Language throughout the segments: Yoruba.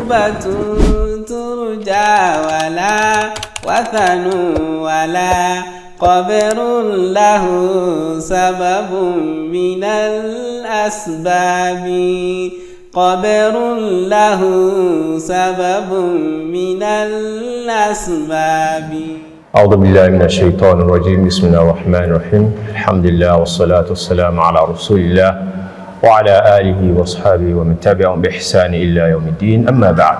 تربة ترجى ولا وثن ولا قبر له سبب من الأسباب قبر له سبب من الأسباب. أعوذ بالله من الشيطان الرجيم. بسم الله الرحمن الرحيم. الحمد لله والصلاة والسلام على رسول الله وعلى آله وصحبه ومن تبعهم بإحسان إلى يوم الدين. أما بعد.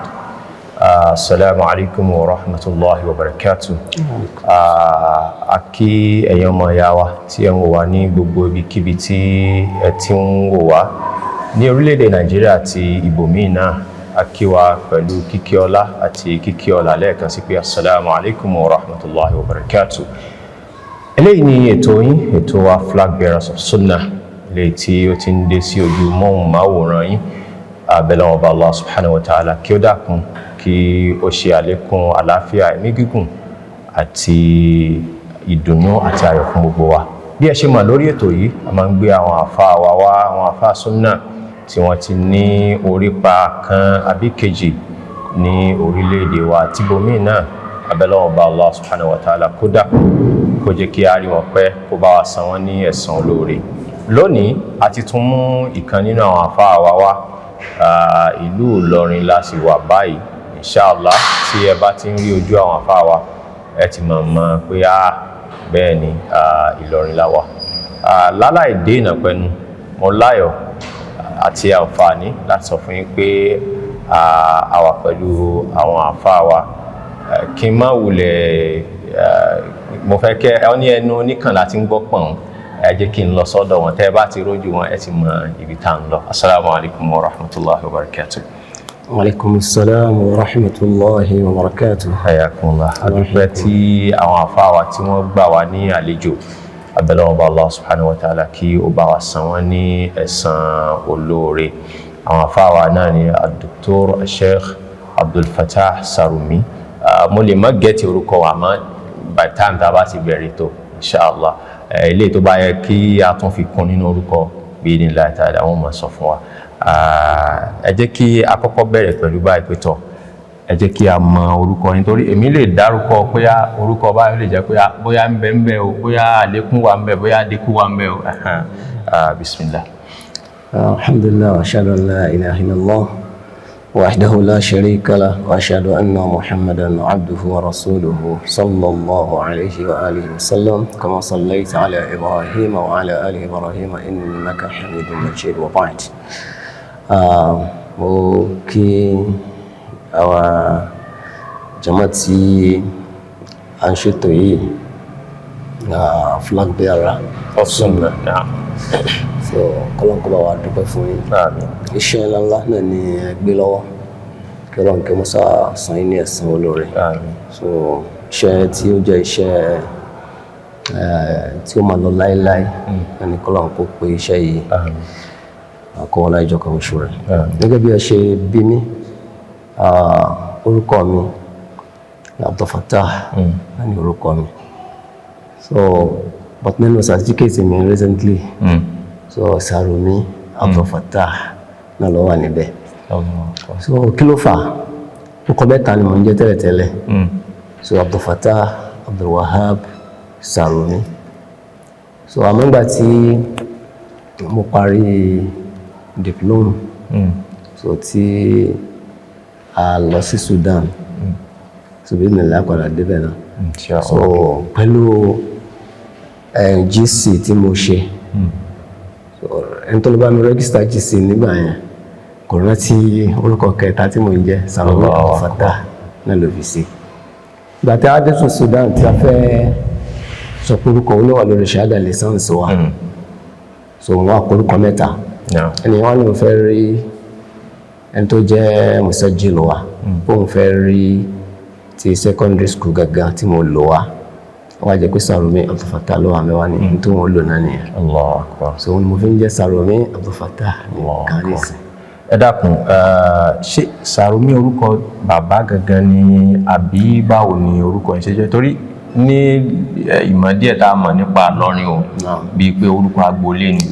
السلام عليكم ورحمة الله وبركاته. Aki ẹ̀yin ọmọ ìyá wa tí ẹ ń wò wá ní gbogbo ibikíbi tí ẹ ti ń wò wá ní orílẹ̀-èdè Nàìjíríà àti ibòmíì náà, a kí wa pẹ̀lú kíkí ọlá àti kíkí ọlá lẹ́ẹ̀kan sí pé assalamu alaikum wa rahmatullahi wa barakatuh. Eléyìí ni ètò yín, ètò wa Flag Bearers of Sunnah, léyìí tí ó ti ń dé sí ojú móhùnmáwòrán yín. Abẹ́lẹ́ ọba Allah subhanahu wa ta'ala kí ó dákun kí ó ṣe àlékún àlàáfíà ẹ̀mí gígùn àti ìdùnnú àti ayọ̀ fún gbogbo wa. Bí ẹ ṣe mọ̀ lórí ètò yìí, a máa ń gbé àwọn àfáà wa wá, àwọn àfáà Sunnah tí wọ́n ti ní orípa kan àbí kejì ní orílẹ̀-èdè wa àti ibòmíì náà. Abẹ́lẹ́ ọba Allah subhanahu wa ta'ala kó dákun kó jẹ́ kí a rí wọn pẹ́, kó bá wa san wọ́n ní ẹ̀san olóore. Lónìí a ti tún mú ìkan nínú àwọn àfáà wa wá. Ìlú Ìlọrin la sì wà báyìí. Inshallah tí ẹ bá ti ń rí ojú àwọn àfáà wa, ẹ ti mọ̀ pé bẹ́ẹ̀ ni Ìlọrin la wà. Láláì dé ìnàpẹnu, mo láyọ̀ àti àǹfààní láti sọ fún yín pé a wà pẹ̀lú àwọn àfáà wa. Kí n má wulẹ̀, mo fẹ́ kẹ́ ẹ ní ẹnu oníkan láti ń gbọ́ pọ̀n, ẹ jẹ́ kí n lọ sọ́dọ̀ wọn. Tẹ́ ẹ bá ti rójú wọn, ẹ ti mọ ibi tá à ń lọ. Assalamu alaikum wa rahmatullahi wa barakatuh. Wa alaikum assalam wa rahmatullahi wa barakatuh. Hayakumullah. A dúpẹ́ tí àwọn àfáà wa tí wọ́n gbà wá ní àlejò. Abẹ́lẹ́ ọba Allah subhanahu wa ta'ala kí ó bá wa san wọ́n ní ẹ̀san olóore. Àwọn àfáà wa náà ni Dr. Sheikh Abdul Fattah Sarumi. Mo lè má gẹ́tì orúkọ wa, àmọ́ by time tá a bá ti bẹ̀rẹ̀ tó, inshallah ilé tó bá yẹ kí a tún fi kún nínú orúkọ bí ní láì tààdà wọ́n máa sọ fún wa. Ẹ jẹ́ kí a kọ́kọ́ bẹ̀rẹ̀ pẹ̀lú báyìí pé tọ̀, ẹ jẹ́ kí a mọ orúkọ yín, torí èmi lè dárúkọ pé orúkọ báyìí lè jẹ́ pé bóyá ń bẹ o, bóyá àlékún wà ń bẹ, bóyá àdínkù wà ń bẹ o. Bismillah. Alhamdulillah wa ashhadu an la ilaha illallah wahdahu la sharika lah wa ashhadu anna Muhammadan abduhu wa rasuluhu sallallahu alayhi wa alihi wa sallam kama sallaita ala Ibrahim wa ala ali Ibrahim innaka hamidun majid wa ba'd. Mo kí àwa jàmáà tí à ń ṣètò yìí, Flag Bearers of Sunnah. So kọ́lọ́n kó bá wa dúpẹ́ fún yín. Iṣẹ́ ńláńlá náà ni ẹ gbé lọ́wọ́, kí Ọlọ́run kí ó mọ́sá san yín ní ẹ̀san olóore. So iṣẹ́ tí ó jẹ́ iṣẹ́ tí ó máa lọ láéláé, ẹni kọ́lọ́n kó pe iṣẹ́ yìí àkọwọlá ìjọ kan oṣù rẹ̀. Gẹ́gẹ́ bí ẹ ṣe bí mi, orúkọ mi Abdul Fattah ní orúkọ mi. So but nínú certificate mi recently, so Sarumi Abdul Fattah náà ló wà níbẹ̀. So kí ló fà? Orúkọ mẹ́ta ni mo ń jẹ́ tẹ́lẹ̀tẹ́lẹ̀. So Abdul Fattah, Abdul Wahab, Sarumi. So àmọ́ nígbà tí mo parí diploma, so tí a lọ sí Sudan, so bí mi lápadà débẹ̀ náà. So pẹ̀lú GC tí mo ṣe, ẹni tó lọ bá mi rẹ́gísítà GC nígbà yẹn kò rántí orúkọ kẹta tí mo ń jẹ́, Sarumi Abdul Fattah náà ló fi sí. Ìgbà tí a dé tún Sudan tí a fẹ́ sọ pé orúkọ olówà lórí ṣáádà license wa, so wọ́n wá orúkọ mẹ́ta. Ẹni wọ́n ní mo fẹ́ rí ẹni tó jẹ́ musajjil wa, òun fẹ́ rí ti secondary school gàgà tí mo lò wá. Wọ́n á jẹ́ pé Sarumi Abdul Fattah ló wà mẹ́wàá ní tó wọ́n lò náà nìyẹn. Allahu Akbar. So mo fi ń jẹ́ Sarumi Abdul Fattah ní kánìsì. Ẹ dákun, ṣé Sarumi orúkọ bàbá gangan ni àbí báwo ni orúkọ yẹn ṣe jẹ́? Torí ní ìmọ̀ díẹ̀ tá a mọ̀ nípa Ìlọrin o bíi pé orúkọ agboolé ni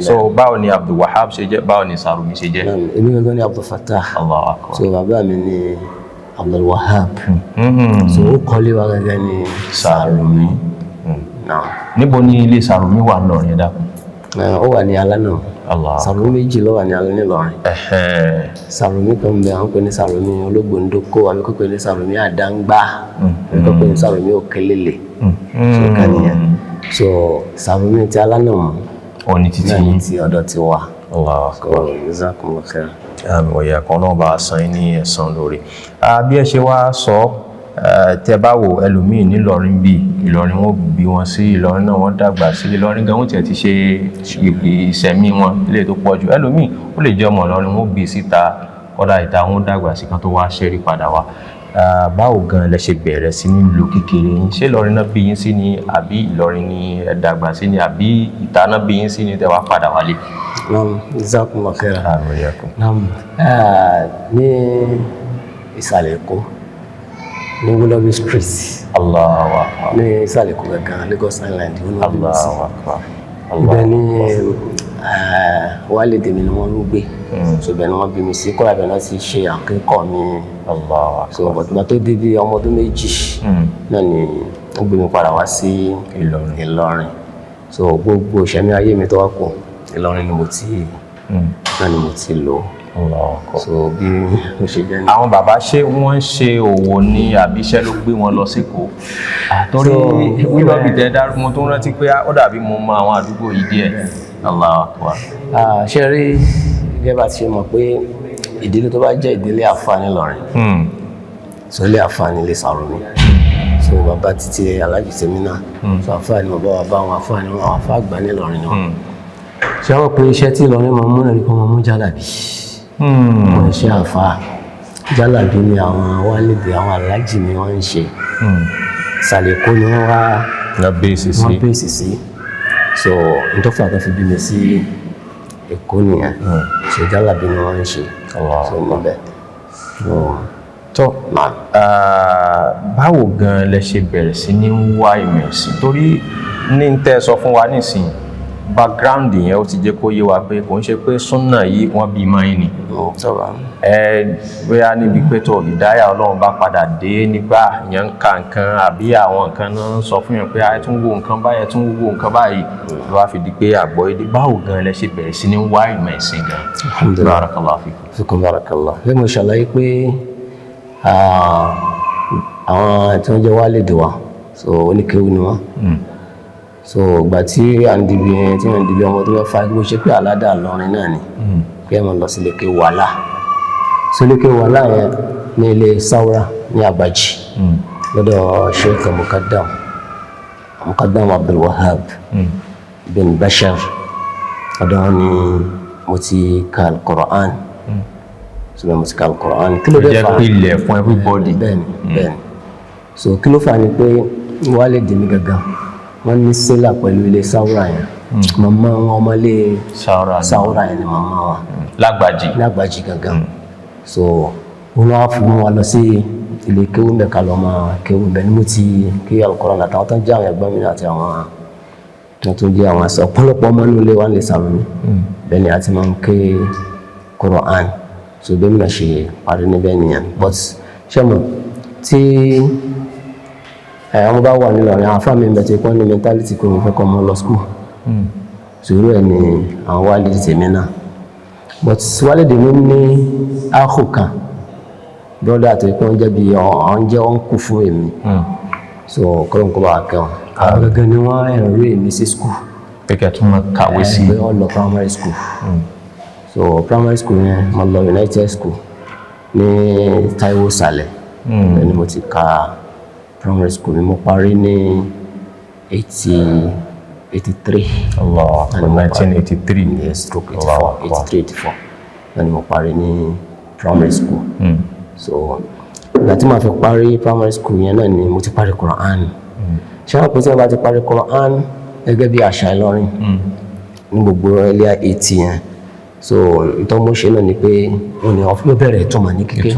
so báwo ni Abdul Wahab ṣe jẹ́ báwo ni Sarumi ṣe jẹ́. èmi gangan ni Abdul Fattah. Allahu Akbar. so bàbá mi ni Abdul Wahab. so ó kọ́lé wa gangan ni Sarumi. níbo ni ilé Sarumi wà Ìlọrin dákun. ó wà ní Alánà. Sarumi méjì ló wà ní Alánà Ìlọrin. Sarumi kan bẹ àwọn pè ní Sarumi Ológbòndókó àbí kò pè ní Sarumi Àdáńgbá àbí kò pè ní Sarumi Òkèlélè so kan nìyẹn so Sarumi ti Alánà mọ òní títí ní ti ọ̀dọ̀ ti wà. àmì ọ̀yà kan náà bá san ní ẹ̀san lórí bí ẹ ṣe wá sọ tẹ bá wo ẹlòmíì nílọrin bíi Ìlọrin wọn bí wọn sí Ìlọrin náà wọn dàgbà sí Ìlọrin gan wọn tiẹ̀ ti ṣe ìṣẹ̀mí wọn ilé tó pọ̀ jù ẹlòmíì ó lè jẹ́ ọmọ Ìlọrin wọn bí síta kódà ìta wọn dàgbà sí kan tó wá ṣẹ́rí padà wá báwo gan lẹ ṣe bẹ̀rẹ̀ sí ní ìlú kékeré yín ṣé Ìlọrin náà bí yín sí ni àbí Ìlọrin ni ẹ dàgbà sí ni àbí ìta náà bí yín sí ni tẹ wá padà wálé. Jazakumullahu khairan. ní ìsàlẹ̀ Èkó ní Willoughby Street. Allahu Akbar. ní ìsàlẹ̀ Èkó gangan Lagos Island. Allahu Akbar. ibẹ̀ ni wálé mi ni wọ́n ń gbé so bẹ́ẹ̀ ni wọ́n bí mi sí kọ́ra bẹ́ẹ̀ náà ti ṣe àkẹ́kọ̀ọ́ mi. Allahu Akbar. so bàtúbà tó dé bí ọmọ ọdún méjì náà ni wọ́n gbé mi padà wá sí Ìlọrin so gbogbo ìṣẹ̀mí ayé mi tó wá kù Ìlọrin ni mo ti lò. so bí mo ṣe jẹ́ ní. àwọn bàbá ṣé wọ́n ń ṣe òwò ní àbíṣẹ́ ló gbé wọn lọ síkò àtọ́rí Willoughby tẹ́ dárúkọ mo tó rántí pé ó dàbí mo mọ àwọn àdúgbò yìí díẹ̀. Allahu Akbar. ṣe rí gẹ́gẹ́ bá ti ṣe mọ̀ pé ìdílé tó bá jẹ́ ìdílé àfáà ní Ìlọrin so ilé àfáà ní ilé Sarumi so bàbá títí Alhaji Semina so àfáà ni bàbá wa bá wọn àfáà ni wọn àwọn àfáà àgbà ní Ìlọrin náà ṣe wọ́n pe iṣẹ́ tí Ìlọrin máa mú náà ní kó máa mú jálàbí wọ́n iṣẹ́ àfáà jálàbí ni àwọn wálìdì àwọn alájì ni wọ́n ń ṣe ìsàlẹ̀ Èkó ni wọ́n wá bẹ́ẹ̀sì sí so ntọ́fà tó fi bí mi sí Èkó nìyẹn ṣe jálàbí ni wọ́n ń ṣe so níbẹ̀ tó báwo gan lẹ ṣe bẹ̀rẹ̀ sí ní wá ìmọ̀ ẹ̀sìn torí ní tẹ́ sọ fún wa nísìnyí background yẹn ó ti jẹ́ kó yé wa pé kò ń ṣe pé súnà yìí wọ́n bí máa ń ní bóyá níbi pé tó ìdáyà Ọlọ́run bá padà dé nígbà yẹn ń ka nǹkan àbí àwọn nǹkan náà ń sọ fún yẹn pé ẹ tún wo nǹkan báyìí ẹ tún wo nǹkan báyìí ló wá fi di pé àgbọ̀ èdè báwo gan lẹ ṣe bẹ̀rẹ̀ sí ní wá ìmọ̀ ẹ̀sìn gan. Alhamdulillah. Barakallahu fikum. Barakallahu. bí mo ṣàlàyé pé àwọn tí wọ́n jẹ́ wálìdì wa so oníkéwú ni wọ́n so ìgbà tí à ń dibi ọmọ tó fẹ́ fa bó ṣe pé aládà Ìlọrin náà ni pé ẹ máa lọ sí lékè wàhálà so lékè wàhálà yẹn ní ilé Saura ní Àgbàjì lọ́dọ̀ Sheikh Muqaddam Abdul Wahab bin Bashar ọ̀dọ̀ ni mo ti ka Al-Qur'an so mo ti ka Al-Qur'an kí ló dé fa jẹ́ pé ilẹ̀ fún everybody. bẹ́ẹ̀ni so kí ló fà ní pé wálé dèmí gangan wọ́n ní sílà pẹ̀lú ilé Saura yẹn màmá wọn ọmọlé Saura yẹn ni màmá wa Lágbàjì gangan so wọ́n wá fún wa lọ sí ilé kéwú mbẹ ká lọ máa kéwú mbẹ ní mo ti kí Al-Qur'an àtàwọn tó ń jẹ́ àwọn ẹ̀gbọ́n mi àti àwọn tó ń jẹ́ àwọn àṣà ọ̀pọ̀lọpọ̀ ọmọ inú ilé wa ń lè Sarumi bẹ́ẹ̀ ni a ti máa ń ké Qur'an so bẹ́ẹ̀ mi náà ṣe parí níbẹ̀ nìyẹn but ṣé mo tí àwọn bá wà nílọrin àwọn afáàmì ń bẹ tí wọ́n ní mentality kò ní fẹ́ kọ́ ọmọ lọ school sùúrù ẹ̀ ni àwọn wálé tèmi náà but wálé tèmi ní áhù kan brother àti ìpín oúnjẹ bíi àwọn jẹ́ ọ̀nkù fún èmi so kọ́lọ́n kó bá wà kẹ́wọ̀n àwọn gẹ́gẹ́ ni wọ́n ẹ̀rọ èmi sí school kẹ́kẹ́ tún máa kàwé sí pé wọ́n lọ primary school so primary school yẹn mo lọ United School ní Taiwo Sàlẹ̀ ẹni mo ti ka primary school ni mo parí ní 83. Allah, 1983. Yes, stroke 84. Then mo parí ní primary school. So ìgbà tí màá fi parí primary school yẹn náà ni mo ti parí Quran. Ṣé wọ́n pèsè ìgbà tí parí Quran gẹ́gẹ́ bí àṣà Ìlọrin ní gbogbo earlier 80 yẹn so ìtọ́ mo ṣe náà ni pé wọ́n ní ọ̀fun bẹ̀rẹ̀ ìtumọ̀ ní kíké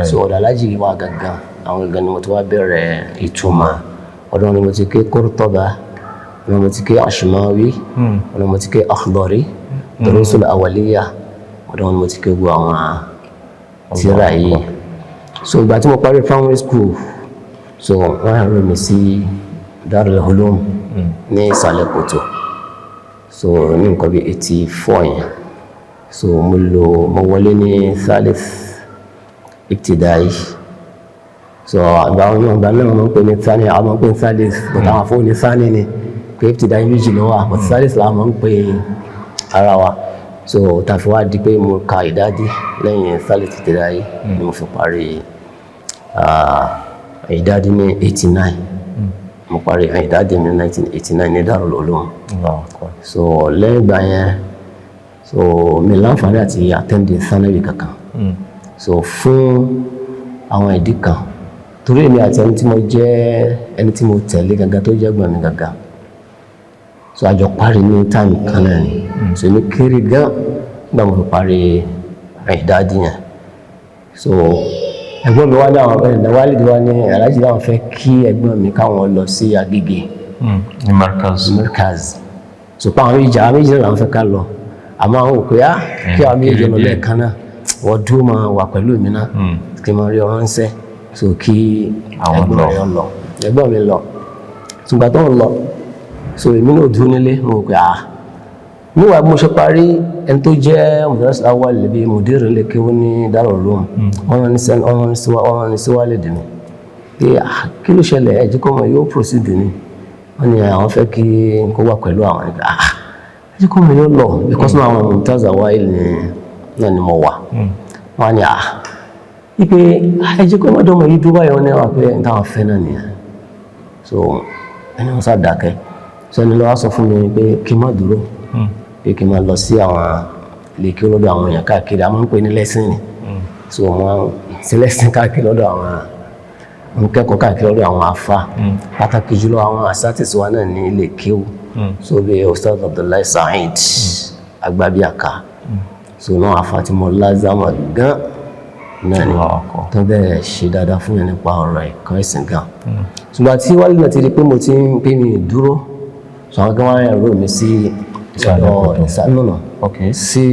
so ọ̀dọ̀ alájì wa gangan àwọn gangan ni mo ti wá bẹ̀rẹ̀ ìtumọ̀ ọ̀dọ̀ ni mo ti ké Qurtuba ọ̀dọ̀ mo ti ké Ashmawi ọ̀dọ̀ mo ti ké Akhdari Durusul Awwaliyya ọ̀dọ̀ ni mo ti ké gbogbo àwọn tírà yìí so ìgbà tí mo parí primary school so wọ́n rán mi sí Darul Ulum ní Ìsàlẹ̀ Kòtò so ní nǹkan bí 84 yẹn so mo wọlé ní Thalith Ibtidai so àgbà náà wọ́n pè ní Thani àwọn pè ní Thalith but àwọn afọ́ ní Thani ni pé Ibtidai méjì ló wà but Thalith làwọn pè ara wa so tàfi wá di pé mo ka ìdádí lẹ́yìn Thalith Ibtidai ni mo fi parí ìdádí ní 89 mo parí ìdádí ní 1989 ní Darul Ulum so lẹ́yìn ìgbà yẹn so mi láǹfààní àti attend thanawi kankan so fún àwọn ìdí kan torí èmi àti ẹni tí mo jẹ́ ẹni tí mo tẹ̀lé gangan tó jẹ́ gbọ̀n mi gangan so àjọ parí ní time kan náà ni so èmi kéré gan nígbà mo fi parí ìdádí yẹn so ẹ̀gbọ́n mi wá ní àwọn ọ̀rẹ́ ìdáwálìdí wá ní aláàjì láwọn fẹ́ kí ẹ̀gbọ́n mi káwọn lọ sí Agége ní Markaz so pa àwọn méjì náà làwọn fẹ́ ká lọ àmọ́ àwọn òkè á kí àwọn méjì lọ lẹ́ẹ̀kan náà wọ́n dúró máa wà pẹ̀lú mi náà kí n máa rí ọ̀rọ̀ ń sẹ́ so kí ẹ̀gbọ́n mi lọ ṣùgbọ́n tó ń lọ so èmi náà dúró nílé mo pè níwà bí mo ṣe parí ẹni tó jẹ́ Mudarris Awwal bí mùdírì lè kéwú ní Darul Ulum ọ̀rọ̀ ní síwálé dì mí pé kí ló ṣẹlẹ̀ ẹ̀jẹ̀ kọ́ mọ̀ yóò proceed ní wọ́n ní àwọn fẹ́ kí n kó wà pẹ̀lú àwọn nígbà ẹ̀jẹ̀ kọ́ mọ̀ yóò lọ because náà àwọn Mudarris Awwal náà ni mo wà wọ́n ní ipe ẹ̀jẹ̀ kọ́ mọ̀ dọ́mọ̀ yìí dúró báyọ̀ ní wà pé n táwọn fẹ́ náà nìyẹn so ẹni wọn sá dákẹ́ sẹ́ni lọ́wọ́ sọ fún mi pé kí n má dúró pé kí n máa lọ sí àwọn ilé kí lọ́dọ̀ àwọn èèyàn káàkiri a máa ń pè ní lẹ́sìn ni so wọ́n ṣe lẹ́sìn káàkiri lọ́dọ̀ àwọn kẹ́kọ̀ọ́ káàkiri lọ́dọ̀ àwọn àfà pàtàkì jùlọ àwọn asátìsí wa náà ní ilé kéwù so bí Ustaz Abdullahi Saheed Agbabiaka so náà àfà tí mo lázàmọ̀ gan náà ni tó bẹ́ẹ̀ ṣe dáadáa fún yẹn nípa ọ̀rọ̀ ẹ̀kọ́ ẹ̀sìn gan ṣùgbọ́n tí wálé náà ti di pé mo ti ń pè mí dúró so àwọn gan wáyé ẹ̀rọ mi sí ìsànúnà sí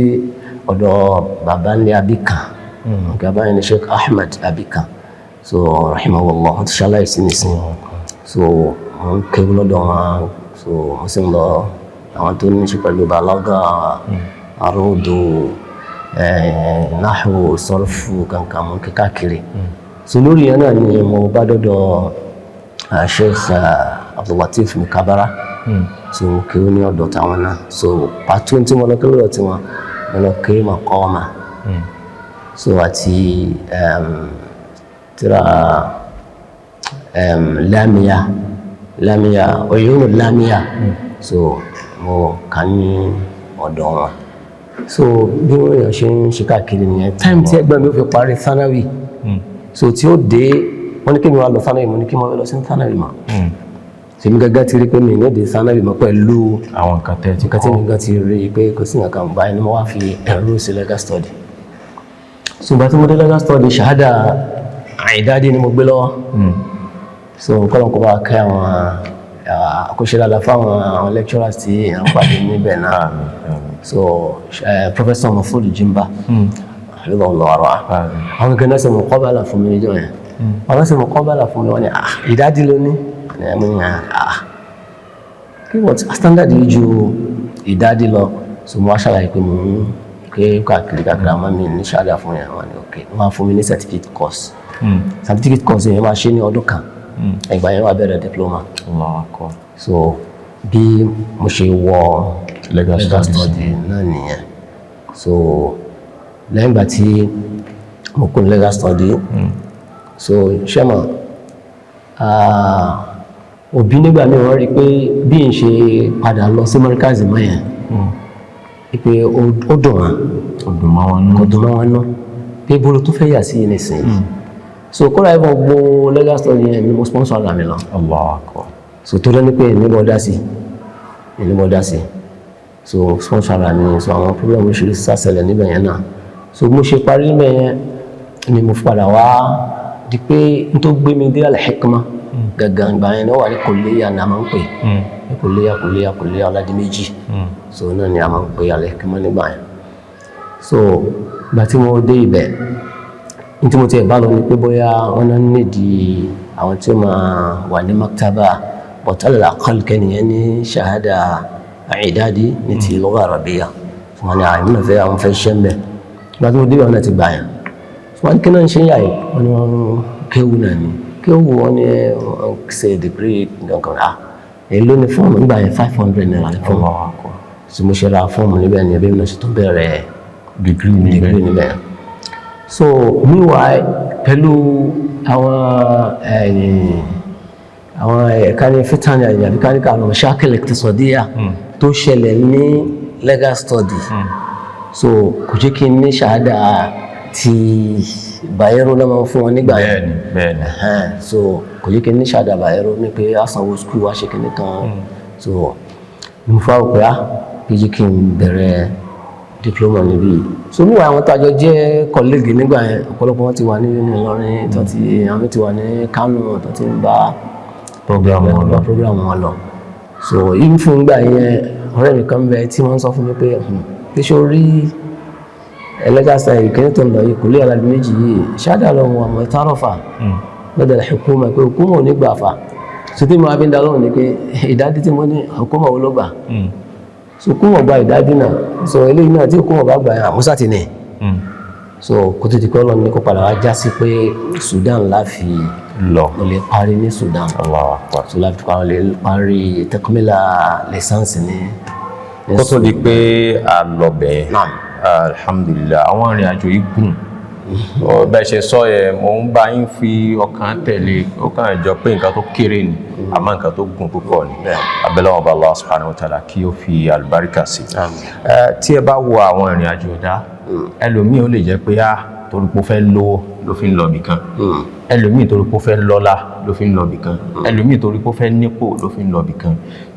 ọ̀dọ̀ bàbá ní Abikan bàbá ní Sheikh Ahmed Abikan so rahimahullah wọ́n ti ṣaláì sí nìsín so wọ́n kéwú lọ́dọ̀ wọn so wọ́n sì ń lọ àwọn tó ní ṣe pẹ̀lú balaga arúdù nahwu sarfu kankan mọ́ kíkàkiri so lórí yẹn náà ni mo bá dọ́dọ̀ Sheikh Abdul-Latif Mikabara so kéwú ní ọ̀dọ̀ táwọn náà so pàtó tí mo lọ kí lọ́dọ̀ tí mo lọ kí Maqama so àti tírà Lamiya Uyunu Lamiya so mo kà ní ọ̀dọ̀ wọn so bí wọ́n yàn ṣe ń ṣe káàkiri nìyẹn time tí ẹgbẹ́ mi ó fi parí thanawi so tí ó dé wọ́n ní kí mi wá lọ thanawi mo ní kí mo lọ sí thanawi mọ́ tèmi gẹ́gẹ́ ti rí pé mi ní èdè thanawi mọ́ pẹ̀lú àwọn nǹkan tí mi gẹ́gẹ́ ti rí pé kò sí nǹkan báyìí ni mo wá fi ẹ̀rọ sí legal study so ìgbà tí mo dé legal study ṣahada ìdádí ni mo gbé lọ́wọ́ so kọ́lọ̀ kó bá kẹ́ àwọn àkóṣe dáadáa fáwọn àwọn lecturers tí à ń pàdé níbẹ̀ náà so Professor Mahfoud Jimba lọ́wọ́ àwọn gẹ́gẹ́ náà ṣe muqabala fún mi níjọ́ yẹn àwọn ṣe muqabala fún mi wọ́n ní ìdádí ló ní ẹ̀mú yẹn kí wọ́n ti standard yìí ju ìdádí lọ so mo wá ṣàlàyé pé mo ń ké káàkiri àmọ́ mi ní ṣáàdà fún yẹn wọ́n ní ok wọ́n á fún mi ní certificate course yẹn máa ṣe ní ọdún kan ẹgbà yẹn wà bẹ̀rẹ̀ diploma so bí mo ṣe wọ legal study náà nìyẹn so lẹ́yìn ìgbà tí mo kún legal study so ṣẹ́mọ̀ òbí nígbà míì wọ́n rí pé bí n ṣe padà lọ sí Markazi mọ́ yẹn pé ó dùn mọ́ wọn náà pé bolo tó fẹ́ yà sí yìí nísìnyí so kọ́ra ẹ̀fọ́ gbogbo legal study yẹn ni mo sponsor ara mi lọ so tó dẹ́ni pé ní mo dá sí so sponsor ara mi so àwọn program oríṣiríṣi ṣàṣẹlẹ̀ níbẹ̀ yẹn náà so mo ṣe parí níbẹ̀ yẹn ni mo padà wá di pé n tó gbé mi dé Al-Hikma gàgà ìgbà yẹn náà wà ní kòléyà ni a máa ń pè ní kòléyà Ọládìméjì so náà ni a máa ń pè Al-Hikma nígbà yẹn so ìgbà tí mo dé ibẹ̀ ní tí mo ti ẹ̀ bá lọ ni pé bóyá wọ́n náà nídìí àwọn tí ó máa wà ní maktaba bọ̀tálẹ̀ àkọlùkẹ́ nìyẹn ní ṣahada àìdádi ní ti lugha Arabiyya fún wọn ni àìmúnà fẹ́ àwọn fẹ́ ṣẹ́ mbẹ́ ìgbà tí mo dé ibẹ̀ wọn náà ti gbà yẹn wọ́n kí náà ń ṣe ń yà yìí wọ́n ni wọ́n kéwù náà ni kéwù wọ́n ní wọ́n ṣe degree nǹkan èló ni fọ́ọ̀mù nígbà yẹn 500 naira ní fọ́ọ̀mù so mo ṣe ra fọ́ọ̀mù níbẹ̀ ni ẹbí mi náà ṣe tó bẹ̀rẹ̀ degree níbẹ̀ so meanwhile pẹ̀lú àwọn ẹ̀ka ní fitani àbí káníkà àwọn mashakil iqtisadiyya tó ṣẹlẹ̀ ní legal study so kò jẹ́ kí n ní ṣahada ti Bayero náà máa ń fún wọn nígbà yẹn bẹ́ẹ̀ni so kò jẹ́ kí n ní ṣahada Bayero ní pé a sanwó skul wá ṣe kìíní kan so mo fà wò pé kí jẹ́ kí n bẹ̀rẹ̀ diploma níbí so níwọ̀n àwọn tàjọ jẹ́ colleague nígbà yẹn ọ̀pọ̀lọpọ̀ wọn ti wà ní Ìlọrin àwọn ti wà ní Kánò tó ti ń bá program wọn lọ so yìí fún ìgbà yẹn ọ̀rẹ́ mi kan bẹ tí wọ́n sọ fún mi pé ṣé o rí ẹlẹ́gàsá ìkíní tó ń lọ yìí Kulliyah Ọládìméjì yìí ṣáàdà lọ́wọ́ àmọ́ tárọ̀fà lọ́dọ̀ Al-Hukuma pé Hukuma ò ní gbà fà so tí mo wá fi ń dá lọ́wọ́ ni pé ìdádí tí mo ní Hukuma wo ló gbà so Hukuma gba ìdádí náà so eléyìí náà tí Hukuma bá gbà yẹn àmúṣà ti nì so kó tó di pé Ọlọ́run ní kó padà wá já sí pé Sudan láfi lọ lè parí ní Sudan so láti parí takmila lisansi ní kó tó di pé a lọ bẹ̀ alhamdulillah àwọn ìrìn àjò yìí gùn bẹ́ẹ̀ ṣe sọ yẹ mo ń bá yín fi ọkàn tẹ̀lé ó kàn jọ pé nǹkan tó kéré ni àmọ́ nǹkan tó gùn púpọ̀ ni abẹ́lẹ́ ọba Allah subhanahu wa ta'ala kí ó fi àlùbáríkà sí tí ẹ bá wo àwọn ìrìn àjò dá ẹlòmíì ó lè jẹ́ pé torí pé ó fẹ́ lówó ló fi ń lọ bìkan ẹlòmíì torí pé ó fẹ́ lọ́lá ló fi ń lọ bìkan ẹlòmíì torí pé ó fẹ́ nípò ló fi ń lọ bìkan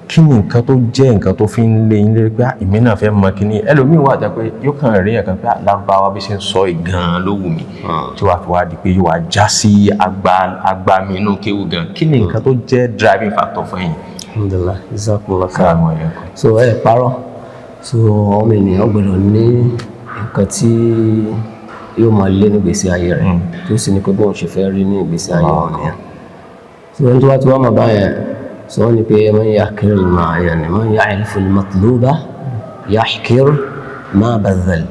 kí ni nǹkan tó jẹ́ nǹkan tó fi ń lé yín lérí pé èmi náà fẹ́ mọ kíní ẹlòmíì wà jẹ́ pé yóò kàn rí ẹ̀kan pé Lárúbáwá bí ṣe ń sọ gan ló wù mí tí wàá fi wá di pé yóò wá já sí àgbà mi inú kéwù gan kí ni nǹkan tó jẹ́ driving factor fún yín. Alhamdulillah jazakumullah khairan so parọ́ so ọmọ ènìyàn gbọ́dọ̀ ní nǹkan tí yóò máa lé ní ìgbésí ayé rẹ̀ tó sì ní pé bóun ṣe fẹ́ rí ní ìgbésí ayé wọn nìyẹn so ẹni tó wá ti wá máa bá yẹn so wọ́n ní pé man yahkir man ya'rif al-matluba yahkir ma badhal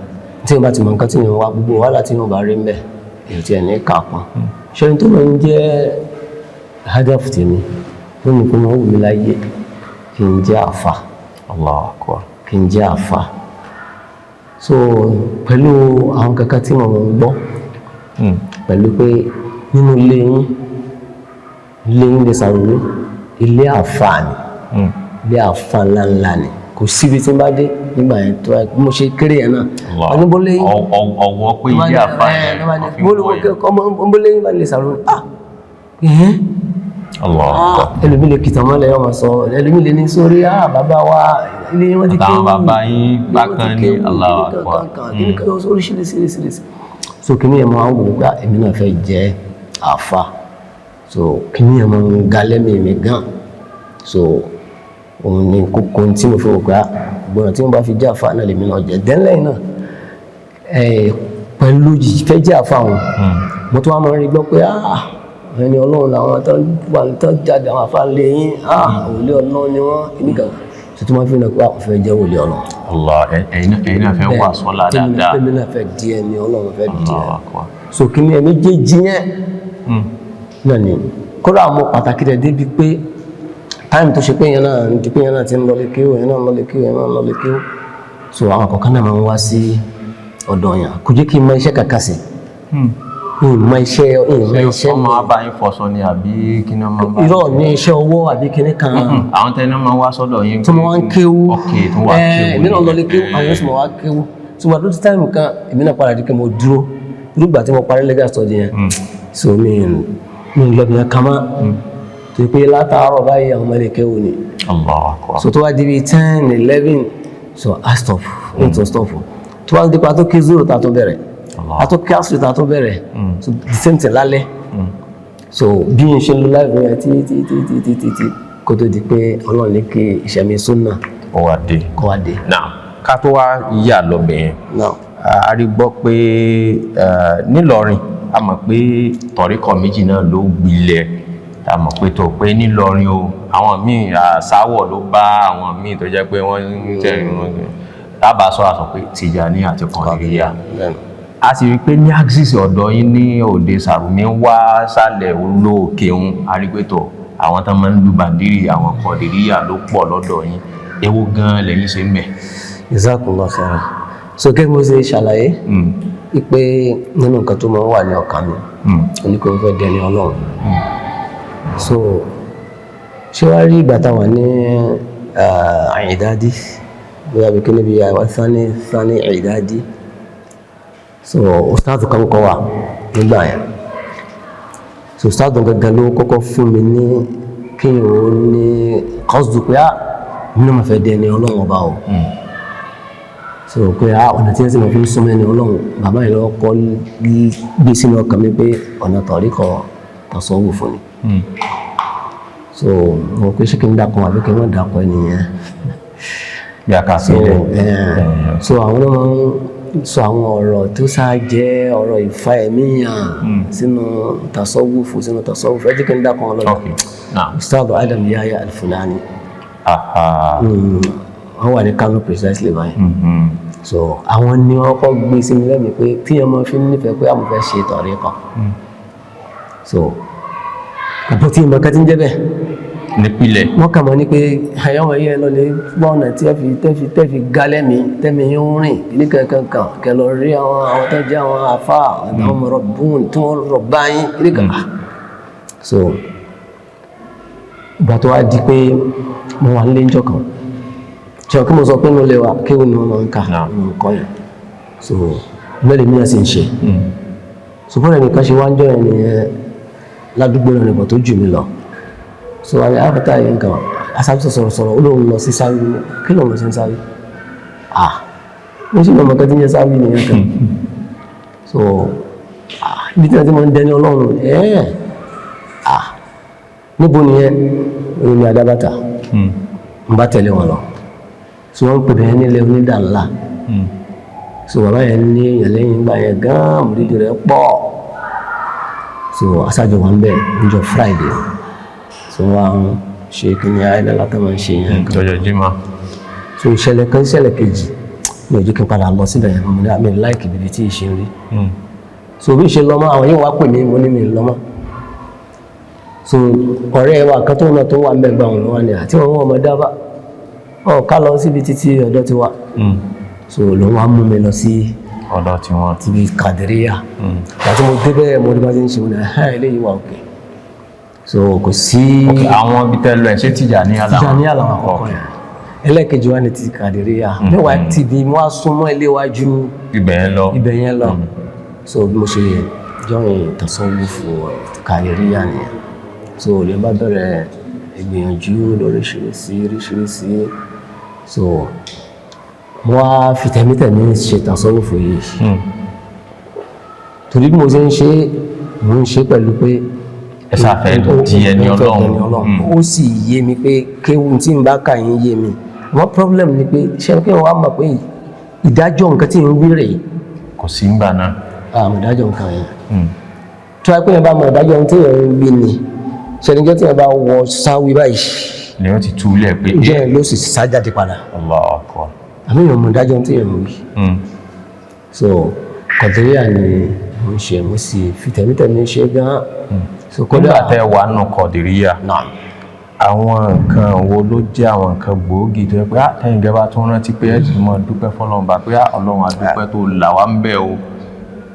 tí wọ́n bá ti mọ nǹkan tí wọ́n wá gbogbo wàhálà tí wọ́n bá rí ń bẹ̀ èyí tí ẹ̀ ní kàpọ̀ ṣé ní tó máa ń jẹ́ hadaf tèmi ó ní kó máa wù mí láyé kí n jẹ́ àfà Allahu Akbar kí n jẹ́ àfà so pẹ̀lú àwọn kankan tí mo ń gbọ́ pẹ̀lú pé nínú ilé yín lè sàròwé ilé àfà ni ilé àfà ńláńlá ni kò síbi tí n bá dé nígbà yẹn tó mo ṣe kéré yẹn náà ọdúnbólé yín ọwọ́ pé ilé àfà yẹn ọdúnbólé yín bá lè sàròwé ẹlòmí lè kìtàn mọ́lẹ̀ yọ́ ma sọ ẹlòmí lè ní sórí bàbá wa ilé wọ́n ti kéwù bàbá yín bákan ní Allahu Akbar oríṣiríṣiríṣiríṣi so kìíní ẹ̀mọ́ àwọn òwúgbà èmi náà fẹ́ jẹ́ àfà so kìíní ẹ̀mọ́ ń ga lẹ́mìí mi gan so òun ni kókó tí mo fi wò pé gbọ́nà tí mo bá fi jẹ́ àfà náà lèmi náà jẹ́ dẹ́nlẹ̀ náà pẹ̀lú fẹ́ jẹ́ àfà wọn mo tún wá máa ń rí gbọ́ pé ẹni Ọlọ́run làwọn tó jáde àwọn afáàlẹ́ yín òwúlé Ọlọ́run ni wọ́n kìnnìkan tuntun máa fi hàn pé àwọn fẹ́ jẹ́ òwúlé Ọlọ́run. Allah ẹ̀yin náà fẹ́ wà sọ́lá dáadáa. tèmi náà fẹ́ di ẹni Ọlọ́run fẹ́ di ẹ so kí ni ẹ méjèèjì yẹn náà ni kódà àmọ́ pàtàkì rẹ̀ débi pé táìmù tó ṣe pé yẹn náà ti ń lọlé kéwò yẹn náà ń lọlé kéwò yẹn náà ń lọlé kéwò so àwọn kọ̀ọ̀kan náà máa ń wá sí ọ̀dọ̀ yẹn kò jẹ́ kí n mọ iṣẹ́ kàkà sí ìmọ̀ iṣẹ́ ọmọ abáyín fọṣọ ni àbí kí ni ọmọ bá irọ́ ní iṣẹ́ ọwọ́ àbí kíní kan àwọn tẹ́lẹ̀ máa wá sọ́dọ̀ yín tó máa ń kéwú tó wà kéwú èmi náà lọlé kéwú àwọn yóò sì máa wá kéwú tó wà lójú táìmù kan èmi náà padà di pé mo dúró nígbà tí mo parí legal study yẹn so mi lọ bí yẹn kama tó pé látàárọ̀ báyìí àwọn ọmọ ilé kéwú ni Allahu Akbar so tó wá di bí 10, 11 so I stop ó tún stop tó wá dípa tó kí zoro ta tó bẹ̀rẹ̀ a tó kí asiri ta tó bẹ̀rẹ̀ so the same thing lálẹ́ so bí n ṣe ń lo láìpẹ́ yẹn tí kó tó di pé Ọlọ́run ní kí ìṣẹ̀mí súnà kó wá dé. Now ká tó wá yà lọ bẹ̀yẹn a rí gbọ́ pé nílọrin a mọ̀ pé tọ̀ríkọ̀ méjì náà ló gbilẹ̀ a mọ̀ pé tó pé nílọrin o àwọn míì àsáwọ̀ ló bá àwọn míì tó jẹ́ pé wọ́n ń tẹ̀ tábà sọ àsọ pé Tìjàní àti Kọ̀dìríyà a sì rí pé ní axis ọ̀dọ̀ yín ní òde Sàrùmí wá sálẹ̀ olóòkè ń a rí pé tó àwọn tó máa ń lu bàndírì àwọn Kọ̀dìríyà ló pọ̀ lọ́dọ̀ yín ewu gan lẹ́yìn ṣe ń bẹ̀. Jazakumullah khairan. So gẹ́gẹ́ mo ṣe ṣàlàyé pé nínú nǹkan tó máa ń wà ní ọkàn mi oníkó fẹ́ dẹni Ọlọ́run so ṣé wàá rí ìgbà táwọn ní ìdádí bóyá bí kíni bí àwọn sani ìdádí so ustaadu kan kọ́ wa nígbà yẹn so ustaadu gangan ló kọ́kọ́ fún mi ní kí n ò ní kọ́sùdù pé nínú ma fẹ́ dẹni Ọlọ́run ọba o so pé ọ̀nà tí wọ́n sì máa fi ń súnmọ́ ẹni Ọlọ́run bàbá yìí lọ́wọ́ kọ́ gbé sínú ọkàn mi pé ọ̀nà tọ̀ríkọ̀ tasawuf fún ni so mo pé ṣé kí n dákọ̀ àbí kí n má dákọ̀ ẹnìyẹn yàkà sílẹ̀ so àwọn ọmọ sọ àwọn ọ̀rọ̀ tó sáà jẹ́ ọ̀rọ̀ ìfà ẹ̀míyàn sínú tasawuf ẹ jẹ́ kí n dákọ̀ ọlọ́dọ̀ Ustaz Adam Yahya Al-Fulani wọ́n wà ní Kano precisely báyìí so àwọn ni wọ́n kọ́ gbé sí mi lẹ́mìí pé tí ọmọ fi nífẹ̀ẹ́ pé àwọn fẹ́ ṣe tọ̀ríkọ̀ so àbọ̀ tí ìmọ̀ kan ti ń jẹ́ bẹ́ẹ̀ nípìnlẹ̀ wọ́n kà mọ́ ní pé àyàwó yẹn lọ lè gbọ́ ọ̀nà tí tẹ́fi gálẹ́mì tẹ́mi yóò rìn ní kankan kẹ lọ rí àwọn tó jẹ́ àwọn afá àwọn ọmọ rọ̀bùn tí wọ́n rọ̀ báyìí ní kankan so ìgbà tó wá di pé mo wà nílé ìjọ kan ṣe ọkí mo sọ pé nílé wa kí wọ́n ni wọ́n máa ń kà nǹkan yẹn so mẹ́rin mìíràn sì ń ṣe so bọ́ọ̀rẹ̀ nìkan ṣe wá ń jọ ẹnìyẹn ládùúgbò rẹ̀ nìkan tó jù mí lọ so àwọn àbúta yìí nǹkan asábísọ̀ sọ̀rọ̀ ó lóun lọ sí sáré kí lóun lọ sí sáré wọ́n sì lọ́mọ kan tí ń jẹ́ sáré nìyẹn kan so ibi tí wọ́n ti máa ń dẹni Ọlọ́run níbo nìyẹn orí mi Adábàtà ń bá tẹ̀lé wọn lọ so wọ́n ń pè bẹ́ẹ̀ nílé onídà ńlá so bàbá yẹn ní èèyàn lẹ́yìn ìgbà yẹn gan-an mùdídì rẹ̀ pọ̀ so aṣáájú wọn bẹ́ẹ̀ níjọ́ Friday so wọ́n ṣe kí ni ayélujára látà máa ń ṣe yẹn kan tọ́jọ́ jímọ̀ so ìṣẹ̀lẹ̀ kan ìṣẹ̀lẹ̀ kejì ní ojú kí n padà lọ síbẹ̀ yẹn mo ní àmì láìkì bíbi tí ìṣe rí so bí ìṣe lọ́mọ àwọn yóò wá pè mí mo ní mi lọ́mọ so ọ̀rẹ́ wa kan tó náà tó wà mẹ́gbà wọn lọ́wọ́ ni àti wọn ọmọ dábà ká lọ síbi títí ọ̀dọ̀ ti wà so ló wá mú mi lọ sí ọ̀dọ̀ tí wọ́n ti bí Kàdíríyà àti mo débẹ̀ mo rí bá ti ń ṣe wọn eléyìí wà òkè so kò sí àwọn ibi tẹ́ lọ ẹ̀ ṣé Tìjàní àlàwọ̀ àkọ́kọ́ yẹn ẹlẹ́kejì wa ni ti Kàdíríyà mẹ́wàá ti bí wọ́n á súnmọ́ iléwájú ibẹ̀ yẹn lọ so bí mo ṣe jọyìn tasawuf Kàdíríyà nìyẹn so lè bá bẹ̀rẹ̀ ìgbìyànjú lóríṣiríṣi so wọ́n á fi tẹ̀mítẹ̀mí ṣe tasawuf yìí torí bí mo ṣe ń ṣe mo ń ṣe pẹ̀lú pé ẹ̀sàfẹ́ di ẹni Ọlọ́run ó sì yé mi pé kéwù tí n bá kà yín yé mi wọ́n problem ni pé ṣé kí wọ́n á mọ̀ pé ìdájọ́ nǹkan tí ń wí rèé kò sí ń gbà náà àmọ́ ìdájọ́ nǹkan yẹn tó wáá pé yẹn bá mọ̀ ìdájọ́ ohun tí yẹn ń wí ni ṣẹ́nijọ́ tí yẹn bá wọ sáwí báyìí lèyàn ti túlẹ̀ pé jẹ́ ló sì sájáde padà Allahu Akbar àmì ìyẹn mọ̀ ìdájọ́ ohun tí yẹn ń wí so Kàdíríyà ni mo ń ṣe mo sì fi tẹ̀mítẹ̀mí ṣe gan-an nígbà tẹ́ wà nù Kọ̀dìríyà àwọn nǹkan wo ló jẹ́ àwọn nǹkan gbòógì tó yẹ pé tẹ́yìn gẹ́gẹ́ bá tún rántí pé ẹ̀ sì mọ̀ dúpẹ́ fọlọ́run bá pé Ọlọ́run àdúpẹ́ tó là wá ń bẹ̀ o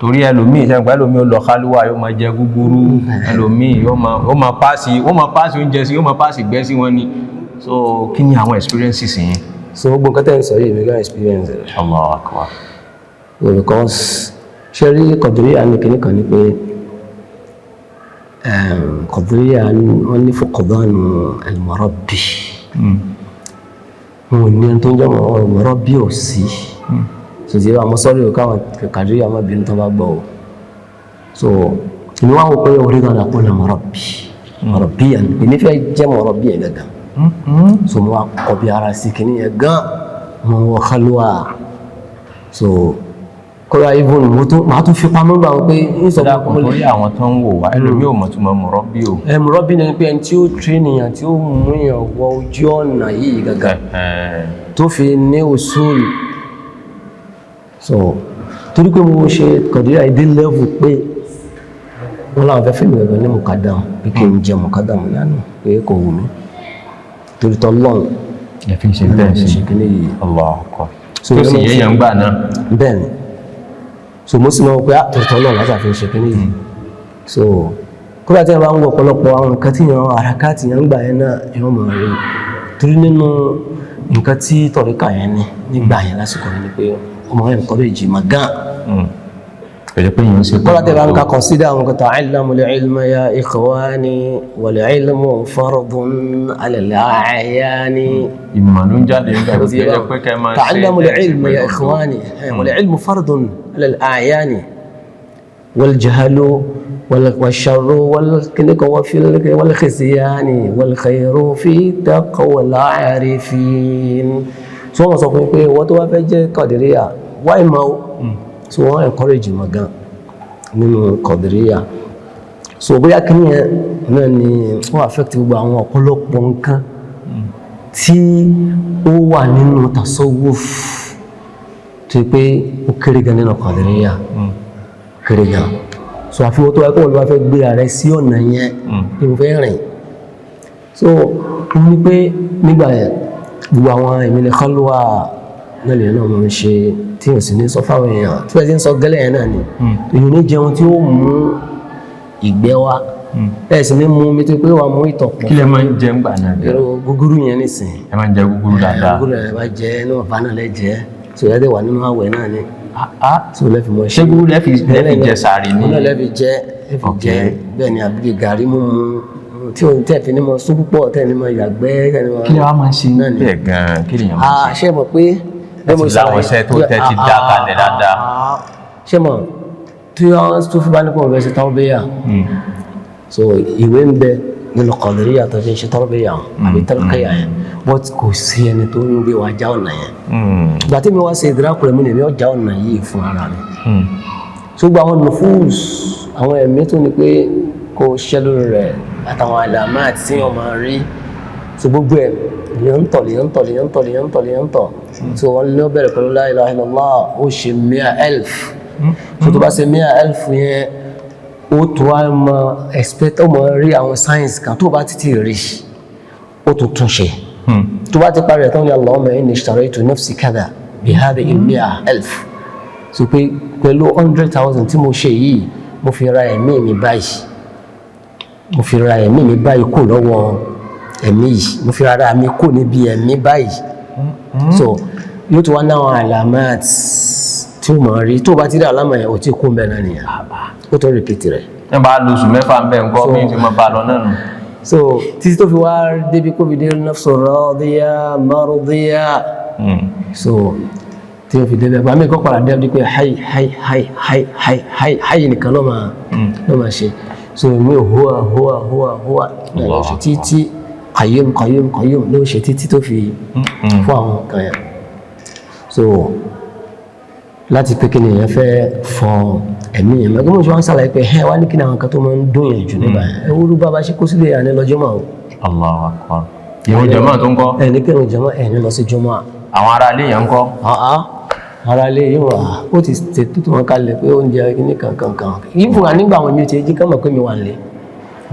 torí ẹlòmíì ṣe pé ẹlòmíì ó lọ kálúwà yóò máa jẹ gúgúrú ẹlòmíì yóò máa páàsì oúnjẹ sí yóò máa páàsì gbẹ́ sí wọn ni so kí ni àwọn experiences yẹn. so gbogbo nǹkan tẹ́ ń sọ yìí mi gan experience rẹ̀. Allahu Akbar. because ṣe rí Kọ̀díríyà ní kinní kan ní pé Kọ̀díríyà wọ́n ní fuqdanu al-murabbi wọn ní ẹni tó ń jẹ́ ọ̀rọ̀ bí ò sí sòtì àwọn sọ́rí ò káwọn kàdírí àwọn obìnrin tó bá gbọ́ o so inú wa wò pé orí kan àpò ní ọ̀rọ̀ bí yẹn èmi fẹ́ jẹ́ ọ̀rọ̀ bí yẹn gàgàn so mo wá kọ́ bí ara sí kìíní yẹn gan mo wọ kálúwà so kọ́ra even màá tún fi pamọ́ gbà wọn pé ń sọ fún mi. torí àwọn tó ń wò wá ẹlòmíì ò mọ̀ tó mọ̀ mọ̀rọ́bí o. Mọ̀rọ́bí ni pé ẹni tí ó tírèèyàn tí ó mú yàn wọ ojú ọ̀nà yìí gàgà tó fi ní usul so torí pé mo ṣe kọ̀díyà ìdí lẹ́vù pé wọ́n láwọn fẹ́ fẹ́mi ẹ̀rọ ní mùkádàmù bí kí n jẹ mùkádàmù lánàá pé kò wù mí torí tọ́ lọ́n ẹ fi ṣe bẹ́ẹ̀ sí Allah akọ tó sì yé yẹn gbà náà bẹ́ẹ̀ ni so mo sì mọ̀ pé àtọ̀tọ̀ náà láti àfihàn ṣe kíní yìí so kódà tí wọ́n bá ń wọ ọ̀pọ̀lọpọ̀ àwọn nǹkan tí yàn àràkáàtì yàn ń gbà yẹn náà yàn mọ̀ rí torí nínú nǹkan tí tọ̀ríkà yẹn ní nígbà yẹn lásìkò yẹn ni pé ọmọ yẹn kọ́ lè jì má gan pẹ̀lú pé yẹn ń ṣe kódà tí wọ́n bá ń ka consider àwọn nǹkan ta'allamu al-ilma ya ikhwani wal-ilmu fardun ala al-a'yani ìmọ̀ ló ń jáde nígbà tó yẹ pé kẹ́ máa ṣe ta'allamu al-ilma ya ikhwani wal-ilmu fardun ala al-a'yani wal-jahlu والشر والخزيان والخير في تقوى العارفين so wọ́n sọ fún pé wọ́n tó wá fẹ́ jẹ́ Qadiriyya wáyé máa so wọ́n encourage ma gan nínú Qadiriyya so bóyá kí ní ẹ náà ni wọ́n affect gbogbo àwọn ọ̀pọ̀lọpọ̀ nǹkan tí ó wà nínú tasawuf tó pé ó kéré gan nínú Qadiriyya kéré gan so àfihàn tó wáyé kó wọ́n bá fẹ́ gbé ààrẹ sí ọ̀nà yẹn ní mo fẹ́ rìn so wọ́n ní pé nígbà yẹn gbogbo àwọn ìmìlẹ̀ kálúwà náà lè náà máa ń ṣe tí yóò sì ní sọ fáwọn èèyàn tí wọ́n ti ń sọ gẹ́lẹ́ yẹn náà ni èèyàn ní jẹun tí ó mú ìgbẹ́ wá ẹ̀ sì ní mú mi tó pé wà mú ìtọ̀ pọ̀ kí lẹ máa ń jẹ ńgbà náà ẹ̀rọ gúgúrú yẹn nìsín ẹ máa ń jẹ gúgúrú dáadáa gúgúrú yẹn bá jẹ inú ọ̀bá náà lẹ jẹ so ẹ̀ dẹ̀ wà nínú àwẹ̀ náà ni so lẹ́fi mọ́ ṣé gúgúrú lẹ́fi jẹ sàárì ní lẹ́fi jẹ bẹ́ẹ̀ ni àbí gàrí mímu tí o tẹ́ fi ní mọ sún púpọ̀ tẹ́ ní mọ ìyàgbẹ́ tẹ́ ní mọ. kí lè wá máa ṣe bẹ́ẹ̀ gan-an kí lè yàn máa ṣe. ṣé mọ̀ pé. ẹ ti láwọn iṣẹ́ tó tẹ́ ti dá kalẹ̀ dáadáa. ṣé mọ̀ tí wọ́n tó fi bá nípa ọ̀bẹ ṣe tarbiyya so ìwé ń bẹ nínú Qadiriyya tó fi ń ṣe tarbiyya àbí tarqiyya yẹn but kò sí ẹni tó ń gbé wa já ọ̀nà yẹn. ìgbà tí mi wá ṣe ìdírákù rẹ̀ mú ni èmi ọjà ọ̀nà yìí fún ara mi. so gba àwọn nufus àwọn ẹ̀mí tó ní pé kò ṣiṣẹ́ lórí rẹ̀ àtàwọn àlàmà tí wọ́n máa rí so gbogbo ẹ̀ lèyàn ń tọ̀ so wọ́n lé bẹ̀rẹ̀ pẹ̀lú la ilaha illallah ó ṣe 100,000 so tó bá ṣe 100,000 yẹn ó tó wá mọ expect ó mọ rí àwọn science kan tó bá títí rí ó tó tún ṣe tó bá ti parí ẹ̀ tán ní Allahumma inni ishtaraytu nafsi kadha bi hadhihi 100,000 so pé pẹ̀lú 100,000 tí mo ṣe yìí mo fi ra ẹ̀mí mi báyìí mo fi ra ẹ̀mí mi báyìí kò lọ́wọ́ ẹ̀mí yìí mo fi ra mi kò níbi ẹ̀mí báyìí so yóò tó wá náwọn alamat tí ó mọ̀ rí tó bá ti rí alámà yẹn ò tí kún bẹ́ẹ̀ náà nìyẹn ó tó repeat rẹ̀. ẹ bá lóṣù mẹ́fà ń bẹ̀ ń kọ́ bí ti máa bá lọ náà nù. so títí tó fi wá débi kó fi dé nafsu radiya mardiya so tí ó fi débi ẹgbàá mi kọ́ padà débi pé hayi nìkan ló máa ṣe so mi huwa ló ṣe títí qayyum ló ṣe títí tó fi fún àwọn kan yẹn so láti pé kí ni èèyàn fẹ́ fọ ẹ̀mí yẹn mẹ́gbẹ́ mọ̀ ṣe wọ́n ṣàlàyé pé ẹ̀ wá ní kí ni àwọn kan tó máa ń dùn yẹn jù nígbà yẹn ẹ wúrú bá ṣe kó sílé àní lọ jọmọ o. Allahu akbar. ìwọ jọmọ tó ń kọ́. ẹ ní kí ni jọmọ ẹ ní lọ sí jọmọ. àwọn ará ilé yẹn ń kọ́. ara ilé yìí wà ó ti tètè wọn kalẹ̀ pé oúnjẹ kíní kankan yìí fún wa nígbà àwọn mi ò ti jí ká mọ̀ pé mi wà nílé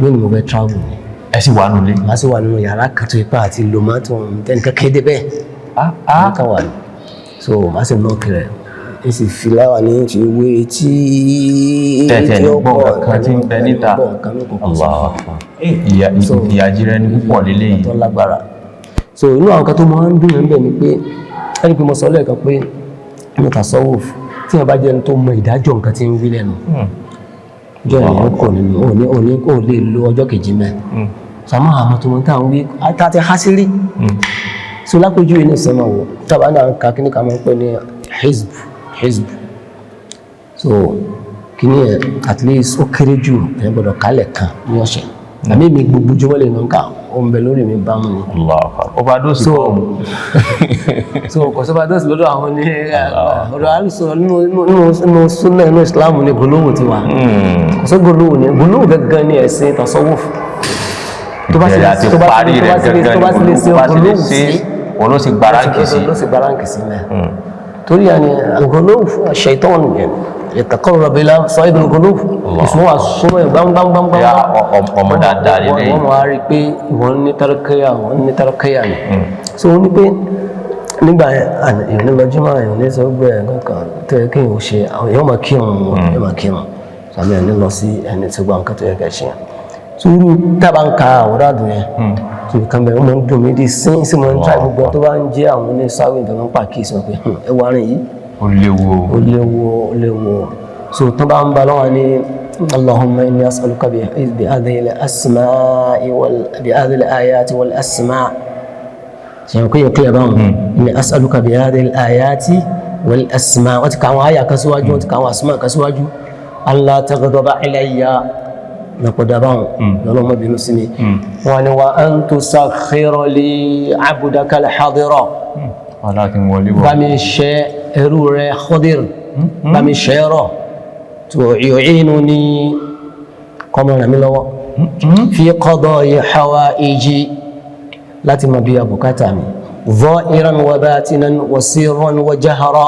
lónìí mo fẹ́ travel ni. ẹ sì wà nulẹ̀. màá sì wà nínú yàrá kan tó ipá àti lomátò tẹnìkan kéde bẹ́ẹ̀. ká wà ní so màá sì nọ́ọ̀kì rẹ̀ ẹ sì fi láwà ní ti wé tí. tẹ̀tẹ̀ ní gbọ̀n kan tí ń bẹ níta. ìyà jírẹ́ ní púpọ̀ lélẹ́yìn. tó lágbára so inú àwọn kan tó máa ń dùn ẹ̀ ń bẹ̀ ni pé ẹni pé mo sọ lẹ́ẹ̀kan pé ní tasawuf tí wọ́n bá jẹ́ ẹni tó mọ ìdájọ́ nǹkan tí ń wí lẹ́nu jọ ènìyàn kò nínú ò lè lo ọjọ́ kejì mẹ́ sàmọ́ àmọ́ tó mọ́ tá à ń wí àti hásírí so lápèjúwe ní ìsẹ́mà wo tábà náà ka kíní ká máa ń pè ní hizb so kíní ẹ̀ at least ó kéré jù ẹ̀ gbọ́dọ̀ kálẹ̀ kan ní ọ̀sẹ̀ àmì mi gbogbo jùmọ̀ lè nǹkan ó ń bẹ lórí mi bá mu ni. overdose kọ́ ọ̀hún. So kò sí overdose lọ́dọ̀ àwọn ní ọ̀dọ̀ àlùsọ nínú súnà inú ìsìláàmù ní gòlówó ti wà kò sí gòlówó ní gòlówó gẹ́gẹ́ ní ẹ̀sìn tasawuf tó bá sì lè ṣe gòlówó sí wọn ló sì gbáráǹkì sí mẹ́ torí àni gòlówó ṣaitan nìyẹn يتقرب إلى صاحب القلوب اسمه الصوم بام ya ọmọ dáadáa nílé wọ́n wá rí pé wọ́n ní tàràkẹ́yà ni so wọ́n ní pé nígbà èèyàn ní lọ́jọ́mọ́ èèyàn ní sọ gbé ẹ̀gán kan tó yẹ kí èèyàn ṣe àwọn èèyàn máa kírun sàmì ẹni lọ sí ẹni tí ó gba nǹkan tó yẹ kẹ́ ṣe so irú tábà ń ka àwòrán àdùn yẹn tó kàn bẹ̀rẹ̀ wọ́n máa ń dùn mí di sí mo ń tra gbogbo tó bá ń jẹ́ àwọn oníṣàwìn tó ń pàkíyèsí wọn pé ẹ wà rìn yìí ó léwu so tó bá ń bá lọ́wọ́ ní Allahumma inni as'aluka bi hadhihi al-asma'i bi hadhihi al-ayati wal asma' ṣe kò yẹ kílẹ̀ báwọn inni as'aluka bi hadhihi al-ayati wal asma' wọ́n ti kàwọn àyà kan síwájú wọ́n ti kàwọn asma' kan síwájú Allah taghdaba ilayya nàkọ̀dá báwọn lọ́lọ́mọ bínú sí mi wọ́n ni wa an tusakhkhira li 'abdaka al-hadira bá mi ṣe ẹrú rẹ̀ Khadir bá mi ṣe ẹ̀rọ tó yu'inuni kọmọ rẹ̀ mi lọ́wọ́ fi qada'i hawaiji láti máa bí abùkátà mi zahiran wa batinan wa sirran wa jahra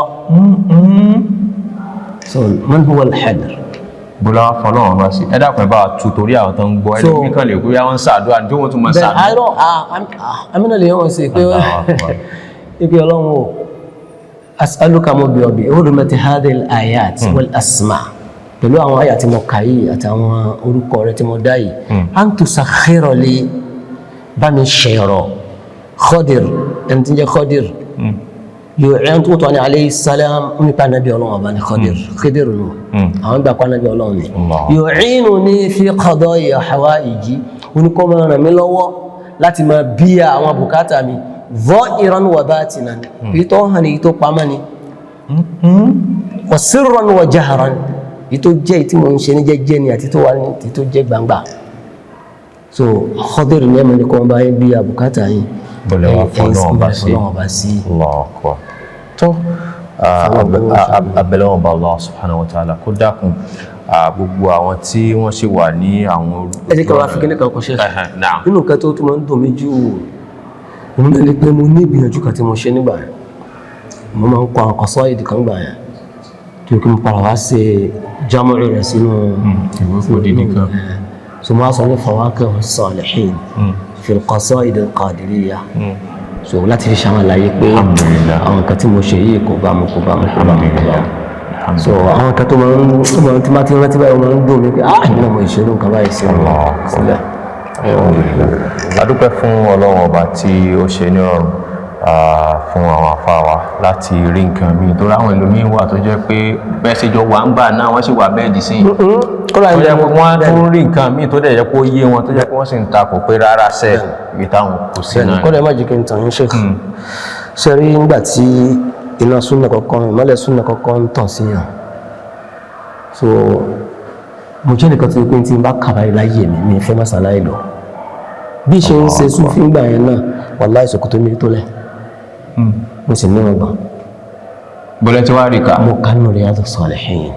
so man huwa al-Hadir bọ́lá fọlọ́wọ́n bá sí ẹ̀dàkùn ẹ̀bá tutori àwọn tó ń gbọ́ ẹni kíkàn lè kó yá wọ́n sàdúrà ní tí wọ́n tún máa sàdúrà àmìnà lè yọ́n sí pé ibi ọlọ́run o as'aluka mo bí ọbí hurmati hadhihi al-ayat wal asma' pẹ̀lú àwọn àyà tí mo kà yìí àtàwọn orúkọ rẹ̀ tí mo dá yìí an tusakhkhira li bá mi ṣẹ̀rọ̀ Khadir ẹni tí ń jẹ́ Khadir yóò ẹni tó tọ́ ní alayhi salam nípa nàbí ọlọ́run ọba ní Khadir nù àwọn gbà pa nàbí ọlọ́run ni yu'inuni fi qada'i hawaiji oníkọ́ ràn mí lọ́wọ́ láti máa bí àwọn bùkátà mi zahiran wa batinan èyí tó hàn ní èyí tó pamọ́ ni wa sirran wa jahran èyí tó jẹ́ tí mo ń ṣe ní jẹ́jẹ́ ni àti tó wà ní èyí tó jẹ́ gbangba so Khadir ní ẹ̀mọ́ ní kọ́ bá yín bí àbùkátà yín bọ̀lẹ̀ wà fọ́lọ́wọ́n bá sí lọ́ọ̀kọ́ tó abẹ́lẹ́wọ̀n bá Allah subhanahu wa ta'ala kó dákun gbogbo àwọn tí wọ́n ṣe wà ní àwọn ẹ̀jẹ̀ kan wá fi kíní kan kọ́ ṣe nínú nǹkan tó máa ń dùn mí jù òun náà ni pé mo ní ìgbìyànjú kan tí mo ṣe nígbà yẹn mo máa ń kọ àwọn qasaid kan gbà yẹn tí ó kí n para wá ṣe jámọ́ rẹ̀ sínú so mo wá sọ ní Fawaqih as-Salihin fi al-qasaid al-Qadiriyya so láti fi ṣàwọn àlàyé pé àwọn nǹkan tí mo ṣe yìí kò bá mu so àwọn nǹkan tó máa ń tí máa ti rántí báyìí ó máa ń dùn mí pé ìgbìnà mo ìṣòro nǹkan báyìí sí sílẹ̀. adúpẹ́ fún Ọlọ́run ọba tí ó ṣe ní ọ̀run fún àwọn àfáà wa láti rí nǹkan míì tó ráwọn ẹlòmíín wà tó jẹ́ pé bẹ́ẹ̀ ṣe jọ wà ń gbà náà wọ́n sì wà bẹ́ẹ̀ dì sí tó jẹ́ pé wọ́n á tún rí nǹkan míì tó dẹ̀ jẹ́ pé ó yé wọn tó jẹ́ pé wọ́n sì ń takò pé rárá sẹ́ ibi táwọn kò sí náà. kọ́lẹ̀ má jẹ́ kí n tàn yín ṣe rí nígbà tí iná súnà kọ̀ọ̀kan ìmọ́lẹ̀ súnà kọ̀ọ̀kan ń tàn sí yàn so mo jẹ́ nìkan tó yẹ pé tí n bá kàbáyé láyé mi fẹ́ má ṣàlàyé lọ bí ṣe ń ṣe súnfí gbà yẹn náà wàláhì ìṣòkòtò mi tó lẹ̀ mo sì ní ọgbọ̀n bọ́lẹ̀ tí wàá rí ká mo kà nínú Riyadus Salihin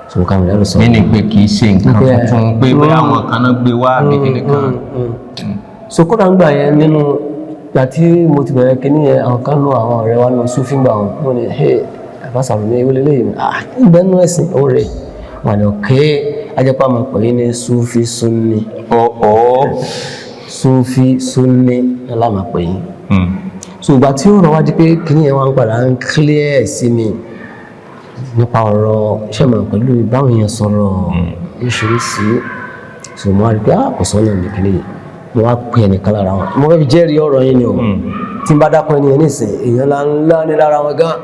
so mo kà nínú Riyadus Salihin nínú pé kì í ṣe nǹkan tuntun pé bóyá àwọn kan náà gbé wá bí kíní kan so kódà ń gbà yẹn nínú ìgbà tí mo ti bẹ̀rẹ̀ kíní yẹn àwọn kan nú àwọn ọ̀rẹ́ wa nù súnfí gbà wọn ni àbáṣàrò ní ewé lélẹ́yìn ìgbẹ́ nínú ẹ̀sìn oore wọn ni ọ̀kẹ́ ajẹ́pá máa pè é ní súnfí súnni súnfí súnni lámà pè é so ìgbà tí ó rọ wá di pé kíní yẹn wọn padà ń clear sí mi nípa ọ̀rọ̀ iṣẹ́ mọ̀ pẹ̀lú báwọn èèyàn sọ̀rọ̀ oríṣiríṣi so mo wá rí pé kò sọ́nà ní kíní yìí mo wá pè ẹnìkan lára wọn mo fẹ́ fi jẹ́rìí ọ̀rọ̀ yín ni o tí n bá dákọ̀ ẹni yẹn nísìn èèyàn ńlá ní lára wọn gan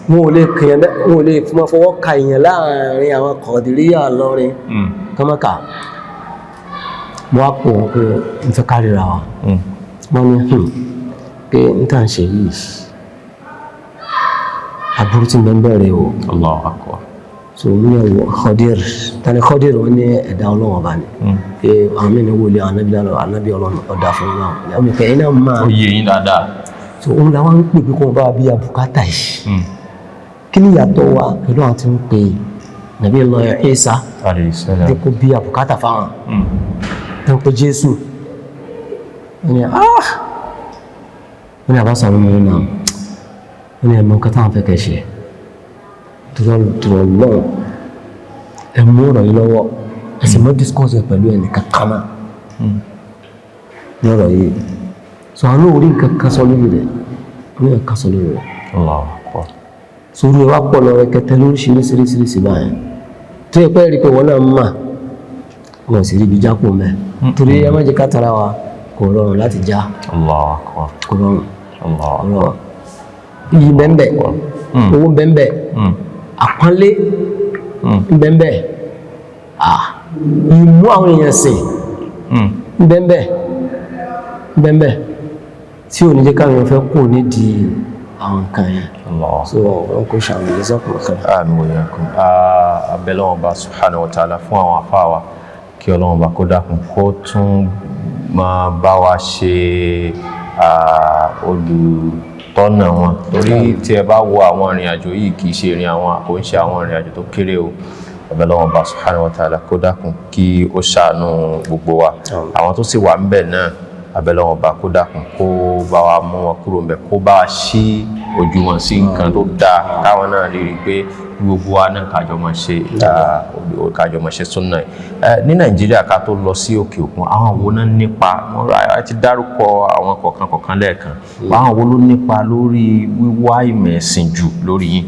wọn ò lè kèèyàn wọn ò lè fọwọ́ ka èèyàn láàrin àwọn Qadiriyya lọ́rin kọ́mọ́kà mo wá pè wọn pé n fẹ́ kárìíra wa wọ́n ní pé n tà ń ṣe yìí aburú tí ń bẹ̀rẹ̀ o. Allahu akbar. So mi ní ọwọ́ Khadir tani Khadir wọn ní ẹ̀dá ọlọ́wọ́ bá ní pé àwọn mìíràn wọlé ànábì ọlọ́run ọ̀dà fún wọn àwọn ìfẹ́ iná máa ó yé yín dáadáa. so òun làwọn ń pè pé kó wọn bá bí abùkátà yìí kí ni ìyàtọ̀ wa pẹ̀lú àwọn tí ń pè nàbí Allah Isa dé kó bí abùkátà fáwọn tó ń pè Jésù wọn ni àbáṣà ló mọ̀ náà wọn ni ẹ̀mọ́ nǹkan táwọn fẹ́ kẹ́ ṣe tùrọ̀ lọ́wọ́ ẹ̀mú ọ̀rọ̀ yìí lọ́wọ́ ẹ̀sìn mọ́ discourse pẹ̀lú ẹnì kankan náà ní ọ̀rọ̀ yìí so àwọn orí nǹkan kan sọ lórí rẹ̀ ní ẹ̀ka sọ lórí rẹ̀ so orí wa pọ̀ lọ rẹ̀ kẹtẹ lóríṣiríṣiríṣiríṣi báyìí tó yẹ pé rí pé wọ́n náà ń mà wọ́n sì rí ibi jápò mẹ́ torí ẹ má jẹ́ ká tara wa kò rọrùn láti já kò rọrùn iyì bẹ́ẹ̀ owó bẹ́ẹ̀ àpọ́nlé bẹ́ẹ̀ ìmú àwọn èèyàn sìn bẹ́ẹ̀ tí ò ní jẹ́ káwọn èèyàn fẹ́ kù nídìí àwọn nǹkan yẹn so wọn kò ṣàwọn ìlẹ́sọ̀kùn kan. àmì òye kan abẹ́lẹ́ wọn bá subhanahu wa ta'ala fún àwọn àfáà wa kí Ọlọ́run bá kó dákun kó tún máa bá wa ṣe olùtọ́nà wọn torí tí ẹ bá wo àwọn ìrìn àjò yìí kì í ṣe ìrìn àwọn kò ń ṣe àwọn ìrìn àjò tó kéré o abẹ́lẹ́ wọn bá subhanahu wa ta'ala kó dákun kí ó ṣàánú gbogbo wa àwọn tó sì wà ń bẹ̀ náà abẹ́lẹ́ wọn bá kó dákun kó bá wa mú wọn kúrò ń bẹ̀ kó bá wa ṣí ojú wọn sí nǹkan tó dáa káwọn náà lè rí i pé gbogbo wa náà kájọ mọ̀ ṣe súnà yìí ní Nàìjíríà ká tó lọ sí òkè òkun àwọn wo náà nípa a ti dárúkọ àwọn kọ̀ọ̀kan lẹ́ẹ̀kan àwọn wo ló nípa lórí wíwá ìmọ̀ ẹ̀sìn jù lórí yín.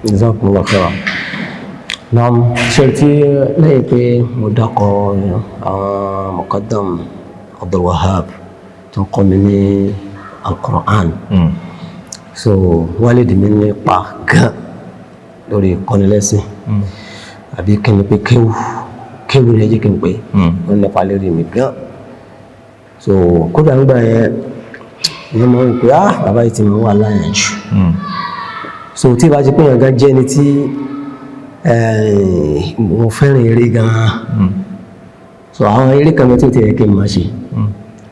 Jazakumullahu khairan. Naam ṣe tí lẹ́yìn pé mo dákọ̀ àwọn Muqaddam Abdul Wahab tó kọ́ mi ní Al-Qur'an so wálìdì mi nípa gan lórí ìkọ́nilẹ́sìn àbí kí ni pé kéwù ní ẹjẹ́ kí n pé wọ́n nípa lórí mi gan so kódà nígbà yẹn wọ́n máa ń pè bàbá yìí ti máa wà láyàn jù so tí ìbá ti pé yàn gan jẹ́ ni tí mo fẹ́ràn eré gan so àwọn eré kan mẹ́tò tí ẹ kí n máa ṣe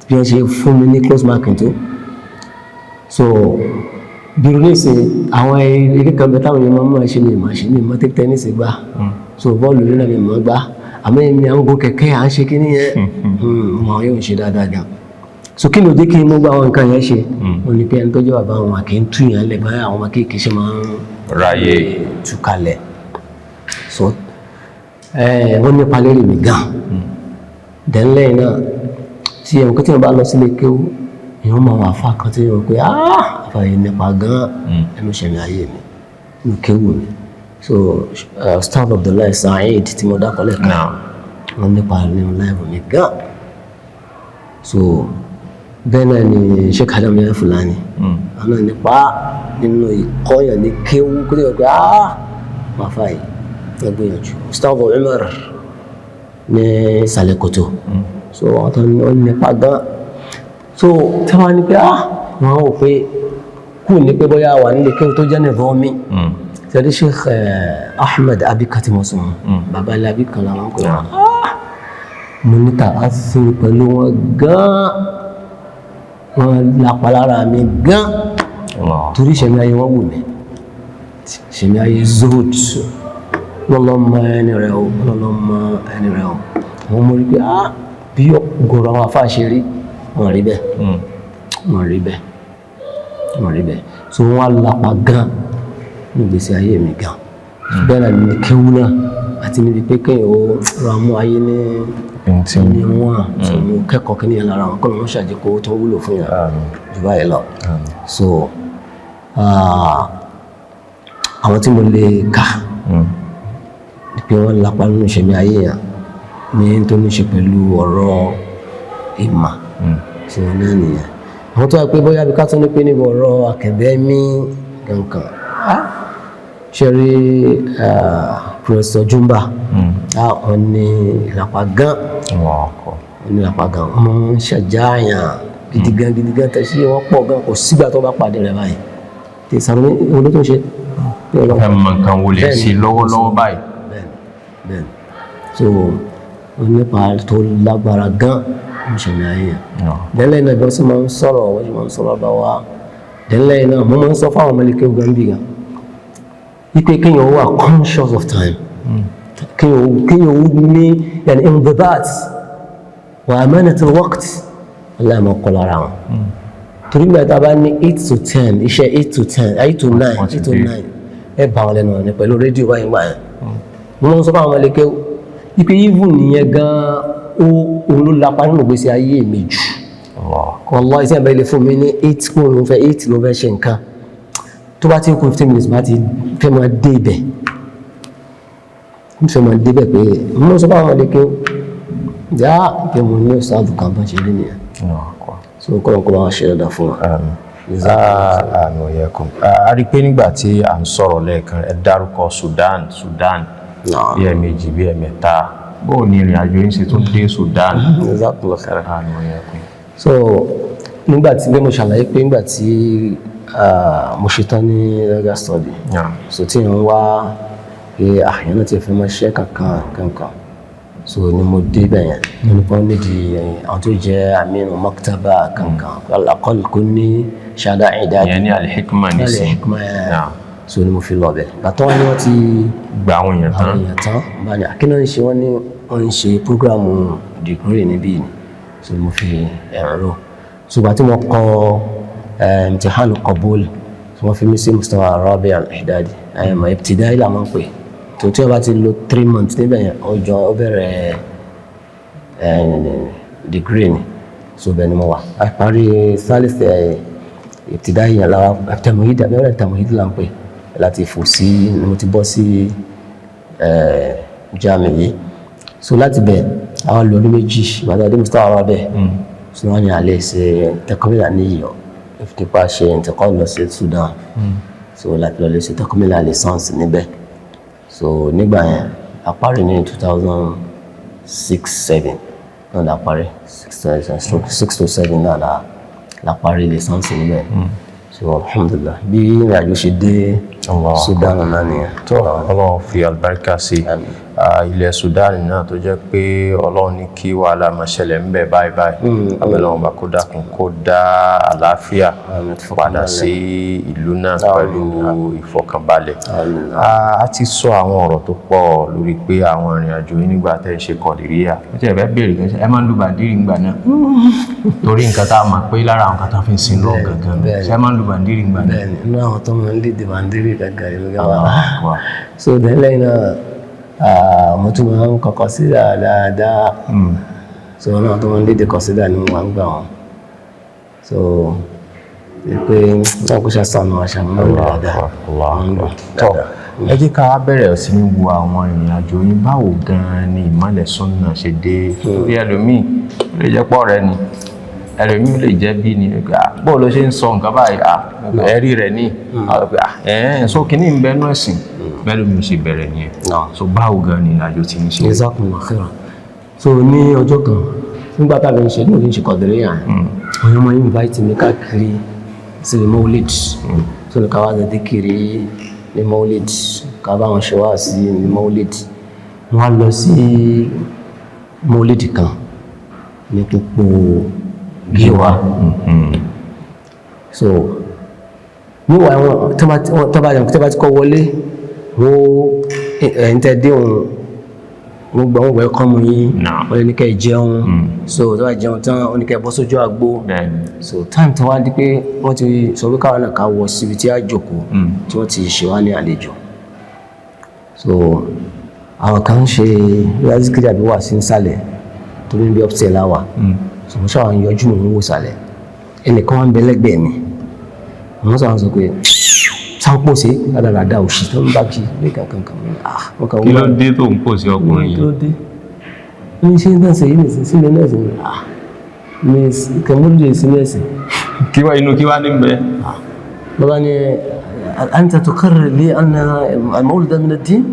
bí wọ́n ṣe fún mi ní close marking tó so bírò nísìn àwọn eré kan bẹ táwọn èèyàn máa ń ṣe ní ìmọ̀ tẹ́kí tẹ́nísì gbá so bọ́ọ̀lù nínú mi mọ̀ gbá àmọ́ èmi àwọn ogun kẹ̀kẹ́ à ń ṣe kí nìyẹn wọn yóò ṣe dáadáa gan so kí ló dé kí n mú gbá àwọn nǹkan yẹn ṣe wọn ni pé ẹni tó jẹ́ bàbá wọn àkè ń tú yẹn lẹ̀ báyà àwọn ọmọ kéèké ṣe máa ń ráyè tú kalẹ̀ so wọ́n nípa lérí mi gan dẹ́nlẹ́yìn náà tí ẹ̀wọ̀n kí tí wọ́n bá lọ sílé kéwú èèyàn máa wà fà kan tí wọ́n pé àfààyè nípa gan ẹnu ṣẹ̀mí ayé mi ní kéwú mi so Ustaz Abdullahi Saheed tí mo dákọ̀ lẹ́ẹ̀kan wọ́n nípa nínú láìpẹ́ mi gan so bẹ́ẹ̀ náà ni Sheikh Adam Yahya Fulani àwọn nípa nínú ìkọ́yàn ní kéwú kí tí wọ́n pé máa fààyè ẹgbìyànjú Ustaz Umar ní Sàlẹ̀ Kòtò so wọ́n nípa gan so tí wọ́n ní pé wọ́n ò pé kú ní pé bóyá wà nílé kí o tó jẹ́ nìbọn mi tẹ́lẹ̀ Sheikh Ahmed Abikati Mọ̀sùn bàbá ilé Abika làwọn kò wọ́n mo níta á sí pẹ̀lú wọn gan wọ́n lápá lára mi gan torí ìṣẹ̀mí ayé wọ́n wù mí ìṣẹ̀mí ayé zood lọ́lọ́mọ ẹni rẹ̀ o wọ́n mọ̀ rí pé bí ọ̀gọ̀rọ̀ àwọn afá ṣe rí wọ́n rí bẹ́ẹ̀ so wọ́n á lápá gan ní ìgbésí ayé mi gan bẹ́ẹ̀ náà ní kéwú náà àti níbi pé kéèyàn ó ra mú ayé ní wọ́n so mo kẹ́kọ̀ọ́ kí nìyẹn lára wọn kọ́ ló ń ṣàjẹ́kọ́ tó wúlò fún yàn jù báyìí lọ so àwọn tí mo lè kà pé wọ́n lápá nínú ìṣẹ̀mí ayé yàn ní tó ní ṣe pẹ̀lú ọ̀rọ̀ ìmọ̀ tí wọ́n náà nìyẹn àwọn tó wà pé bóyá bí ká tó ní pé níbo ọ̀rọ̀ akadẹ́mí kankan ṣe rí Professor Jumba wọ́n ní ìlàpá gan wọ́n ní ìlàpá gan wọ́n máa ń ṣàjáàyàn gidi gan tẹ̀sí wọn pọ̀ gan kò sígbà tó bá pàdé rẹ̀ báyìí tí Sàrùmí olú tó ń ṣe ẹ mọ nǹkan wo lè ṣe lọ́wọ́lọ́wọ́ báyìí bẹ́ẹ̀ so nípa tó lágbára gan ń ṣẹlẹ̀ ayé dẹ́lẹ̀ náà bí wọ́n sì máa ń sọ̀rọ̀ wọ́n sì máa ń sọ̀rọ̀ bá wa dẹ́lẹ̀ náà mo máa ń sọ fáwọn ọmọlẹ́kẹ́ ogun bí gan wípé kéèyàn wà conscious of time kéèyàn ní yàní indebat wa amanatul waqt aláìmọ̀ kọ́ lára wọn torí gbà tá a bá ní 8 to 10 iṣẹ́ 8 to 10 8 to 9 ẹ bá wọn lẹ́nu ọ̀nà pẹ̀lú rédíò báyìí gbà yẹn mo máa ń sọ fáwọn ọmọlẹ́kẹ́ wípé even nìyẹn gan-an òun ló lapa nínú ìgbésí ayé mi jù wallahi iṣẹ́ ìbẹ̀rẹ̀ fún mi ní 8 kún ló fẹ́ 8 ló fẹ́ ṣe nǹkan tó bá ti kún 15 minutes bá ti fẹ́ máa dé ibẹ̀ ń fẹ́ máa dé ibẹ̀ pé mo sọ fáwọn ọmọlẹ́kẹ́ já pé mo ní ọ̀sáàdù kan bá ṣe rí nìyẹn so kọ́ ọkọ̀ bá wá ṣe dáadáa fún wa. àmì ọ̀yẹ́kùn a rí i pé nígbà tí à ń sọ̀rọ̀ lẹ́ẹ̀kan ẹ dárúkọ Sudan bí ẹ̀ẹ̀mejì bí ẹ̀ẹ̀mẹ́ta bóò ní ìrìn àjò yín ṣe tó dé Sudan. àmì ọ̀yẹ́kùn. so nígbà tí bí mo ṣàlàyé pé nígbà tí mo ṣetán ní legal study so tí wọ́n wá pé àyàn náà ti fẹ́ máa ṣe kankan so ni mo dé bẹ̀yẹn nínú kan nídìí àwọn tó jẹ́ aminu maktaba kankan alakọ́lù kò ní ṣáda ìdájọ́ ìyẹn ní Al-Hikma nísìn so ni mo fi lọ bẹ̀ bàtọ́ wọn ni wọ́n ti gba àwọn èèyàn tán bá ní àkínná ń ṣe wọ́n ní wọ́n ń ṣe prógrámù degree níbí ni so ni mo fi ẹ̀rọ so bàtí wọ́n kọ imtihanu qabul so wọ́n fi mí sí Mustawa Rabi al-Ihdadi ibtidai la máa ń pè tó tí wọ́n bá ti lo 3 months níbẹ̀ yẹn ọjọ́ ó bẹ̀rẹ̀ degree ni so bẹ́ẹ̀ ni mo wà a parí salis ibtidai yẹn lára tamuhid abẹ́rẹ́ tamuhid là ń pè láti fò sí ni mo ti bọ́ sí jami yìí so láti bẹ̀ àwọn lórí méjì bàtà dé Mustawa Rabi so wọ́n ní alẹ́ ṣe tẹkọ́mílà níyọ̀ nípa ṣe ìtẹ̀kọ́ lọ sí Sudan so láti lọ lè ṣe tẹkọ́mílà licence níbẹ̀ so nígbà yẹn a parí ní 2006-07 náà la parí 6 to 7 náà la parí licence níbẹ̀ so alhamdulillah bí ìrìn àjò ṣe dé Sudan náà nìyẹn. tó Ọlọ́run fi àlùbáríkà sí ilẹ̀ Sudan náà tó jẹ́ pé Ọlọ́run ní kí wàhálà máa ṣẹlẹ̀ ń bẹ̀ báyìí abẹ́lẹ́wọ̀n bá kó dákun kó dá àlàáfíà padà sí ìlú náà pẹ̀lú ìfọkànbalẹ̀. a ti sọ àwọn ọ̀rọ̀ tó pọ̀ lórí pé àwọn ìrìn àjò yìí nígbà tẹ́ ẹ ṣe Kọ̀dìríyà ó ti ẹ̀fẹ́ béèrè gan ẹ máa ń lu bàndírì ńgbà náà torí nǹkan tá a mọ̀ pé lára àwọn kan tá a fi ń sin lọ́ọ̀ gangan ṣe máa ń lu bàndírì ńgbà náà. bẹ́ẹ̀ni inú àwọn tó máa ń lé di bàndírì gangan ìlú gàwá so lẹ́yìn náà mo tún máa ń kọ́kọ́ sí dáadáa so náà tó máa ń lédè kọ́sídà ni mo máa ń gbà wọn so pé náà kó ṣàṣàmù àṣàmù dáadáa. ẹ jẹ́ ká bẹ̀rẹ̀ sí ní wo àwọn ìrìn àjò yín báwo gan-an ni ìmọ̀lẹ̀ Sunna ṣe dé torí ẹlòmíì lè jẹ́ pọ̀ rẹ ni ẹlòmíì lè jẹ́ bí ni bó ló ṣe ń sọ nǹkan báyìí ẹ̀rí rẹ̀ ní so kìíní ń bẹnu ẹ̀sìn bẹ́ẹ̀ ló mi ṣe bẹ̀rẹ̀ nìyẹn so báwo gan-an ni ìrìn àjò ti ń ṣe. Jazakumullahu khairan so ní ọjọ́ kan nígbà tá a bẹ ń ṣe ní òní ṣe Kọ̀dìríyà àwọn ọmọ yìí invite mi káàkiri sí Maulid so ní ká wá ṣe díkìrì ní Maulid ká bá wọn ṣe wá sí ní Maulid wọn á lọ sí Maulid kan ní pópó Gíwá so níwà wọn tó bá ti kọ́ wọlé ẹ̀yìn tẹ́ dé òun wọ́n gbọ́ wọ́n kọ́ mú yín wọ́n lè ní kẹ́ jẹun so tó bá jẹun tán wọ́n ní kẹ́ bọ́ sójú àgbo so time tó wá di pé wọ́n ti sọ pé káwọn náà ká wọ síbi tí a jókòó tí wọ́n ti ṣe wá ní àlejò so àwọn kan ń ṣe lásìkò àbí wà sí nsàlẹ̀ tó ní bí ọ́pṣẹ̀ láwà so mo ṣàwọn yọjú mò ń wò sàlẹ̀ ẹnìkan wá ń bẹ lẹ́gbẹ̀ẹ́ mi wọ́n sọ pé sáńpò sí dáadáa òṣì tó ń bá kí ní kankan kí ló dé tó ń pò sí ọkùnrin yìí. kí ló dé ní ṣe ń dánsẹ̀ yìí nìsín sílẹ̀ nẹ́ẹ̀sì ní kẹmúlùdé sí nẹ́ẹ̀sì. kí wá ní bẹ́ẹ̀. bàbá ni anta tuqirru li anna al-mawlid min ad-din.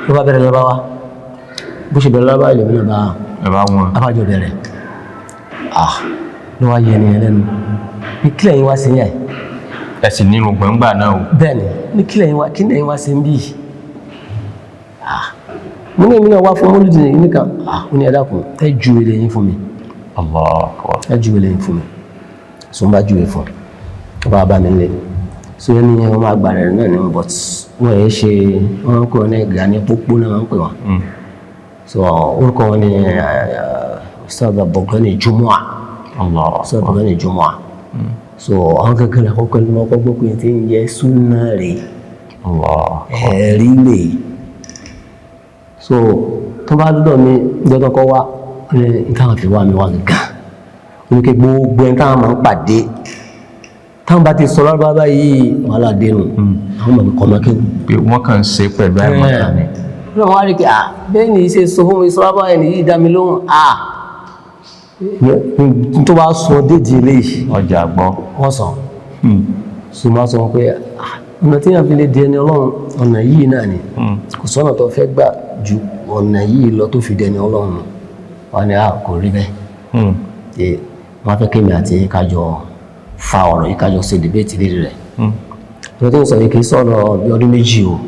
ló bá bẹ̀rẹ̀ lọ́ba wa bó ṣe bẹ̀rẹ̀ lọ́ba ilẹ̀ mi náà bá wọn abájọ bẹ̀rẹ̀ ló wá yẹ ni ẹlẹ́nu ní kílẹ̀ yín wá sí yà ẹ sì nínú gbọ̀ngbà náà o. bẹ́ẹ̀ni ní kílẹ̀ yín wá sí ń bí mo ní èmi náà wá fún mọ́lúdì nìkan ó ní ẹ dákun ẹ ju ilé yín fún mi Allahu Akbar. ẹ ju ilé yín fún mi so ń bá ju ilé fún ọ bá bá mi lé so yẹn ní wọn máa gbà rẹ náà ní but wọn yẹn ṣe wọn kọ ní ìgbà ní pópó náà wọn pè wọn so orúkọ wọn ní Ustaz Abdulgani Jumu'a Ustaz Abdulgani Jumu'a so àwọn kankan àkọ́kọ́ ní wọn kọ́ gbọ́ pé tí ń yẹ súnà rè ẹ̀rí rè so tó bá dúdọ̀ mi jẹ́ kọ́kọ́ wá ní táwọn fi wá mi wá gàgà oníke gbogbo ẹni táwọn máa ń pàdé táwọn bá ti sọ lọ́rọ̀ bá yìí wàhálà dénú àwọn mọ̀ kọ́ máa kéwù. pé wọ́n kàn ń ṣe pẹ̀lú àìmọ̀kan ni. wọ́n wá rí pé bẹ́ẹ̀ ni ṣe sọ fún mi sọ bá ẹni yìí dá mi lóhùn tó bá sọ déjì eléyìí ọjà gbọ́. wọ́n sọ so máa sọ pé ọ̀nà tí yàn fi lè di ẹni ọlọ́run ọ̀nà yìí náà ni kò sọ́nà tó fẹ́ gbà ju ọ̀nà yìí lọ tó fi di ẹni ọlọ́run wọn ni kò rí bẹ́ẹ̀ wọ́n fẹ́ kémi àti kájọ fa ọ̀rọ̀ yìí kájọ ṣe debate lérí rẹ̀ ọ̀nà tó ń sọ yìí kì í sọ̀rọ̀ bí ọdún méjì o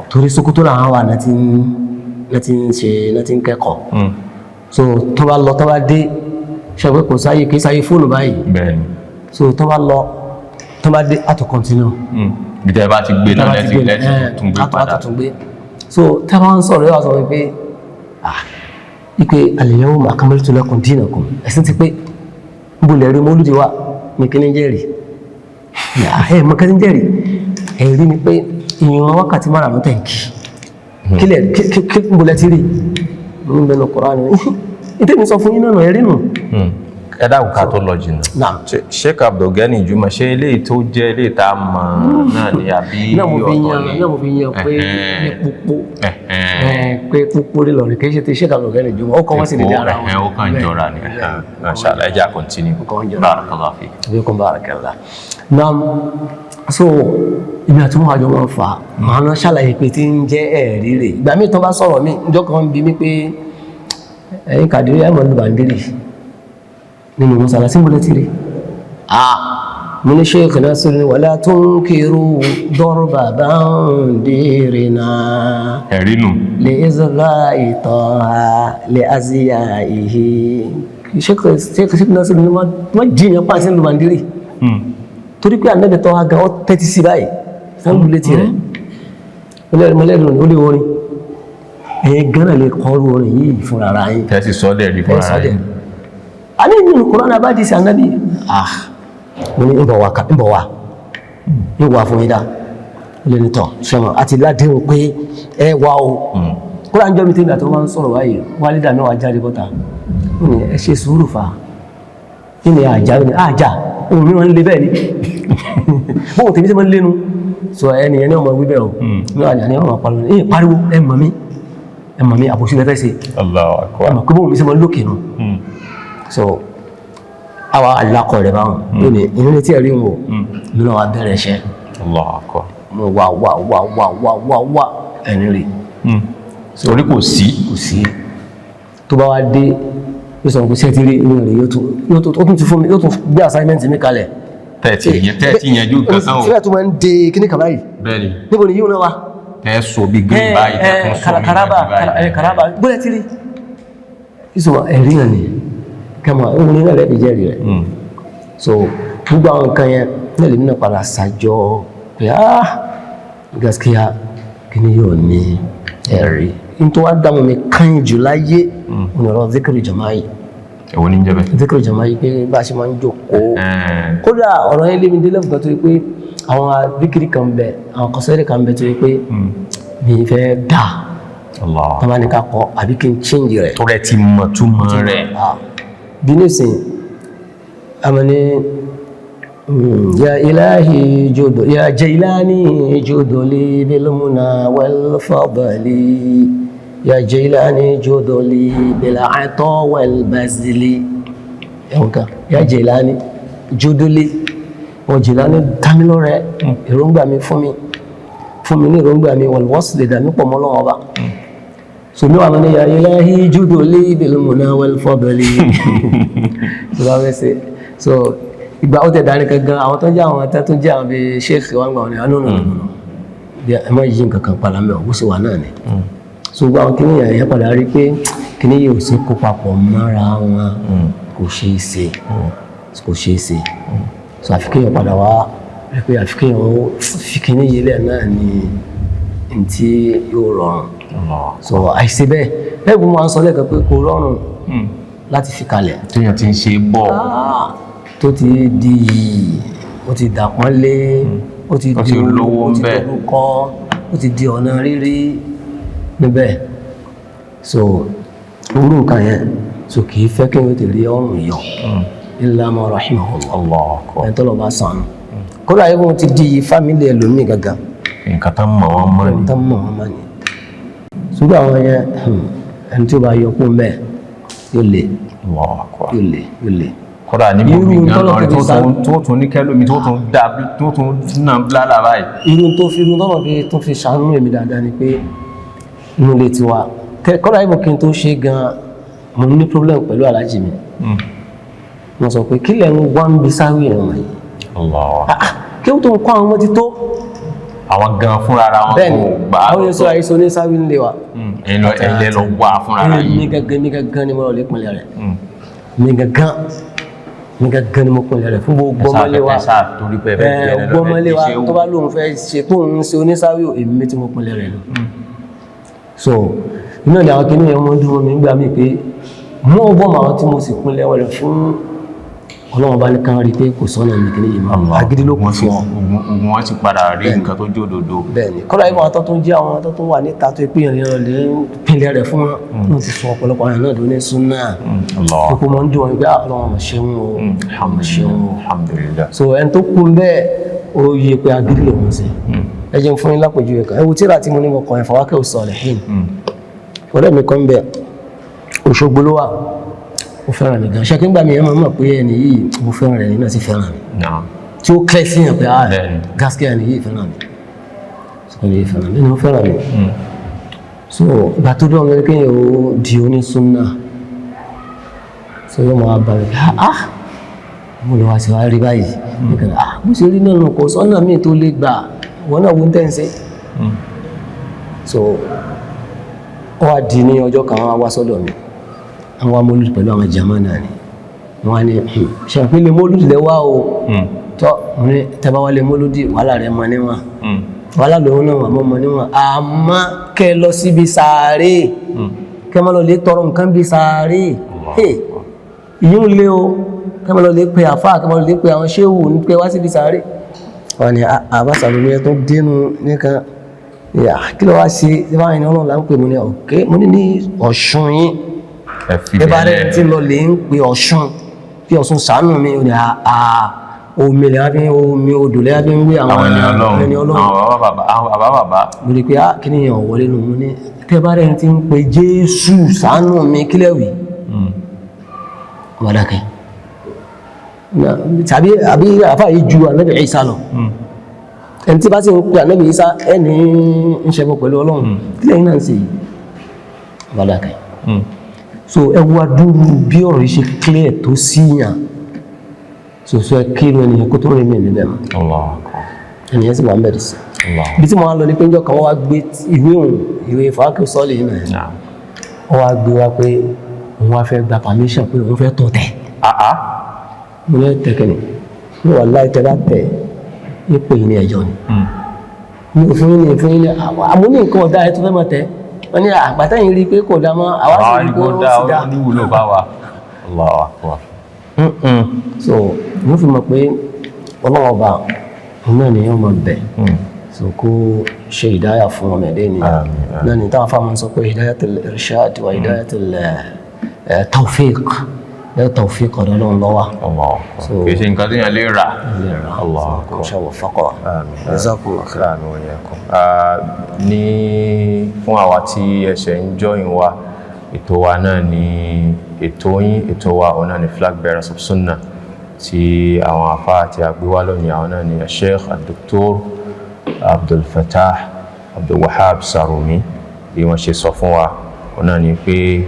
torí Sokoto làwọn wà náà ti ń kẹ́kọ̀ọ́ so tó bá lọ tó bá dé ṣàpẹ́ kò sáyé kì í sáyé fóònù báyìí so tó bá lọ tó bá dé àtò continue. Bìtẹ́ bá ti gbé náà lẹ́tí tún gbé padà. So tá a bá ń sọ̀rọ̀ yóò wá sọ wípé ipe al-yawma akmaltu lakum dinakum ẹ̀sìn ti pé ń bolẹ̀ rí mọ́lúdì wa ní kí ní jẹ́rìí. Mọ́ kí ní jẹ́rìí ẹ̀rí ni pé ìyẹn wákàtí márùn-ún tẹ̀ ń kí ń bolẹ̀ ti rí ń bẹnu Kùránì ìtẹ́mi sọ fún yín náà ẹ̀rí nù. Ẹ dákun ká tó lọ jìnnà. Sheikh Abdulgani Juma ṣé eléyìí tó jẹ́ eléyìí tá a mọ̀ náà ni àbí ọ̀tọ̀ ni. náà mo fi yan pé ní pópó pé pópó lè lọrin kì í ṣe ti Sheikh Abdulgani Juma ó kọ́ wọ́n sì lè di ara wọn. ó kàn jọra ni. Mashallah ẹ jẹ́ à continue. Barakallahu fik. Abikum barakallah. Naam so ibi àti wọn àjọ wọn fà máa ná ṣàlàyé pé tí ń jẹ́ ẹ̀rí rè ìgbà míì tó bá sọ̀rọ̀ mi ìjọ kan bí mi pé ẹ̀yin Kàdírí ẹ̀ mọ̀ ní bàndírì nínú mọ́sálásí múlẹ̀ tí rí mo ní Sheikh Nasir ni wala tunkiru darba bandirina ẹ̀rínù li izra'i taha li aziyaihi Sheikh Nasir ni wọ́n jìyàn pàṣẹ nínú bàndírì torí pé Ànábì tó ha gan ọ́ tẹ́tí sí báyìí sáńgbùlé tí rẹ̀ mọ́lẹ́rìn ó lè orin ẹ̀yẹ gánà lè kọrù orin yìí fún ara yìí tẹ́sí sọ́dẹ̀ rí fún ara yìí a ní nínú Kùránì bá dì sí Ànábì mo ní ìbọ̀wà fún ìdá lẹ́nitọ̀ ṣẹ́mọ̀ àti ládéhùn pé ẹ wà o kúrò àjọ mi tí ìgbà tó wá ń sọ̀rọ̀ wáyé wà lídà náà wà jáde bọ́ta ó ní ẹ ṣe sùúrù fa ní àjà ohun mi wọ́n ń lé bẹ́ẹ̀ ni bóhùn tèmi tí wọ́n lénu sọ ẹniyẹn ní ọmọ wíbẹ̀ o ní àjà ní ọmọ pariwo ẹ mọ̀ mí àbòsí lẹ́fẹ́ sí ẹ mọ̀ pé bóhùn mi sí mọ́ lókè nù so àwa alákọ̀ rẹ̀ báwọn lónìí ìrìnlẹ̀ tí ẹ̀rí wò lónà wa bẹ̀rẹ̀ ṣẹ́ wà ẹni rí torí kò sí tó bá wá dé yóò sọ pé sẹ́ẹ̀tì rí inú rẹ̀ yóò tún ti fún mi yóò tún gbé assignment mi kalẹ̀ tẹ́ẹ̀tì yẹn jù kẹsàn ó síbẹ̀ tó máa ń de kíní kàbáyì níbo ni yíò náà wá tẹ́ so bí green báyìí tẹ́ fún so mi karaba gbọ́dẹ̀ tí rí ìsọ̀rọ̀ ẹ̀rí náà ni kama ohun ní ẹ̀rẹ́ ìjẹ́rì rẹ̀ so gbogbo àwọn nǹkan yẹn nílẹ̀ nínú padà sàjọ pé gaskiya kí ni yóò ní ẹ̀rí nítorí wá dámọ̀ mi kàn jù láyé ònàrọ̀ zikiri jama'i ẹ̀wọ̀n ní jẹ́bẹ̀ zikiri jama'i pé bá ṣe máa ń jókòó kódà ọ̀rọ̀ yẹn lé mi dé lẹ́fùkà tó yẹ pé àwọn zikiri kan bẹ àwọn kọsẹ́rẹ́ kan bẹ tó yẹ pé mi fẹ́ dà tọ́ba ní ká kọ́ àbí kí n change rẹ̀ tó rẹ̀ ti mọ̀ túmọ̀ rẹ̀ binisin amani ya ilahi judo ya jailani judoli bil muna wal fadli ya jailani judoli bil ata wal bazli ya jailani judoli o jailani tamilore èròǹgbà mi fún mi ní èròǹgbà mi wal wasli da mi pọ̀ mọ́ Ọlọ́run Ọba so mi wà ní ya ilahi juduli bil muna wal fadli so bá fẹ́ ṣe so ìgbà ó tẹ̀ dání gangan àwọn tó jẹ́ àwọn tó jẹ́ àwọn bíi sheikh wọn gbà wọn ni anúnú ẹ má yí nǹkan kan padà mẹ́wàá bó ṣe wà náà ni so gba àwọn kìnìyàn yẹn padà rí pé kìnìyàn ò sí kó papọ̀ mọ́ra wọn kò ṣeé ṣe so àfikẹ́yàn padà wá rí pé àfikẹ́yàn fi kìnìyàn lẹ̀ náà ni ntí yóò rọrùn so àìṣe bẹ́ẹ̀ lẹ́gbùn wọn sọ lẹ́ẹ̀kan pé kò rọrùn láti fi kalẹ̀ téèyàn ti ń ṣe bọ̀ tó ti di ó ti dàpọ́nlé ó ti di olówó ń bẹ orúkọ ó ti di ọ̀nà rírí níbẹ̀ so orú nǹkan yẹn so kì í fẹ́ kí wọ́n ti rí ọrùn yọ illa ma rahimahullah ẹni tó lọ bá sànù kódà yìí wọ́n ti di fámìlì ẹlòmíì gangan nǹkan tán mọ̀ wọ́n mọ̀ ní ṣùgbọ́n àwọn yẹn ẹni tí ó bá yọ kún bẹ́ẹ̀ yóò lè kódà níbi ìgbìyàn lọ́rin tó tún ní kẹ́lómi tó tún náà blálà báyìí irun tọ́nà tó fi ṣàánú èmi dáadáa ni pé inú ilé tiwa kódà ìbò kí n tó ṣe gan mo ní problem pẹ̀lú alájì mi wọ́n sọ pé kí lẹ́nu wá ń bí sáwì rẹ̀ wọ̀nyí kí ó tó ń kọ́ àwọn ọmọ ti tó àwọn gan fúnra ara wọn kò gbà á àwọn yẹn sọ àìsàn ní sáwì ń lé wa ẹ̀lẹ́ lọ wà fúnra ara yìí mi gangan ni mo lọ lè pinlẹ̀ rẹ̀ mi gangan ni mo pinlẹ̀ rẹ̀ fún gbogbo ọmọlé wa tó bá lóun fẹ́ ṣe tó ń ṣe onísáwì èmi tí mo pinlẹ̀ rẹ̀ lọ so iná ni àwọn kìíní yẹn wọ́n dúró mi gbà mí pé mú ọgbọ́n àwọn tí mo sì pinlẹ̀ rẹ̀ fún ọlọ́run bá ní kan rí pé kò sọ́nà ní kìíní yìí máa agídí ló kún fún ogun wọn ti padà rí nǹkan tó jó òdodo bẹ́ẹ̀ni kọ́lá ìmọ̀ àtọ́ tó ń jẹ́ àwọn àtọ́ tó wà níta tó pé ìrìn lè pinlẹ̀ rẹ̀ fún wọn ti sọ ọ̀pọ̀lọpọ̀ àwọn náà tó ní súnà kókó mọ́ ń dùn wọn pé ọlọ́run ṣeun o alhamdulillah so ẹni tó kún bẹ́ẹ̀ ó yẹ pé agídí ló ń ṣe ẹ jẹun fún yín lápòjú ẹ̀ka ẹ wo tíra tí mo ní mo kàn ẹ̀ Fawākihu Ṣāliḥīn ọ̀rẹ́ mi kan bẹ̀ Òṣogbo ló wà ó fẹ́ràn mi gan ṣe kí n gbà mí ẹ máa mọ̀ pé ẹni yìí mo fẹ́ràn rẹ̀ nínú sí fẹ́ràn mi tí ó kẹ́ sí yàn pé gaskiya ẹni yìí fẹ́ràn mi ẹni fẹ́ràn mi so ìgbà tó dọ̀ mẹ́rin kéèyàn ó di onísúnnà so yóò máa bá mi mo lọ wá sí wá rí báyìí mo ṣe rí náà kò sọ́nà míì tó lè gbà wọ́n náà wo ń tẹ́ǹsẹ́ so ó wá di ní ọjọ́ kan wá sọ́dọ̀ mi àwọn amólùdí pẹ̀lú àwọn jama náà ni wọ́n ní ṣàpínlẹ̀ mólùdí lẹ́wà o tọ́ ní tẹbáwálé mólùdí wàhálà rẹ̀ mọ́ níwọ̀n wàhálà lòun náà mọ́ mọ́ níwọ̀n àmọ́ kẹ́ lọ síbi sàárè kẹ́ mọ́ lọ lè tọrọ nǹkan bí sàárè ìyún lé o kẹ́ mọ́ lọ lè pe àfáà kẹ́ mọ́ lọ lè pe àwọn ṣéwù ní pé wá síbi sàárè wọ́n ní àbáṣàlùmí ẹ̀ tó dénú nìkan kí ló wá sí ìbáyìí ọlọ́run là ń pè mú ní ọ̀kẹ́ mo ní Ọ̀ṣun yín ẹbá rẹ̀ tí lọ lè ń pe Ọ̀ṣun kí Ọ̀ṣun ṣàánú mi ò ní omi lẹ́yìn omi odò lẹ́yìn ń wé àwọn ẹni ọlọ́run àwọn bàbá mo rí pé kí ni èèyàn wọlé nù mú ní tẹ́bá rẹ̀ tí ń pe Jésù ṣàánú mi kílẹ̀ wì ọmọdékẹ́ tàbí àbí àfáà yìí ju Ànábì Ìsá lọ ẹni tí bá sì ń pe Ànábì Ìsá ẹni ń ṣẹbọ pẹ̀lú ọlọ́run kílẹ̀ yìí náà ń ṣe yìí ọmọdékẹ́ so ẹ wá dúró bí ọ̀rọ̀ yìí ṣe clear tó síyàn so ẹ kí ló ẹnìyàn kó tó rí mi níbẹ̀ mọ́ ẹnìyàn sì wà ń bẹ̀rẹ̀ sí bí tí mo wá lọ ní pé ń jọ kan wọ́n wá gbé ìwé Fawākihu Ṣāliḥīn náà wọ́n wá gbé wá pé òun wá fẹ́ gba permission pé òun fẹ́ tó tẹ̀ mo ní tẹ̀kẹ́ ni mo wà láì tẹ́ bá tẹ̀ ipò yìí ní ẹjọ́ ni mo fún yín ní àmúní nǹkan ọ̀dá ẹ tó fẹ́ mọ̀ tẹ́ wọ́n ní àgbàtà yìí rí pé kò dá mọ́ àwọn sì rí pé ó sì dá oníwúlò bá wa Allahu Akbar so mo fi mọ̀ pé ọlọ́wọ́ bá náà ni yóò mọ̀ bẹ̀ so kó ṣe ìdáyà fún ọmọ ẹ̀dẹ́ ni náà ni táwọn fáwọn sọ pé hidayatul irshad wa hidayatul tawfiq tawfiq ọ̀dọ́ lọ́wọ́ lọ́wọ́ kì í ṣe nǹkan tí yẹn lè rà kò ṣàwọ̀ fọ́kọ̀ ní fún àwa tí ẹsẹ̀ ń join wa ètò wa náà ni ètò wa ọ̀nà ni Flag Bearers of Sunnah tí àwọn afá àti àgbéwá lónìí àwọn náà ni Sheikh Dr. Abdul Fattah Abdul Wahab Sarumi bí wọ́n ṣe sọ fún wa ọ̀nà ni pé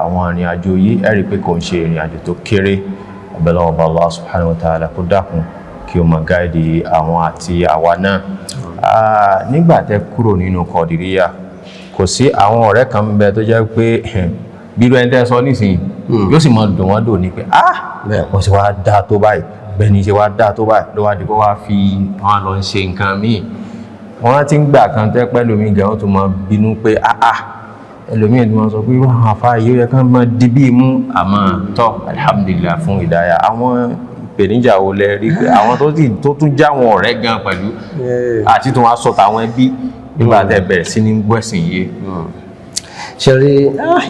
àwọn ìrìn àjò yìí ẹ rí pé kò ń ṣe ìrìn àjò tó kéré ọ̀bẹ̀lọ́wọ́ bá Allah subhanahu wa ta'ala kó dákun kí o máa gáìdì àwọn àti àwa náà. Nígbà tẹ́ kúrò nínú Qadiriyya kò sí àwọn ọ̀rẹ́ kan ń bẹ tó jẹ́ pé bírú ẹni tẹ́ sọ nísìnyí yóò sì máa dùn wọ́n dò ní pé wọ́n sì wá dáa tó báyìí bẹ́ẹ̀ni ṣe wá dáa tó báyìí ló wá di kó wá fi wọn lọ ṣe nǹkan míì. Wọ́n ti ń gbà kan tẹ́ pẹ́ lómi gan ó tún máa bínú pé ẹlòmíì tí wọ́n sọ pé wọ́n àfa yìí ó yẹ ká máa di bí mú àmọ́ tọ́ alhamdulillah fún ìdáyà. Àwọn ìpèníjà wo lẹ rí pé àwọn tó tún já wọn ọ̀rẹ́ gan pẹ̀lú àti tó wá sọ tàwọn ẹbí nígbà tẹ́ bẹ̀rẹ̀ sí ní gbẹ̀sìn yìí. Ṣe rí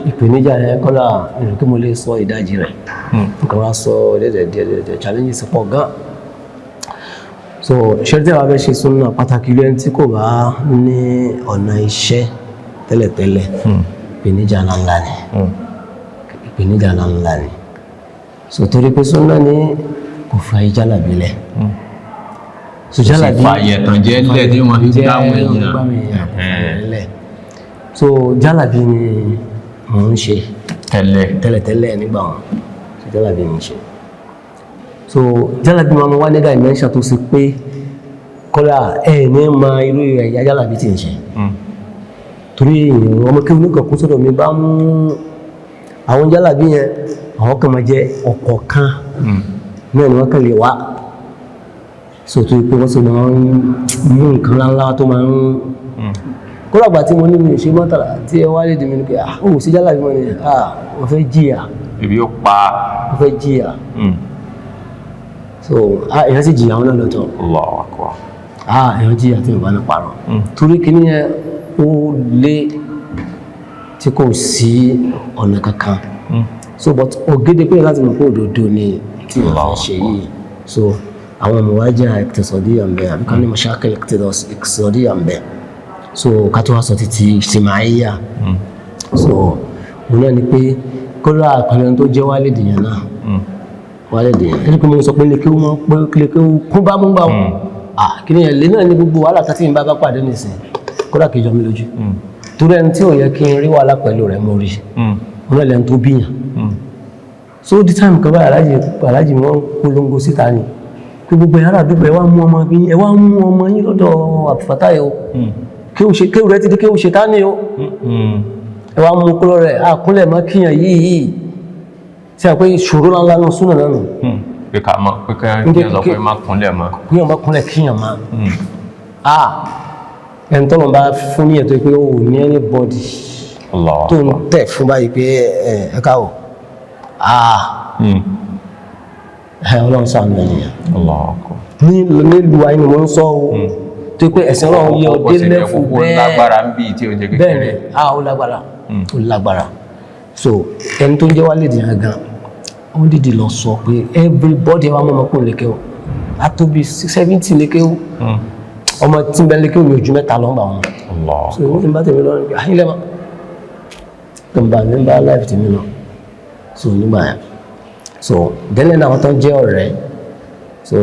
ìpèníjà yẹn kọ́lá nínú kí mo lè sọ ìdajì rẹ̀ nǹkan wá sọ díẹ̀ challenges pọ̀ gan. So ṣe tí a bá fẹ́ ṣe súnà pàtàkì lẹ́yìn tí kò bá ní ọ̀nà iṣẹ́ tẹ́lẹ̀tẹ́lẹ̀ ìpèníjà ńlá ni so torí pé súnà ní kò fa ìjálàbí lẹ̀ so jálàbí fàyẹ̀tàn jẹ́ lẹ̀ tí wọ́n fi dáwọn èèyàn so jálàbí ni mò ń ṣe tẹ́lẹ̀tẹ́lẹ̀ nígbà wọn so jálàbí ni ṣe so jálàbí máa wá ní dimension tó sì pé kọ́lá ní ma irú ẹ̀yà jálàbí tí ń ṣe torí ọmọ kí oníkan kún sọ́dọ̀ mi bá mú àwọn jálàbí yẹn àwọn kan máa jẹ́ ọ̀kọ̀ọ̀kan náà ni wọ́n kàn lè wá so tó pé wọ́n sì máa ń mú nǹkan ńláńlá tó máa ń kọ́lá àgbà tí mo ní mi ṣe mọ́tàlá tí ẹ wá lédè mi ní pé ó sí jálàbí mọ́ ni wọ́n fẹ́ jìyà ibi ó pa wọ́n fẹ́ jìyà so èèyàn sì jìyà wọn náà lọ́tọ̀ Allahu Akbar èèyàn jìyà tí mo bá ní parọ́ torí kìíní yẹn ó lé tí kò sí ọ̀nà kankan so but ògèdè pé láti mọ̀ pé òdodo ni tí mo fẹ́ ṣe yìí so àwọn muwaja iqtisadiyya ń bẹ àbí kan ní mashakil iqtisadiyya ń bẹ so ká tó wá sọ títí ijtimaiyya so mo náà ni pé kọ́lá àpẹẹrẹ tó jẹ́ wálìdì yẹn náà wálìdì yẹn ẹni pé mo sọ pé lè kí wọ́n pé lè kí wọ́n kún bá mú bá wọn kí ni yẹn lé náà ní gbogbo wàhálà kan tí n bá pàdé nìsín kódà kì í jọ mí lójú torí ẹni tí ò yẹ kí n rí wàhálà pẹ̀lú rẹ̀ mo rí wọn náà lẹ́nu tó bíyàn so di time kan báyìí alájì wọn polongo síta ni pé gbogbo yàrá àdúgbò ẹ wá mú ọmọ yín lọ́dọ̀ àbùfátàyè o kéwù rẹ ti di kéwù ṣètánì o ẹ wá mú kúrò rẹ àkúnlẹ̀ mọ́ kíyàn yìí tí a pé ìṣòro ńlá náà súnà náà nù. pé ká mọ̀ pé kíyàn sọ pé má kúnlẹ̀ mọ́. kíyàn má kúnlẹ̀ kíyàn má. ẹni tó lọ́n bá fún ní ẹ̀tọ́ pé ó ní anybody tó ń tẹ̀ fún báyìí pé ẹ káwọ̀ ọlọ́run sàánú ẹ̀yìn nílùú ayé ni mo ń sọ o tó pé ẹ̀sìn ọlọ́run yẹ ọdẹ lẹ́fù bẹ́ẹ̀ ni ó lágbára so ẹni tó ń jẹ́ wálé ìdíyàn gan ó dìde lọ sọ pé everybody wa mọ́ ọmọkùnrin lékè o àtòbí 70 lékè o ọmọ tí ń bẹ lékè o ní ojú mẹ́ta lọ́nà wọn so ìwọ́n ti ń bá tèmi lọ́rùn pé àyílẹ̀ mọ́ tó ń bá ní bá life tèmi lọ so nígbà yẹn so délẹ̀ náà wọ́n tó ń jẹ́ ọ̀rẹ́ so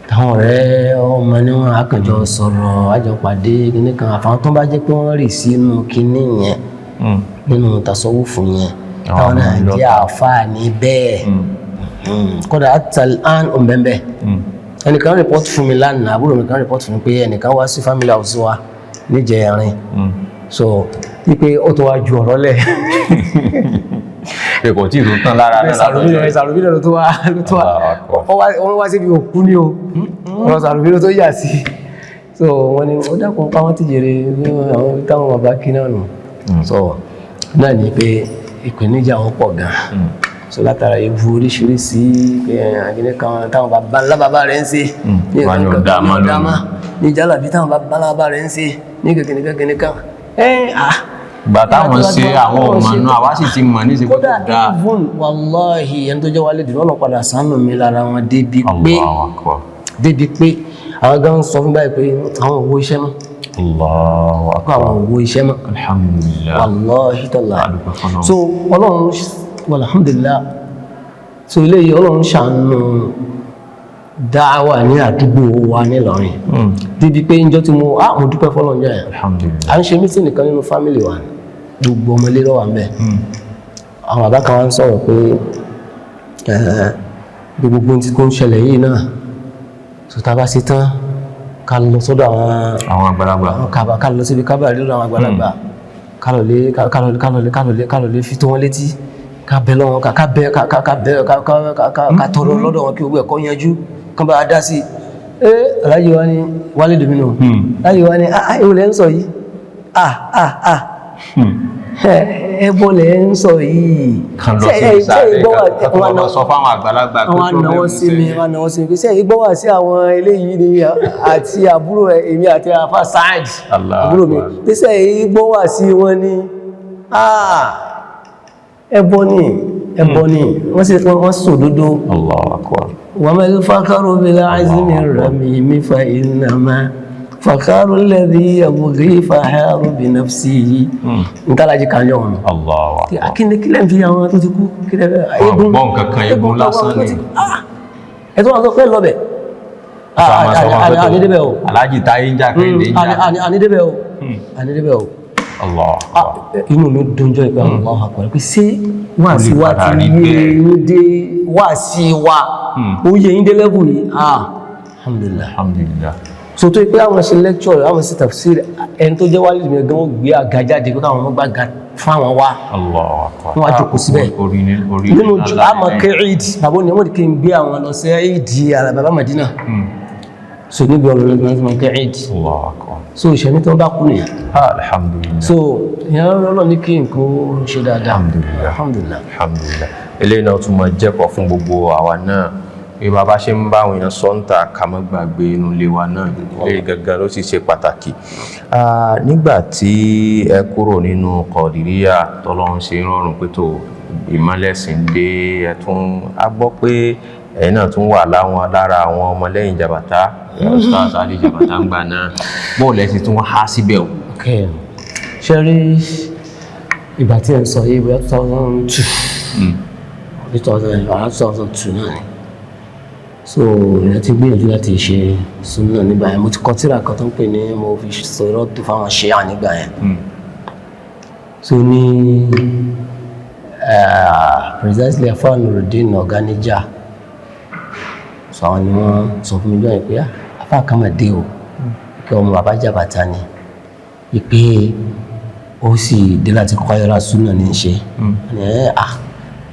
táwọn ọ̀rẹ́ ọmọ ní wọn àkànjọ sọ̀rọ̀ àjọpàdé kíní kan àfàwọn tó bá jẹ́ pé wọ́n rì sínú kíní yẹn nínú tasawufu yẹn táwọn náà jẹ́ àfáàní bẹ́ẹ̀ kódà àtàlán òǹbẹ̀ǹbẹ̀ ẹnìkan rìpọ́tù fún mi lánàá àbúrò mi kan rìpọ́tù fún mi pé ẹnìkan wá sí family house wa níjẹrin so wípé ó tó wá ju ọ̀rọ̀ lẹ̀ kò tí ìlú tán lára náà sàrùbílẹ̀ ló tó wá wọ́n wá síbi òkú ní o ọ̀rọ̀ sàrùbílẹ̀ tó yà sí so wọ́n ni ó dákun pa wọ́n ti jèrè àwọn táwọn bàbá kí náà nù so náà ní pé ìpèníjà wọn pọ̀ gan so látara ibu oríṣiríṣi àgbẹ̀nẹ́ kan táwọn bàbá ńlá bàbá rẹ̀ ń ṣe ní ìgbàgbọ́ ní jálàbí táwọn bàbá ńlá bàbá rẹ̀ ń ṣe ní gẹ̀gẹ̀nẹ́ kan gbà táwọn ṣe àwọn ọmọ náà àwa sì ti mọ̀ ní ìsìnkú tó dáa. even wàláhì ẹni tó jẹ́ wálé dì lọ́nà padà sánú mi lára wọn débi pé àwọn gan sọ fún báyìí pé àwọn òwò iṣẹ́ mọ́. Allahu akbar. àwọn òwò iṣẹ́ mọ́. alhamdulillah. wàláhì tọ́lá. so ọlọ́run alhamdulillah so eléyìí ọlọ́run ṣàánú dáwà ní àdúgbò wa nílọrin débi pé ìjọ tí mo dúpẹ́ fọ́lọ́run jẹ́ alhamdulillah. à ń ṣe mítì nìkan nínú fámìlì wa gbogbo ọmọlé ló wà ńbẹ̀ àwọn bàbá kan wá ń sọ̀rọ̀ pé gbogbo tí kò ń ṣẹlẹ̀ yìí náà tó tá bá ṣe tán ká lọ sọ́dọ̀ àwọn àgbàlagbà ká lọ síbi kábàárì lọ́dọ̀ àwọn àgbàlagbà ká lọ lè fi tó wọn létí ká bẹ lọ́wọ́ ká tọrọ lọ́dọ̀ wọn kí gbogbo ẹ̀kọ́ yanjú kán bá dá sí aláyé wa ní wálé domino aláyé wa ní ìwòlẹ̀ ń sọ yìí ẹbọ lẹ̀ ń sọ yìí kan lọ sí ìsàlẹ̀ kan sọ fáwọn àgbàlagbà pé wọ́n náwó sí mi pé ṣé ìgbọ́ wà sí àwọn eléyìí ni àti àbúrò èmi àti àfà Saad àbúrò mi pé ṣé ìgbọ́ wà sí wọn ni ẹbọ ni wọ́n sòdodo Allahu Akbar wa mal fakaru bil azmi ramimi fa innama fakaru alladhi yabghi faharu bi nafsihi ntalaji kan yo on Allahu Akbar akini kílẹ̀ fi àwọn tó ti kú kílẹ̀ egun bon kankan egun lásán ni ẹ tó wá sọ pé lọ bẹ̀ ani débẹ̀ o Alhaji Taye nja kende nja ani débẹ̀ o Allah inú mi dunjo ipe Allahu Akbar pé ṣé wá sí wa ti dé wá sí wa ó yé yín dé level yìí alhamdulillah so tó pé àwọn ṣe lecture àwọn ṣe tafsir en tó jẹ́ wálid mi gan ó gbé àga jáde ko táwọn ọmọ gbà fún àwọn wa Allahu Akbar wọ́n jókòó síbẹ̀ nínú àmọ́ Eid babo ni wọ́n kí n gbé àwọn lọ sí Eid ala baba Madina so níbi ọ̀rọ̀ lọ́gbọ̀n tí wọ́n kẹ́ Eid Allahu Akbar so ìṣẹ́ni tó bá kú nìyẹn alhamdulillah so ìyẹn lọ́lọ́ ní kí n kó ṣe dáadáa alhamdulillah eléyìí náà tún máa jẹ́kọ̀ọ́ fún gbogbo àwa náà bí bàbá ṣe ń bá àwọn èèyàn sọ́ńtà ká má gbàgbé inú ilé wa náà ilé gangan ló sì ṣe pàtàkì nígbà tí ẹ kúrò nínú Kọ̀dìríyà tọ́lọ́run ṣe rọrùn pé tó ìmọ̀lẹ́sìn dé ẹ tún á gbọ́ pé ẹ̀yin náà tún wà lára àwọn ọmọlẹ́yìn Jàbàtà Ustaz Ali Jàbàtà ń gbà náà bóòlù ẹ sì tún há síbẹ̀ o. ṣe rí ìgbà tí ẹ ń sọ yìí bóyá 2002 náà ni so ìyẹn ti gbìyànjú láti ṣe súnà nígbà yẹn mo ti kọ tírà kan tó ń pè ní mo fi sọ̀rọ̀ tó fáwọn ṣíà nígbà yẹn so ní precisely afọ Nurudeen Ọ̀gáníjà so àwọn ni wọ́n sọ fún mi jọ yẹn pé afá kan mà dé o kí ọmọ bàbá Jàbàtà ni ìpè ó sì dé láti kọ́kọ́ yọra súnà ní í ṣe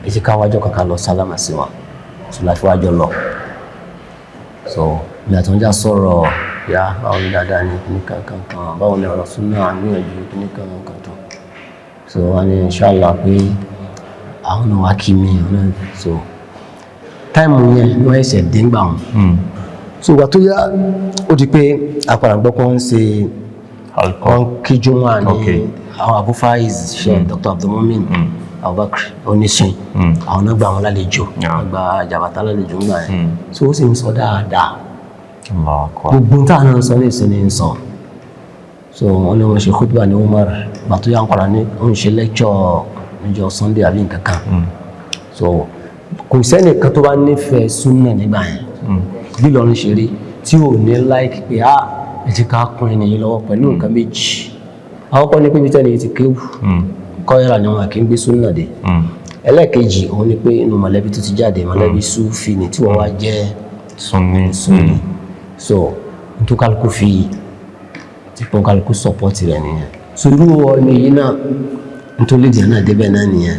ẹ ti ká wájọ kankan lọ sálámà sí wọn so láti wájọ lọ so mi àti wọn já sọ̀rọ̀ ya báwo ni dáadáa ní kíní kankan báwo ni ọ̀rọ̀ súnà àgbìyànjú kíní kankan tó so wọn ní inshallah pé àwọn náà wá kí mi ọ̀nà so táìmù yẹn wọ́n ẹ̀ṣẹ̀ dé ńgbà wọn so ìgbà tó yá ó di pé apàràgbọ́ kan ń ṣe wọn kíjú wọn ní àwọn Abu Faiz ṣe Dr. Abdulmumin Abubakar Oníṣin àwọn náà gba àwọn lálejò gba Jàbàtà lálejò ńgbà yẹn so ó sì ń sọ dáadáa gbogbo táwọn náà ń sọ ní ìsinmi ń sọ so wọn ní wọn ṣe khutbah ní Umar ìgbà tó yá ń padà ní òun ṣe lecture níjọ́ Sunday àbí nǹkan kan so kò sẹ́ni kan tó bá nífẹ̀ẹ́ súnà nígbà yẹn bí lọ́run ṣe rí tí ò ní like pé ẹ ti ká kún ẹni yìí lọ́wọ́ pẹ̀lú nǹkan méjì àkọ́kọ́ ní pé bí tẹ́lẹ̀ ti kéwù kọ́yẹ́rà ni wọn kì í gbé súnà dé ẹlẹ́ẹ̀kejì òun ni pé inú mọ̀lẹ́bí tó ti jáde mọ̀lẹ́bí Súfì ni tí wọ́n wá jẹ́ Sunni so nítorí kálukú fi tí pọ́n kálukú sọ́pọ́tì rẹ̀ nìyẹn so irú ọ̀nà yìí náà nítorí lè náà débẹ̀ náà nìyẹn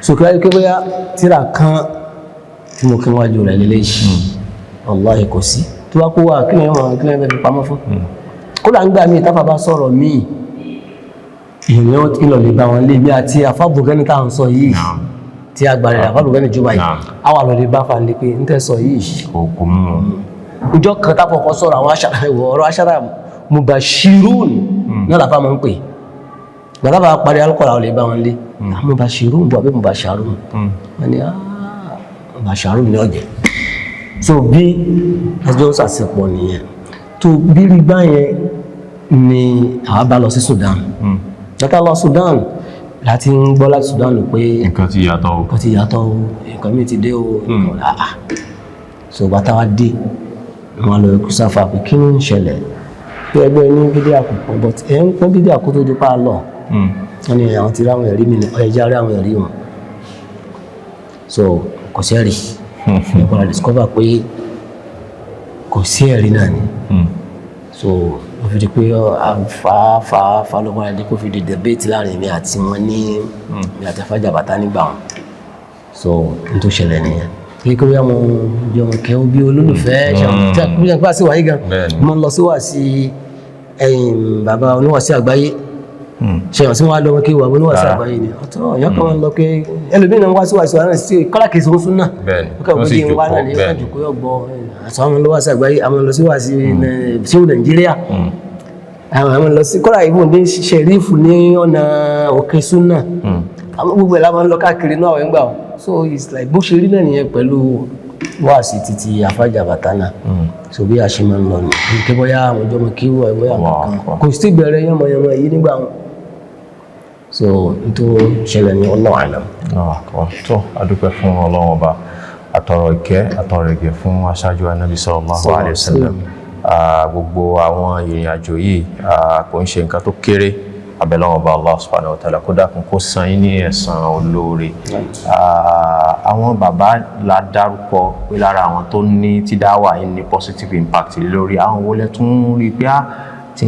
so kí wáyé pé bóyá tíra kan tí mo kí wájú rẹ̀ lélẹ́yìí wallahi kò sí tó wá kó wá kí lóyún bẹ́ẹ̀ fi pamọ́ fún kódà ń gbà mí táfà bá sọ̀rọ̀ míì ìyẹn tí lọ lè bá wọn lé bí àti àfábùgẹ́ni tá à ń sọ yìí tí agbára àfábùgẹ́ni jọba yìí àwa lọ lè bá fa lè pé ń tẹ́ sọ yìí kò mú wọn. ìjọ kan táfọ̀kọ́ sọ̀rọ̀ àwọn aṣára ìwọ̀ ọ̀rọ̀ aṣára mubashirun náà làbá máa ń pè gbàdá bá parí alukọ̀rọ̀ àwọn lè bá wọn lé mubashirun bọ̀ àbí mubasharun wọn ni mubasharun ní ọ̀jẹ̀ so bí ẹjọ́ sàṣepọ̀ nìyẹn tó bí rí báyẹn ni àwa bá lọ sí Sudan látà lọ Sudan láti ń gbọ́ láti Sudan pé nǹkan ti yàtọ̀ o nǹkan mi ti dé o nǹkan láà so bàtà wa dé wọn lọ kú sáfà pé kí ló ń ṣẹlẹ̀ pé ẹgbẹ́ ní bídí àkókò but ẹ̀ ń pọ́n bídí àkókò tó dípa lọ wọ́n ní àwọn ti rí àwọn ẹ̀rí mi ní ọ̀yẹ́jà rí àwọn ẹ̀rí wọn so kò sí ẹ̀rí nípa discover pé kò sí ẹ̀rí náà ni so ó fi di pé fa lọ́wọ́ adé kó fi di debate láàrin mi àti wọn ní mi àti Afájàbàtà nígbà wọn so n tó ṣẹlẹ̀ nìyẹn kí kí wọ́n jọ kẹ́ bí olólùfẹ́ ṣàkóso sí wáyé gan mo lọ sí wá sí bàbá oníwàásí àgbáyé ṣe hàn sí wọn lọ kí wà oníwàásí àgbáyé ni ọ̀tọ̀ èèyàn kan lọ pé ẹlòmíràn wá sí wàásí wà náà sí kọ́lá kìí sọ fún náà ó sì jòkó bẹ́ẹ̀ ni ó jòkó ọgbọ àti àwọn olówàásí àgbáyé àwọn lọ sí wàásí ṣéwù Nàìjíríà àwọn lọ sí kọ́lá ìbò ní ṣẹ̀rífù ní ọ̀nà òkè súnà àwọn gbogbo ẹ̀ láwọn lọ káàkiri náà àwọn ẹgbà so it's like bó ṣe rí náà nìyẹn pẹ̀lú wáàsí títí Afájàbàtà náà so bí a ṣe máa ń lọ ní kí bóyá àwọn ọjọ́ mọ̀ kí wọ́n bóyá kankan kò sí bẹ̀rẹ̀ yánmọ̀yánmọ̀ yìí nígbà wọn so n tó ṣẹlẹ̀ ní Allahu a'lam. tó adúpẹ́ fún Ọlọ́run ọba àtọ̀rọ̀ ìkẹ́ àtọ̀rọ̀ ìgẹ̀ fún aṣáájú Ànábì sallallahu alaihi wasallam gbogbo àwọn ìrìn àjò yìí kò ń ṣe nǹkan tó kéré abẹ́lọ́wọ́n bá Allah subhanahu wa ta'ala kó dákun kó san yín ní ẹ̀san olóore. Àwọn bàbá la dárúkọ pé lára àwọn tó ní tí dáwà yín ní positive impact lórí àwọn wo lẹ tún rí pé tí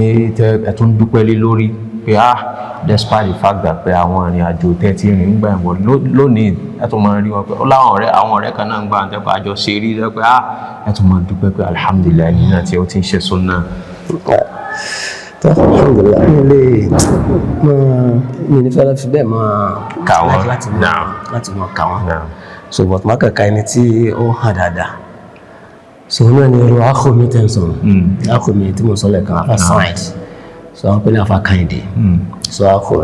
ẹ tún dúpẹ́ lé lórí pé despite the fact that pé àwọn ìrìn àjò tẹ́ ti rìn gbà ẹ̀wọ̀n lónìí ẹ tún máa rí wọn pé ó láwọn ọ̀rẹ́ kan náà ń gbà ń tẹ́pẹ́ àjọ ṣe rí rẹ pé ẹ tún máa dúpẹ́ pé alhamdulillah ní náà tí ó ti ń ṣe sunnah. Alhamdulillah mi ní fẹ́rẹ́ fi bẹ́ẹ̀ máa kà wọ́n láti máa kà wọ́n so but máa kàkà ẹni tí ó hàn dáadáa so náà ni ọ̀rọ̀ akọ̀mí tẹ̀sán akọ̀mí tí mo sọ lẹ́ẹ̀kan afa side so àwọn pẹ̀lú afa Kàyìndé so akọ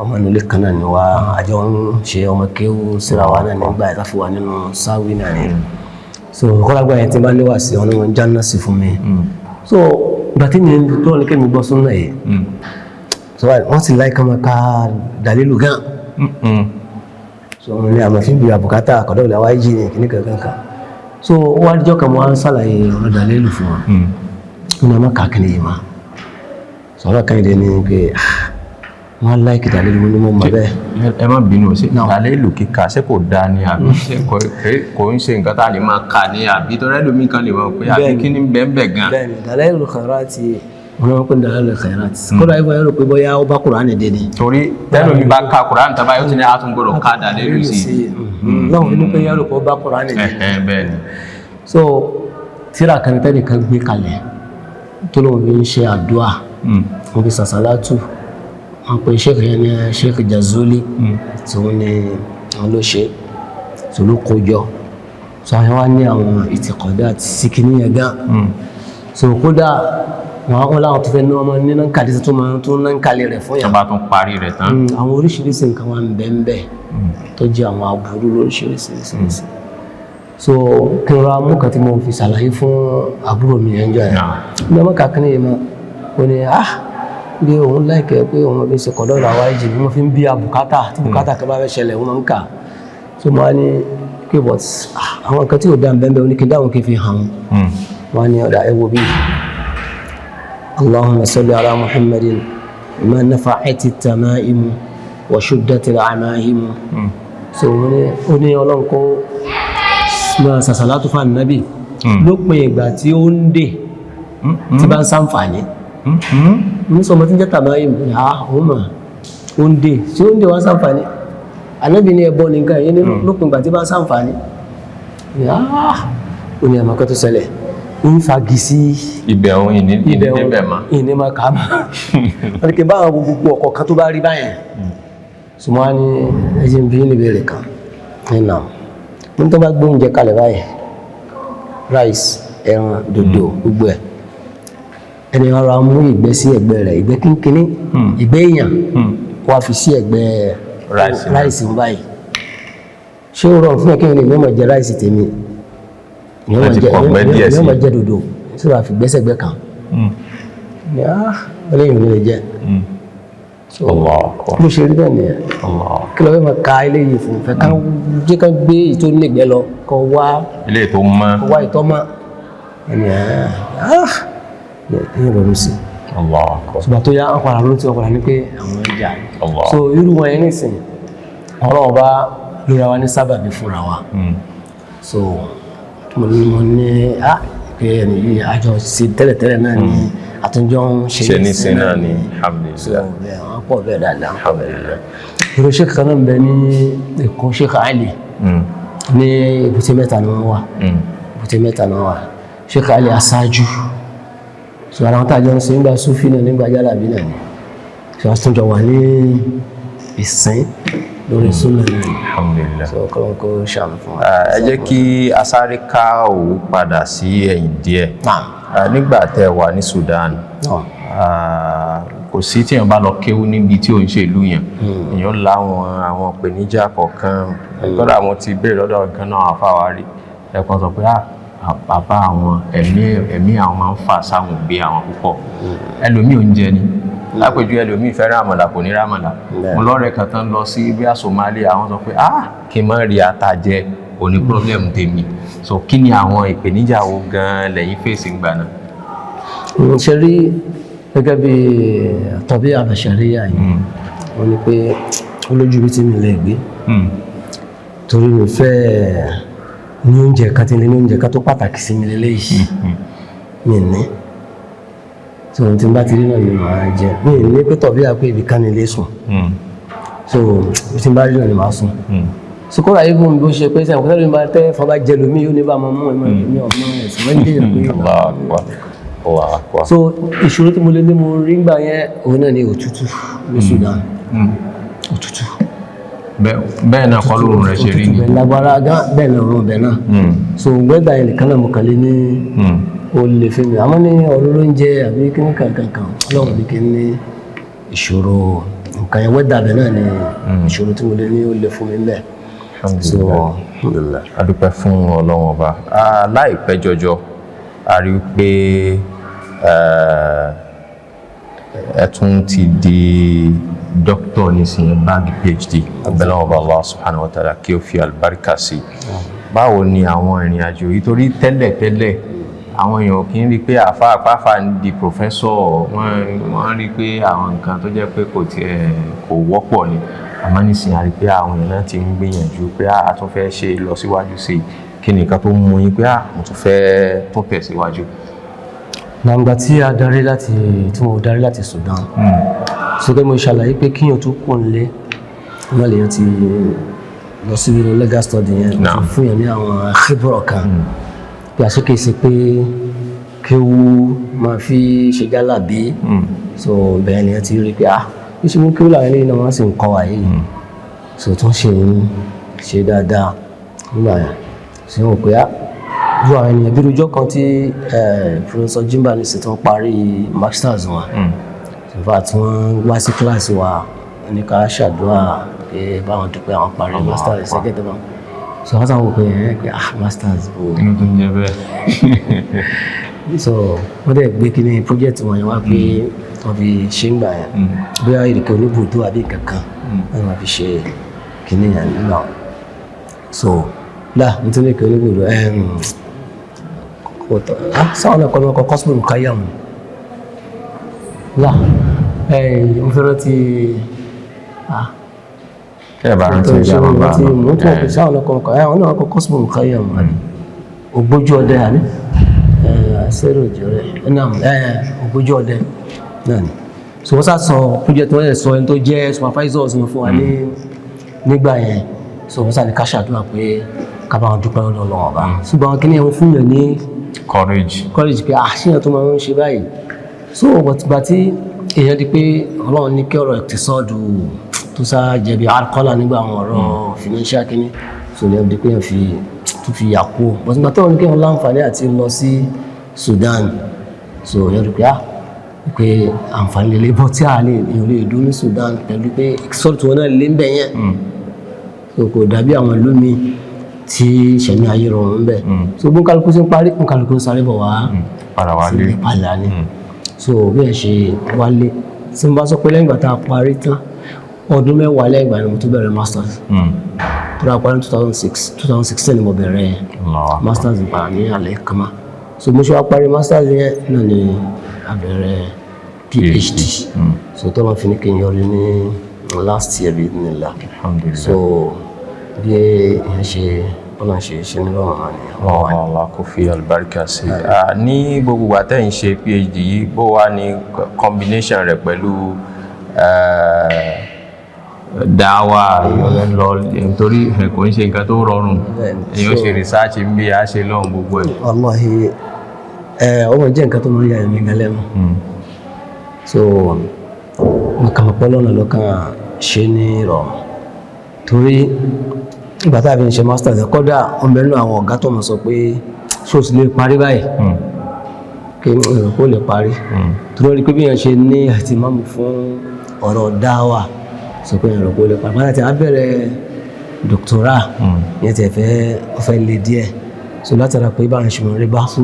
ọmọ nílé kan náà ni wá àjọ ń ṣe ọmọ kéwú síra wa náà nígbà ìta fi wà nínú sáwí náà ni so kọ́lágbá yẹn tí bá léwà sí ọ̀nà wọn jáná sí fún mi so gbàtí mi tó ní kémi gbọ́ súnà yìí so wọ́n sì láì kama ká dalilu gan so wọ́n ní àmọ́ fi bí àbùkátà àkọ́dọ̀ ìlà wáyé jí ní kíní kankan so wọ́n á díjọ́ kan wọ́n á ń sàlàyé ọ̀rọ̀ dalilu fún wọn ní ọmọ kàkiri yìí ma sọ̀rọ̀ Kàyìndé ní pé wọ́n láìkì dalilu ní mọ́ mọ́ bẹ́ẹ̀. Ẹ má bínú sí dalilu kíkà ṣé kò dáa ní àbí kò ń ṣe nǹkan tá a lè máa kà ní àbí tọ́rẹ́ lómi kan lè mọ̀ pé àbí kí ni bẹ́ẹ̀ gan. bẹ́ẹ̀ni dalilu khairati wọn máa ń pè ní dalilu khairati kódà ìwọ yẹn rò pé bóyá ó bá Kùránì dé ni. torí tẹ́lẹ̀ mi bá ka Kùránì tàbá yóò ti ní àtúngbọ̀dọ̀ ká dalilu sí i. náà wọn ní pé yẹn rò pé ó bá Kùránì dé. bẹ́ẹ̀ni. so tíra kan tẹ́nìkan gbé kalẹ̀ tó lóun fi ń ṣe àdúrà wọn fi sàṣàlátù wọn pe sheikh yẹn ní Sheikh Jazuli tí wọn ní wọn ló ṣe tó ló kójọ so àwọn wa ní àwọn ìtìkọ̀dá àti síkìní yẹn gan so kódà wọn láwọn tó fẹ́ ní ọmọ nínú kàdí tó máa tó ń kalẹ̀ rẹ̀ fún yàrá. tọ́ba tún parí rẹ̀ tán. àwọn oríṣiríṣi nǹkan wa ń bẹ́ẹ̀ bẹ́ẹ̀ tó jẹ́ àwọn aburú lóríṣiríṣi so kí n ra mú kan tí mo fi ṣàlàyé fún àbúrò mi yẹn jọ yẹn ní ọmọ kàkínní yìí mọ́ ó ní bí òun láìkẹ́ pé òun bí ṣe kọ̀dọ̀ ra wáyé jì ní wọ́n fi ń bí abùkátà tí bùkátà kan bá fẹ́ ṣẹlẹ̀ wọ́n máa ń kà so mo á ní kí but àwọn nǹkan tí ò dá bẹ́ẹ̀ bẹ́ẹ̀ ní kí dáhùn kí fi hàn wọ́n á ní ọ̀dà ẹ wo bí Allahumma salli ala Muhammadin ma nafa'ati at-tama'im wa shuddati al-'ama'im so ó ní Ọlọ́run kó máa ṣàṣàlátù fún Ànábì lópin ìgbà tí ó ń dè tí bá ń ṣàǹfààní ní sọmọ tí ń jẹ́ tàbí òun mà ó ń dè tí ó ń dè wá ṣàǹfààní Ànábì ní ẹbọ nìkan yẹn ní lópin ìgbà tí bá ń ṣàǹfààní ó ní àmọ́ kan tó ṣẹlẹ̀ ń fagi sí ibẹ̀ òun ìníbẹ̀ ma ìní ma kà á mà wọ́n kì í bá àwọn gbogbo ọkọ̀ kan tó bá rí báyẹn sùmọ́ á ní ẹjẹ́ ń bí níbi rẹ̀ kan nínú ní tó bá gbé oúnjẹ kalẹ̀ báyìí rice ẹran dòdò gbogbo ẹ̀ ẹni ọ̀rọ̀ mú ìgbẹ́ sí ẹ̀gbẹ́ rẹ̀ ìgbẹ́ kínkínní ìgbẹ́ èèyàn wá fi sí ẹ̀gbẹ́ ráìsì ń báyìí ṣé ó rọrùn fún ẹ̀kẹ́ ìrìn mọ́ jẹ ráìsì tèmi ìyẹn mọ́ jẹ dòdò tí wàá fi gbẹ́sẹ̀gbẹ́ kan ní ẹlẹ́yìn ò lè jẹ bó ṣe rí bẹ́ẹ̀ nìyẹn kí ló fẹ́ máa ka eléyìí fún fẹ́ ká jẹ́ ká gbé ìtò nígbẹ́ lọ kọ́ wá ìtọ́ mọ́ ẹni ẹ̀yìn rọrùn sí ṣùgbọ́n tó yá wọn padà ló ti wọn padà ní pé àwọn ìjà so irú wọn yẹn nìsín Ọlọ́run bá lóra wa ní sábàbí fúnra wa so mo ní pé ẹni yìí àjọ sí tẹ́lẹ̀tẹ́lẹ̀ náà ni àtúnjọ ń ṣe ní sin náà ni alhamdulillah wọn pọ̀ bẹ́ẹ̀ dáadáa alhamdulillah irú Sheikh kan náà ń bẹ ní Èkó Sheikh Ali ní Èbúté Mẹ́ta ni wọ́n wà Èbúté Mẹ́ta ni wọ́n wà Sheikh Ali aṣáájú so ara wọn tàjọ ń ṣe nígbà Sufi náà nígbà Jálàbí náà ni so àtúnjọ wà ní ìsìn lórí súnà náà alhamdulillah so kọ́lọ́kọ́ ṣàmì fún wa. Ẹ jẹ́ kí a sáré ká òwú padà sí ẹ̀yìn díẹ̀ nígbà tẹ́ wà ní Sudan kò sí tí èèyàn bá lọ kéwú níbi tí ò ń ṣe ìlú yẹn èèyàn láwọn àwọn ìpèníjà kọ̀ọ̀kan gbọ́dọ̀ àwọn ti béèrè lọ́dọ̀ nǹkan náà àfáwárí ẹ̀kan sọ pé bàbá àwọn ẹ̀mí àwọn máa ń fà sáwọn òbí àwọn púpọ̀ ẹlòmíì oúnjẹ ni lápèjú ẹlòmíì fẹ́ rámàlà kò ní rámàlà mo lọ́rẹ̀ẹ́ kan tán lọ sí bí i Somalia àwọn sọ pé kí n má rí ata jẹ òní problem tèmi so kí ni àwọn ìpèníjà wo gan lẹ́yìn fèsì gbà náà. ṣe rí gẹ́gẹ́ bí tọ́bí àbàṣàríyà yìí wọ́n ní pé olójú bí tí mi lè gbé torí mi fẹ́ ní oúnjẹ kan tí ní oúnjẹ kan tó pàtàkì sí mi lélẹ́yìí mi ní so tí n bá ti rí náà ni màá jẹ mi ní pé tọ̀bí àpé ibì kan ní ilé sùn so tí n bá rí náà ni màá sùn so kọ́ra yìí fún mi bó ṣe pé sẹ́yìn kọ́ra yìí bá tẹ́ fọba jẹ lómi yóò ní bá mọ mú ẹ̀mọ́ ìpínlẹ̀ ọmọ ẹ̀sìn wọ́n ní pé so ìṣòro tí mo lé ní mo rí gbà yẹn òun náà ni òtútù ní Sudan òtútù bẹ́ẹ̀ náà kọ́ lóòrùn rẹ̀ ṣe rí ni òtútù lágbára gan bẹ́ẹ̀ náà rún bẹ́ẹ̀ náà so gbẹ́gbà yẹn nìkan náà mo kàn lé ní o lè fi mi àmọ́ ní ọ̀rọ̀ oúnjẹ àbí kíní kankan ọlọ́run ní kí ní ìṣòro nǹkan yẹn wẹ́dà bẹ́ẹ̀ náà ni ìṣòro tí mo lé ní ó lè fún mi bẹ́ẹ̀ so alhamdulillah a dúpẹ́ fún Ọlọ́run ọba láìpẹ́ jọjọ a rí i pé ẹ tún ti di dókítà nísìnyí báàgì PhD abẹ́lẹ́ ọba Allah subhanahu wa ta'ala kí o fi àlùbáríkà sí báwo ni àwọn ìrìn àjò yìí torí tẹ́lẹ̀ àwọn èèyàn kì í rí i pé àfáàfáà ń di pòfẹ́sọ̀ wọ́n rí i pé àwọn nǹkan tó jẹ́ pé kò wọ́pọ̀ ni àmọ́ nísìnyí a rí i pé àwọn èèyàn náà ti ń gbìyànjú pé a tún fẹ́ ṣe lọ síwájú sí i kí ni nǹkan tó mú yín pé mo tún fẹ́ tún tẹ̀síwájú. nàgbà tí mo darí láti Sudan sókè mo ṣàlàyé pé kíyàn tó kù nílé náà lèyàn ti lọ sí legal study yẹn fún yẹn ní àwọn khibra kan bí a ṣe kìí ṣe pé kéwú máa fi ṣe jálàbí so bẹ́ẹ̀ ni a ti rí pé iṣẹ́ mú kéwú láàrin náà wọ́n sì ń kọ́ wa yìí so tó ń ṣe ń ṣe dáadáa nígbà yẹn sí wọn pé ju àwọn ènìyàn bí rojọ́ kan tí Professor Jimba ní sí tó ń parí masters wọn in fact wọ́n wá sí kíláàsì wa ní ká ṣàdúrà pé báwọn dúpẹ́ àwọn parí masters ṣẹ́gẹ́dẹ́ bá so wọ́n sáwọn pé masters inú tó ń jẹ bẹ́ẹ̀ so wọ́n dẹ̀ gbé kí ní project wọn yẹn wá pé wọ́n fi ṣe ń gbà yẹn bóyá ìrìkẹ́ oníbùdó àbí kankan wọ́n fi ṣe kí ní yẹn nígbà so nítorí ìrìkẹ́ oníbùdó sáwọn ẹ̀kọ́ ní ọkọ̀ Qasmul Muqayyam mo fẹ́ràn ti rántí ìjọba bá mo tún ọ̀pẹ̀ sáwọn ọkọ̀ àwọn náà ọkọ̀ Qasmul Muqayyam ògbójú ọdẹ àní sẹ́rò ìjọrẹ̀ ògbójú ọdẹ náà ni so wọ́n sá sọ project wọ́n yẹ sọ ẹni tó jẹ́ supervisors wọn fún wa nígbà yẹn so wọ́n sá ní ká ṣàdúrà pé ká bá wọn dúpẹ́ lọ́wọ́ ọba ṣùgbọ́n kí ni ẹ̀wọ̀n fún yẹn ní courage pé àṣìyàn tó máa ń ṣe báyìí so bàtìgbà tí èèyàn di pé Ọlọ́run ní kí ọ̀rọ̀ ìtìsọ́ọ̀dù tó sá jẹ̀bi alkọ́là nígbà àwọn ọ̀rọ̀ financial kínní so lè di pé èèyàn tó fi yà kú bàtìgbà tó ní kí wọ́n láǹfààní àti lọ sí Sudan so èèyàn di pé àǹfààní lè bọ́ tí èèyàn lè dún ní Sudan pẹ̀lú pé ìtìsọ́ọ̀dù wọn náà lé ń bẹ̀ yẹn so kò dàbí àwọn ìlú mi tí ìṣẹ̀mí ayé rọrùn ń bẹ̀ so bó kálukú sí ń parí kálukú ń sáré bọ̀ wá sí ìpàdà ni so bí ẹ ṣe wálé tí mo bá sọ pé lẹ́yìn ìgbà tá a parí tán ọdún mẹ́wàá lẹ́yìn ìgbà ni mo tún bẹ̀rẹ̀ masters tó dáa parí ní 2016 ni mo bẹ̀rẹ̀ masters nípa ní alẹ́ kama so mo ṣe wá parí masters yẹn náà ni a bẹ̀rẹ̀ PhD so tó lọ́n fi ní kí n yọrí ní last year bíi nílá so bí èèyàn ṣe ọlọ́run ṣe ní lọ́rùn náà ni Allah kò fi àlùbáríkà sí ní gbogbo àtẹ̀yìn ṣe PhD yìí bó wá ní combination rẹ̀ pẹ̀lú dáwà ìyọ̀lẹ́ lọ nítorí kò ń ṣe nǹkan tó rọrùn èyàn ṣe research ń bí a ṣe lọ́hùn gbogbo ẹ̀. Wallahi ọmọ jẹ́ nǹkan tó mọ́ yà ẹ̀mí galẹ́nu so mọ̀kànlọpọ̀ lọ́nà lọ́kàn ṣe ní ìrọ̀rùn torí ìgbà tá a fi ń ṣe masters kọ́dà ọmọ ẹnu àwọn ọ̀gá tó mọ̀ sọ pé ṣó ti lè parí báyìí kí èrò kó lè parí torí pé bí yẹn ṣe ní àti máàmù fún ọ̀rọ̀ dáwà sọ pé èrò kó lè parí báyìí àti abẹ́rẹ́ doctoral yẹn ti fẹ́ lé díẹ̀ so látara pé báyìí ṣe mọ̀ rí báṣù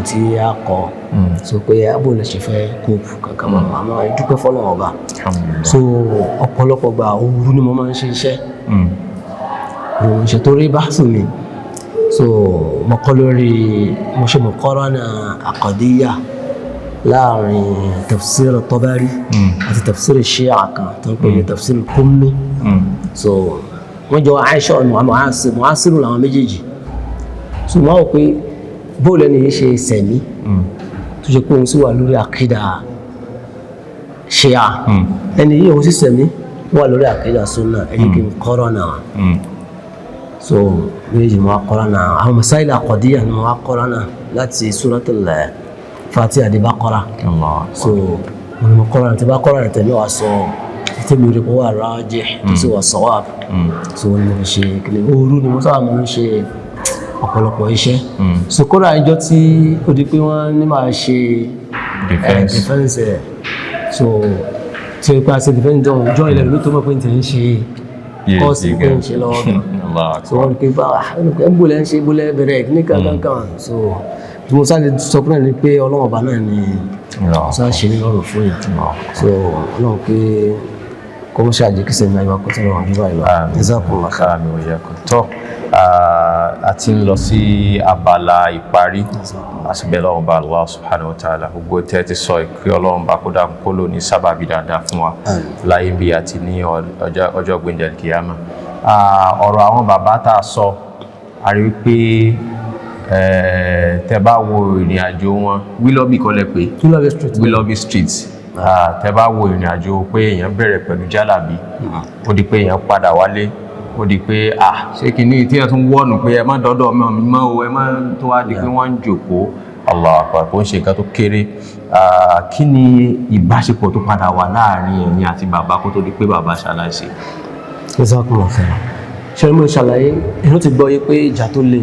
tí a kọ so pé abó lè ṣe fẹ́ kóòpù kankan mọ́ àmọ́ ìdúpẹ́ fọ́lọ́run ọba so ọ̀pọ̀lọpọ̀ gba òwúrú ni mo máa ń ṣe iṣẹ́ torí báṣù mi so mo kọ́ lórí mo ṣe muqarana aqdiyya láàrin tafsir Tabari àti tafsir Shia kan tó ń pè ní tafsir Qummi so wọ́n jọ Aisha mu'asiru làwọn méjèèjì so wọ́n wọ́n pé bóòlù ẹni yìí ṣe sẹ̀mí tó ṣe pé òun sì wà lórí àkídà Shia ẹni yìí òun sì sẹ̀mí wà lórí àkídà Sunna ẹni kí n kọ́rọ̀ náà so méjì mo wá kọ́rọ̀ náà àwọn masáìlì aqdiyya ni mo wá kọ́rọ̀ náà láti Suratul Fatiha dé Baqara so mo kọ́rọ̀ náà tí bá kọ́rọ̀ náà tẹ̀lé wa sọ tí mi rí kó wà rajih tó sì wà sawab so mo ṣe kìlẹ̀ òru ni mo sábà mo ń ṣe ọ̀pọ̀lọpọ̀ iṣẹ́ so kódà ìjọ tí ó di pé wọ́n ní máa ṣe defense so tí ó pa ṣe defense jọ ilẹ̀ ló tó mọ̀ pé n tẹ̀ ń ṣe kọ́ọ̀sì pé ń ṣe lọ́wọ́ so wọ́n pé bá ẹgbùlẹ̀ ń ṣe gbólẹ̀ bẹ̀rẹ̀ ní kankan so mo sáré sọ pé ní pé ọlọ́wọ̀n ọba náà ni sáré ṣe ní lọ́rùn fún yàn so ọlọ́run pé kó mọ́ ṣáàjì kí sẹ́mi àyíwá kó tẹ́lẹ̀ wọn jù báyìí lọ jazakumullah khairan àmì òye ẹ̀kọ́ tọ́ a ti ń lọ sí abala ìparí àsìbẹ̀lẹ̀ ọ̀hún bá Allah subhanahu wa ta'ala gbogbo tẹ́ ti sọ ìpín ọlọ́run bá kó dákun kó lò ní sábàbí dáadáa fún wa láyé bí àti ní ọjọ́ gbẹ̀ndẹ̀ kìyàmá ọ̀rọ̀ àwọn bàbá tá a sọ a rí pé tẹ́ bá wo ìrìn àjò wọn Willoughby kọ́lẹ̀ pé Willoughby Street tẹ́ bá wo ìrìn àjò pé èèyàn bẹ̀rẹ̀ pẹ̀lú jálàbí ó di pé èèyàn padà wálé ó di pé ṣé kìíní tí ẹ tún wọ́nù pé ẹ má dọ́dọ̀ mi mọ́ o ẹ má tó wá di pé wọ́n ń jòkó Allahu Akbar kò ń ṣe nǹkan tó kéré kí ni ìbáṣepọ̀ tó padà wà láàrin ẹ̀yin àti bàbá kó tó di pé bàbá ṣaláìsí. jazakumullah khairan ṣe mo ṣàlàyé inú ti gbọ́ yé pé ìjà tó le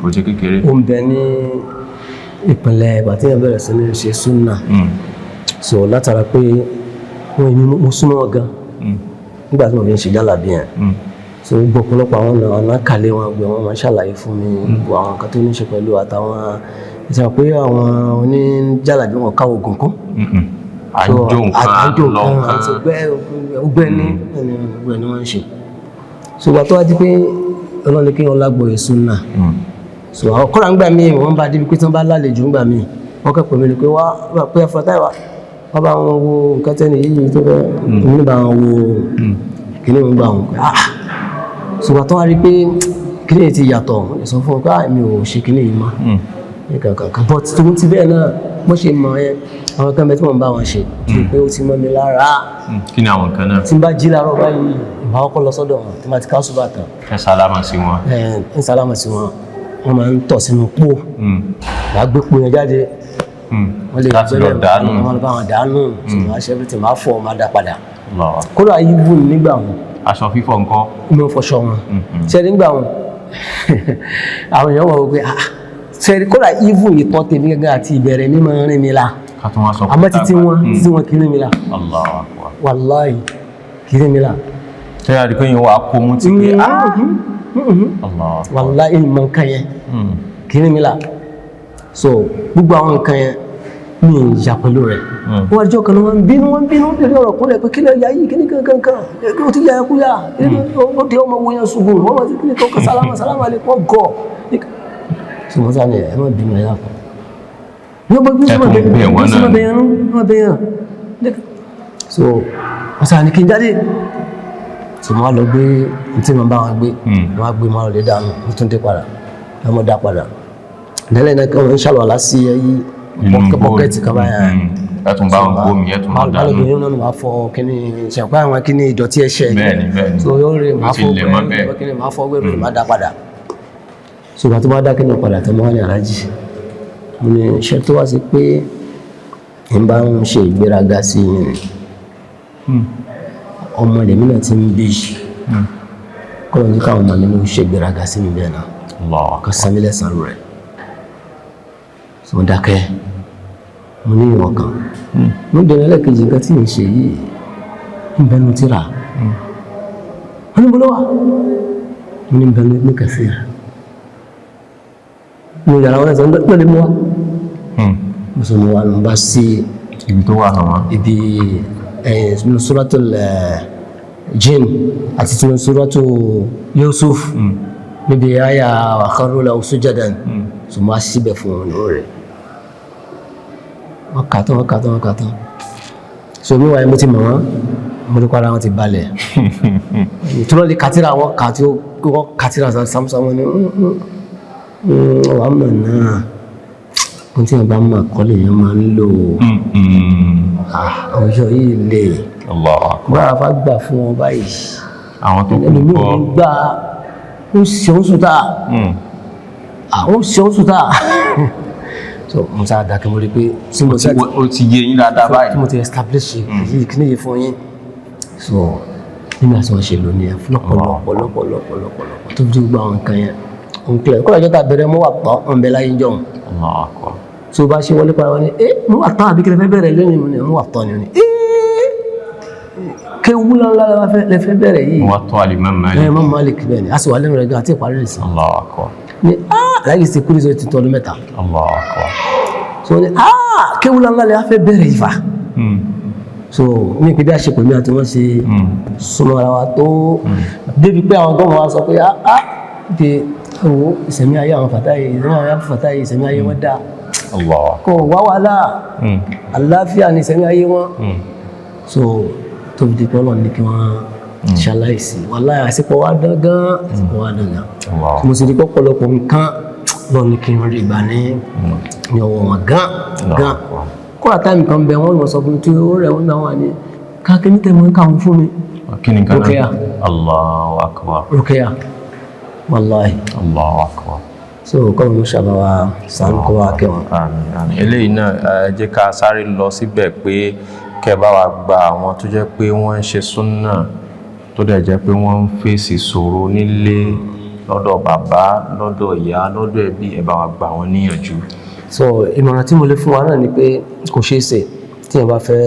kò ṣe kékeré ó ń bẹ ní ìpínlẹ̀ ìgbà tí èèyàn bẹ̀rẹ̀ sí ní ṣe súnà so látara pé mo súnmọ́ wọn gan nígbà tí mo fi ń ṣe jálàbí yẹn so gbogbo ọ̀pọ̀lọpọ̀ àwọn ọ̀nà kàlẹ́ wọn gbé wọn máa ń ṣàlàyé fún mi gbogbo àwọn nǹkan tó ní ṣe pẹ̀lú àtàwọn ìṣàpọ̀ pé àwọn oníjálàbí wọn káwọ́ ogun kún àjò nǹkan àti ọgbẹ́ ní wọ́n ń ṣe so wà tó wá di pé ọlọ́ni kí wọ́n lágbóyè súnà so àwọn kọ́ra ń gbà mí wọ́n bá débi pé tí wọ́n bá lálejò ń gbà mí wọ́n kẹ́pọ̀ mi ni pé wá pé ẹ̀fọ́ táìwá wọ́n bá wọn wo nǹkan tẹ́ni yìí tó fẹ́ òun bá wọn wo kíní òun gbà wọn pé so wà tó wá rí pé kíní ti yàtọ̀ sọ fún wọn pé mi ò ṣe kíní yìí mọ́ ní kankan but tó ti bẹ́ẹ̀ náà bó ṣe mọ̀ ẹ́ àwọn kan bẹ́ẹ̀ tí wọ́n bá wọn ṣe tí pé ó ti mọ́ mi lára kí ni àwọn kan náà tí n bá jí láàárọ̀ báyìí ìbá ọkọ̀ lọ sọ́dọ̀ wọn tí n bá ti ká ṣùgbọ́n àtàn ẹ sálámà sí wọn ẹ sálámà sí wọn wọ́n máa ń tọ̀ sínú pò wà á gbé pò yẹn jáde wọ́n lè gbẹ́lẹ̀ wọ́n bá wọn dànù tí wọ́n á ṣe everything máa fọ̀ máa dá padà kódà yíbù nígbà wọn aṣọ fífọ̀ ńkọ́ mi ò fọṣọ wọn ṣe nígbà wọn àwọn èèyàn wọ̀ wípé ṣe kódà yíbù ìtọ́ tèmi gẹ́gẹ́ àti ìbẹ̀rẹ̀ mi máa ń rìn mi la àmọ́ títí wọn kì í rìn mi la wàláhì kì í rìn mi la ṣe àdìpé yìí wà á kó mú ti pé wàláhì ìmọ̀ nǹkan yẹn kì í rìn mi la so gbogbo àwọn nǹkan yẹn mi ì yà pẹ̀lú rẹ̀ wọ́n àjọ kan wọ́n bínú lórí ọ̀rọ̀ kúnlẹ̀ pé kílẹ̀ ya yìí kíní kankan kí o ti yà ẹkú yà ó dé ọmọ wo yẹn ṣùgbọ́n wọ́n máa ti kíní kankan sálámà lè pọ̀ gọ̀ so wọ́n sáré ẹ̀ má bínú ẹ̀yà kan ní ọgbọ́n bí sọ́mọ̀ bẹ̀yàn so wọ́n sáà ní kí n jáde so wọ́n lọ gbé tí wọ́n bá wọn gbé wọ́n gbé máa lè dànù ní tún dé padà wọ́n dá padà lẹ́lẹ́ náà kí wọ́n ń ṣàlọ́lá sí ẹyí pọ́kẹ́tì kan báyà ẹ̀tún bá wọn gbómi ẹ̀tún máa dànù alóbìnrin náà máa fọ kíní ṣẹ̀pá àwọn kíní ìdọ̀tí ẹ̀ṣẹ̀ so yóò rí máa fọ kíní máa fọ gbẹ̀rù máa dá padà so bá tó bá dá kíní padà tó máa ní alájì mo ní iṣẹ́ tó wá sí pé n bá ń ṣe ìgbéraga sí ọmọ lèmi náà ti ń bí kọ́lọ̀ ní káwọn ọmọ mi ló ń ṣe ìgbéraga sí mi bẹ́ẹ̀ náà kan sami lẹ́sàn rẹ̀ so dákẹ́ mo ní ìwọ̀n kan mo dẹ̀rẹ̀ lẹ́kẹ̀jì nǹkan tí ń ṣe yìí ń bẹnu tíra wọ́n ní bọ́lọ́wà mo ní bẹnu ní kẹfì mo yàrá wọn ẹ̀sán lọ́lẹ́ mú wa mo sọ mo wà ló ń bá sí ibi tó wà náà ibi nínú suratul jinn àti nínú suratul Yusuf níbi àyà wa kharru lahu sujadan so mo á síbẹ̀ fún wọn lórí rẹ̀ wọ́n kàtán so mi wáyé mo ti mọ̀ wọ́n mo ní kwara wọn ti balẹ̀ ìtura lè kàtírà wọn kàtí wọ́n kàtírà sámsámọ́ ni wà mọ̀ náà wọ́n tí wọ́n bá mọ̀ kọ́lé yẹn máa ń lò ọjọ́ yìí lè gbára fà gbà fún wọn báyìí àwọn tó kù kọ́ gbà ó ṣeun sùtà so mo sá dákẹ́ mo rí pé ó ti yé yín dáadáa báyìí tí mo ti establish yìí kí ní yìí fún yín so nígbà tí wọ́n ṣe lò ní ẹ̀ lọ́pọ̀lọpọ̀ tó fi gbogbo àwọn nǹkan yẹn òun kílẹ̀ kó lọ́jọ́ tá a bẹ̀rẹ̀ mọ́ wà tán ọ̀n bẹ láyé jọ̀hún so bá ṣe wọlé padà wọn ni mo wà tán àbí kí lè fẹ́ bẹ̀rẹ̀ lónìí mo ní mo wà tán ni ni kéwú ńlá lè fẹ́ bẹ̀rẹ̀ yìí wọ́n tọ́ Al-Imam Malik Imam Malik bẹ́ẹ̀ ni a sì wà lẹ́nu rẹ̀ gan àti ìparí rẹ̀ sí ni láyé sí kúrò ti tọ́lú mẹ́ta so ni kéwú ńlá lè fẹ́ bẹ̀rẹ̀ yìí fa so ní ìpínlẹ̀ àṣepọ̀ mi àti wọ́n ṣe súnmọ́ ara wa tó débi pé àwọn gọ́ọ̀mù wa sọ pé de wo ìsẹ̀mí ayé àwọn fàtáyé ìsẹ̀mí ayé wọn dáa kò wá wàhálà àlàáfíà ní ìsẹ̀mí ayé wọn so tó fi di pé ọlọ́run ní kí wọ́n ṣaláìsí wàláhì àsìkò wa dángan mo sì rí pọ́pọ̀lọpọ̀ nǹkan lọ ní kí n rí ìgbà ní ọwọ́ wọn gan kóra táìmù kan bẹ wọ́n lọ sọ fún tí ó rẹ̀ wọ́n náà wà ní káàkiri ní tẹ̀mọ́ káwọn fún mi Ruqayya Allahu Akbar Ruqayya wàláhì Allahu Akbar so kọ́ ló ṣàbáwá sàánúkọ́ wa kẹwọn. àmín eléyìí náà jẹ́ ká sáré lọ síbẹ̀ pé kẹ́ bá wa gba àwọn tó jẹ́ pé wọ́n ń ṣe súnnà tó dẹ̀ jẹ́ pé wọ́n ń fèsì ṣòro nílé lọ́dọ̀ bàbá lọ́dọ̀ ìyá lọ́dọ̀ ẹbí ẹ bá wa gba wọn níyànjú. so ìmọ̀ràn tí mo lè fún wa náà ni pé kò ṣeé ṣe tí wọ́n bá fẹ́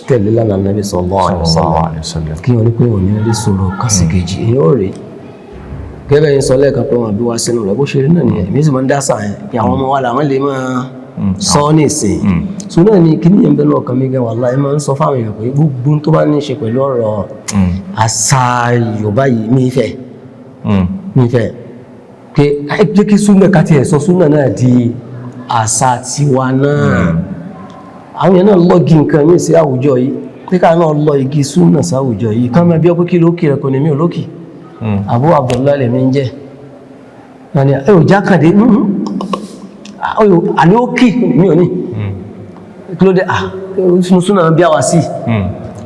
tẹ̀lé lánàá Nabi sallallahu alaihi wasallam kí wọ́n ní pé wọ́n ní rí ṣòro kásìkejì èyí ò rí gẹ́gẹ́ yín sọ lẹ́ẹ̀kan pé wọ́n bí wá sínú rẹ̀ bó ṣe rí náà nìyẹn èmi sì máa ń dá sáà yẹn kí àwọn ọmọ wa làwọn lè máa sọ ní ìsìn so náà ni kí nìyẹn bẹ́ẹ̀ lọ́kàn mi gan wallahi máa ń sọ fáwọn èèyàn pé gbogbo tó bá ní í ṣe pẹ̀lú ọ̀rọ̀ àṣà Yorùbá yìí mi fẹ́ pé jẹ́ kí súnà ká tiẹ̀ sọ súnà náà di àṣà tiwa náà àwọn èèyàn náà lọ́gì nǹkan yìí sí àwùjọ yìí pé ká náà lọ igi súnà sí àwùjọ yìí ká máa bí ọ pé kí lókè rẹ̀ kò ní mí ò lókè Abu Abdullahi lè mi ń jẹ́ ẹni ẹ̀ ò jákàdé àní ó kí mi ò ní kí ló dé súnà bí a wá sí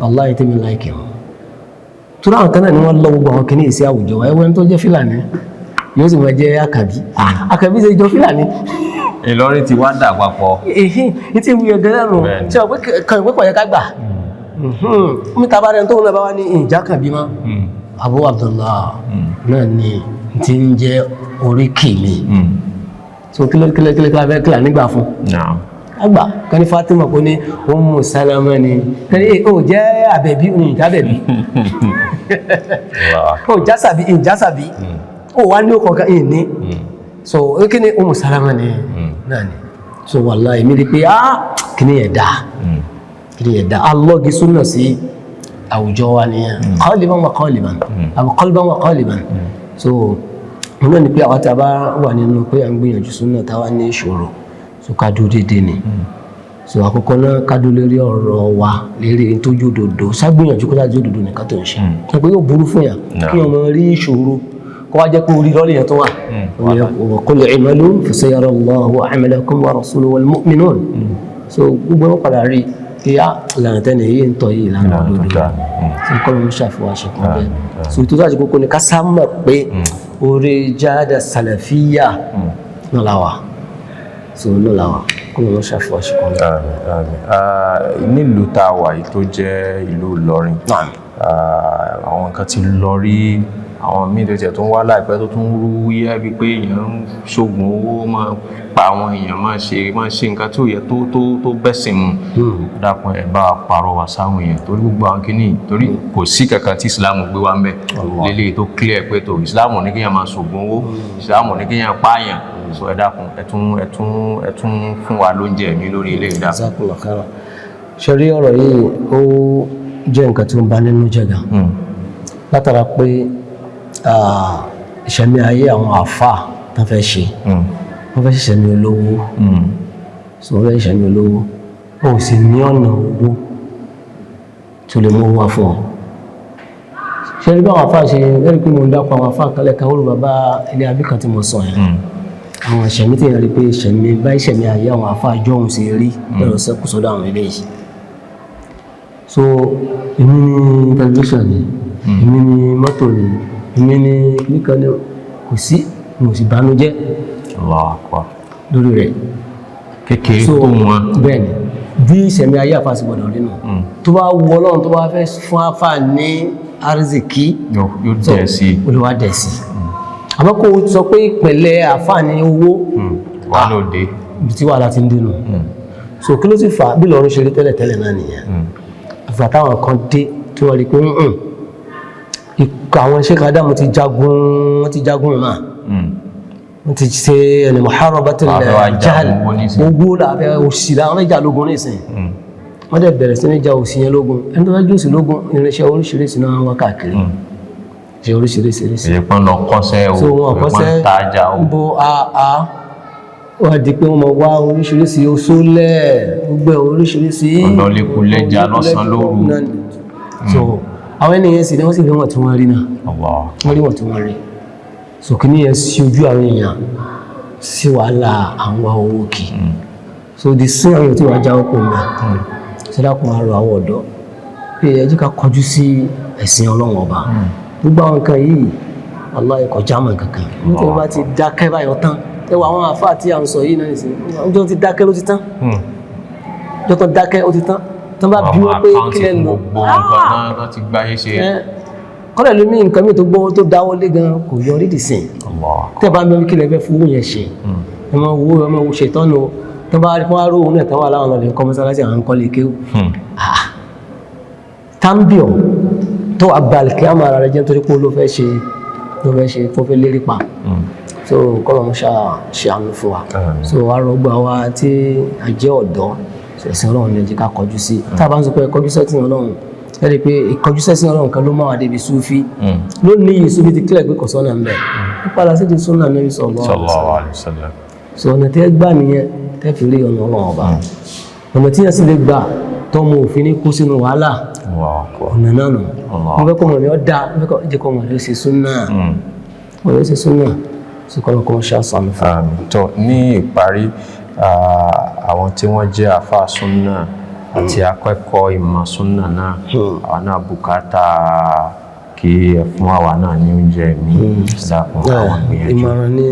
wallahi tẹ́mi láìkì wọn tó ráwọn kan náà ni wọ́n lọ gbogbo àwọn kìíní ìsí àwùjọ ẹwọ́n tó jẹ́ Fìlàní yóò sì máa jẹ́ Àkàbí ṣe jọ Fìlàní Ìlọrin ti wá dà papọ̀ ní tí ìwúyẹ gẹ́gẹ́ rùn tí ọ pé kan ìpẹ́kọ̀ yẹ ká gbà mí tàbá rẹ̀ tó ń lọ bá wá ní ìjákàbí mọ́ Abu Abdullah náà ni ti ń jẹ́ oríkì mi so kílẹ̀ nígbà fún àgbà kan ní Fatima kò ní Ummu Salama ni kan ní ó jẹ́ Àbẹ̀bí ní ìjábẹ̀bí ó jásàbí ó wá ní ọkọ̀ kan ní so kí ni Ummu Salama ni náà ni so wallahi mi rí pé kí ni ẹ̀dá alọ́gí súnà sí àwùjọ wa nìyẹn qaliban wa qaliban àbí qalban wa qaliban so wọn náà ni pé àwọn tí a bá wà nínú pé à ń gbìyànjú súnà táwa ní ìṣòro so ká dúró déédéé ni so àkọ́kọ́ náà ká dúró lérí ọ̀rọ̀ wa lérí tó jó òdodo ṣàgbìyànjú kó dájú òdodo nìkan tó ń ṣe pé yóò burú fún yà kí ọmọ rí ìṣòro kó wá jẹ́ pé orí lọ́lẹ̀ yẹn tó wà qul i'malu fasayara Allahu 'amalakum wa rasuluhu wal mu'minun so gbogbo wọn padà rí pé ìlànà tẹ́lẹ̀ yìí ń tọ́ yìí ìlànà òdodo tí kọ́ ló ń ṣàfihàn ṣẹ̀kọ́ bẹ́ẹ̀ so tó dájú kókó ni ká sá mọ̀ pé orí jáde sàlàfíyà náà làwà so náà làwà kọ́ ló ń ṣàfihàn ṣẹ̀kọ́ bẹ́ẹ̀. nílùú tá a wà yìí tó jẹ́ ìlú Ìlọrin àwọn nǹkan ti lọ rí àwọn míì tó tiẹ̀ tó ń wá láìpẹ́ tó tún rú yẹ́ bíi pé èèyàn ń ṣoògùn owó máa pa àwọn èèyàn máa ṣe nǹkan tó yẹ tó bẹ́sìn mu dákun ẹ̀ bá pààrọ̀ wá sáwọn èèyàn torí gbogbo àwọn kìíní torí kò sí kankan tí ìsìláàmù gbé wá ń bẹ̀ lélẹ̀ tó clear pé tó ìsìláàmù ní kéèyàn máa ṣoògùn owó ìsìláàmù ní kéèyàn pààyàn so ẹ dákun ẹ tún fún wa lóúnjẹ mi lórí ilé ìdá. ṣe rí ọ̀rọ̀ yìí ó jẹ́ nǹkan tí ó ń bà nínú jẹ́ gan látara pé ìṣẹ̀mí ayé àwọn àfáà tán fẹ́ ṣe wọ́n fẹ́ ṣiṣẹ́ ní olówó so wọ́n fẹ́ ṣiṣẹ́ ní olówó ó sì ní ọ̀nà owó tó lè mú owó wá fún ọ ṣe rí bá àwọn àfáà ṣe lẹ́rìí pé mo ń dápọ̀ àwọn àfáà kalẹ̀ kan ó rò bàbá ilé abíkan tí mo sọ yẹn àwọn ìṣẹ̀mí tí yẹn rí pé ìṣẹ̀mí bá ìṣẹ̀mí ayé àwọn àfáà jọ̀hún ṣe rí lẹ́rọ sẹ́kù sọ́dọ̀ àwọn eléyìí so èmi ní tẹlifíṣàn ni èmi ní mọ́tò ni èmi ní kíníkan ní kò sí mo sì bánújẹ́ lórí rẹ̀ kékeré tó wọn bẹ́ẹ̀ ni bí ìṣẹ̀mí ayé àfáà sì gbọ́dọ̀ rí nù tó bá wọ Ọlọ́run tó bá fẹ́ fún àfáà ní arzikí yóò dẹ̀ sí olùwà dẹ̀ sí àmọ́ kó sọ pé ìpìlẹ̀ àfáà ní owó wà lóde ibi tí wàhálà ti ń dénú so kí ló sì fà bí lọ́run ṣe rí tẹ́lẹ̀tẹ́lẹ̀ náà nìyẹn àfà táwọn kan dé tí wọ́n rí pé àwọn Sheikh Adamu ti jagun náà wọ́n ti ṣe ẹni muharabatul jahl owó làbẹ́ òsì láwọn ìjà lógun nísìn wọ́n dẹ̀ bẹ̀rẹ̀ sí ní ìjà òsì yẹn lógun ẹni tó bá jù sí lógun irinṣẹ́ oríṣiríṣi náà wọ́n káàkiri ṣe oríṣiríṣi ìpín lọ kọ́sẹ́ o ìpín tajà o bó wọ́n di pé wọ́n mọ̀ wá oríṣiríṣi oṣólẹ̀ gbogbo oríṣiríṣi ọ̀nà lẹ́kùn lẹ́jà lọ́sàn lóru so àwọn ènìyàn sì ni wọ́n sì rí wọn tí wọ́n rí náà wọ́n rí wọn tí wọ́n rí so kí ní yẹn sí ojú àwọn èèyàn sí wàhálà àwọn owó kì so di sí àwọn tí wọ́n já ọkọ̀ mẹ́ ṣẹdákùn àrò àwọn ọ̀dọ́ pé ẹ jẹ́ ká kọjú sí ẹ̀sìn Ọlọ́run ọba gbogbo àwọn nǹkan yìí Allah ẹ̀kọ́ jámọ̀ kankan nítorí bá ti dákẹ́ báyọ̀ tán ẹwà àwọn àfáà tí a ń sọ yìí náà nìsín ọjọ́ ti dákẹ́ ló ti tán ọjọ́ tó dákẹ́ ó ti tán tán bá bí wọ́n pé kílẹ̀ lò kọ́lẹ̀ lómi nǹkan mi tó gbọ́ tó dáwọ́ lé gan kò yọ rí dì sìn tẹ́ bá mẹ́rin kílẹ̀ fẹ́ fún yẹn ṣe ẹmọ wo ṣètọ́nù tó bá rí fún aró òun náà tán wà láwọn ọ̀lẹ́ nǹkan mọ́sálásí àwọn nǹkan lè kéwù tambio tó abalẹ̀ kí á máa ra rẹ jẹ́ nítorí pé ló fẹ́ ṣe tó fẹ́ lérí pa so kọ́lọ̀ mọ́ ṣe àánú fún wa so arọ́gbà wa tí a jẹ́ ọ̀dọ́ ẹ̀sìn Ọlọ́run ní ẹjẹ́ ká kọjú sí tá a bá ń sọ pé kọjú sẹ́sìn Ọlọ́run ẹ̀rí pé ìkọjú sẹ́sìn Ọlọ́run kan ló máa wà débi Súfí lónìí Súfí ti kílẹ̀ pé kò sọ́nà ń bẹ̀ ó padà sí ti súnà Nábì sallallahu alaihi wasallam so ọ̀nà tẹ́ gbà nìyẹn tẹ́ fi rí ọ̀nà Ọlọ́run ọba ọ̀nà tí yẹn sì lè gbà tó mú òfin ní kó sínú wàhálà ọ̀nà náà nù wọ́n fẹ́ kọ́ mọ̀ ní ọ́ dá wọ́n fẹ́ kọ́ jẹ́ kọ́ mọ̀ ní ó ṣe súnà wọ́n yóò ṣe súnà sùkọ́lọ́kọ́ ṣàṣàmì fún mi. tó ní ìparí àwọn tí wọ́n jẹ́ àfáà súnà àti akẹ́kọ̀ọ́ ìmọ̀ súnà náà àwọn náà bùkátà kí ẹ fún àwa náà ní oúnjẹ mi dákun àwọn gbìyànjú. ìmọ̀ràn ní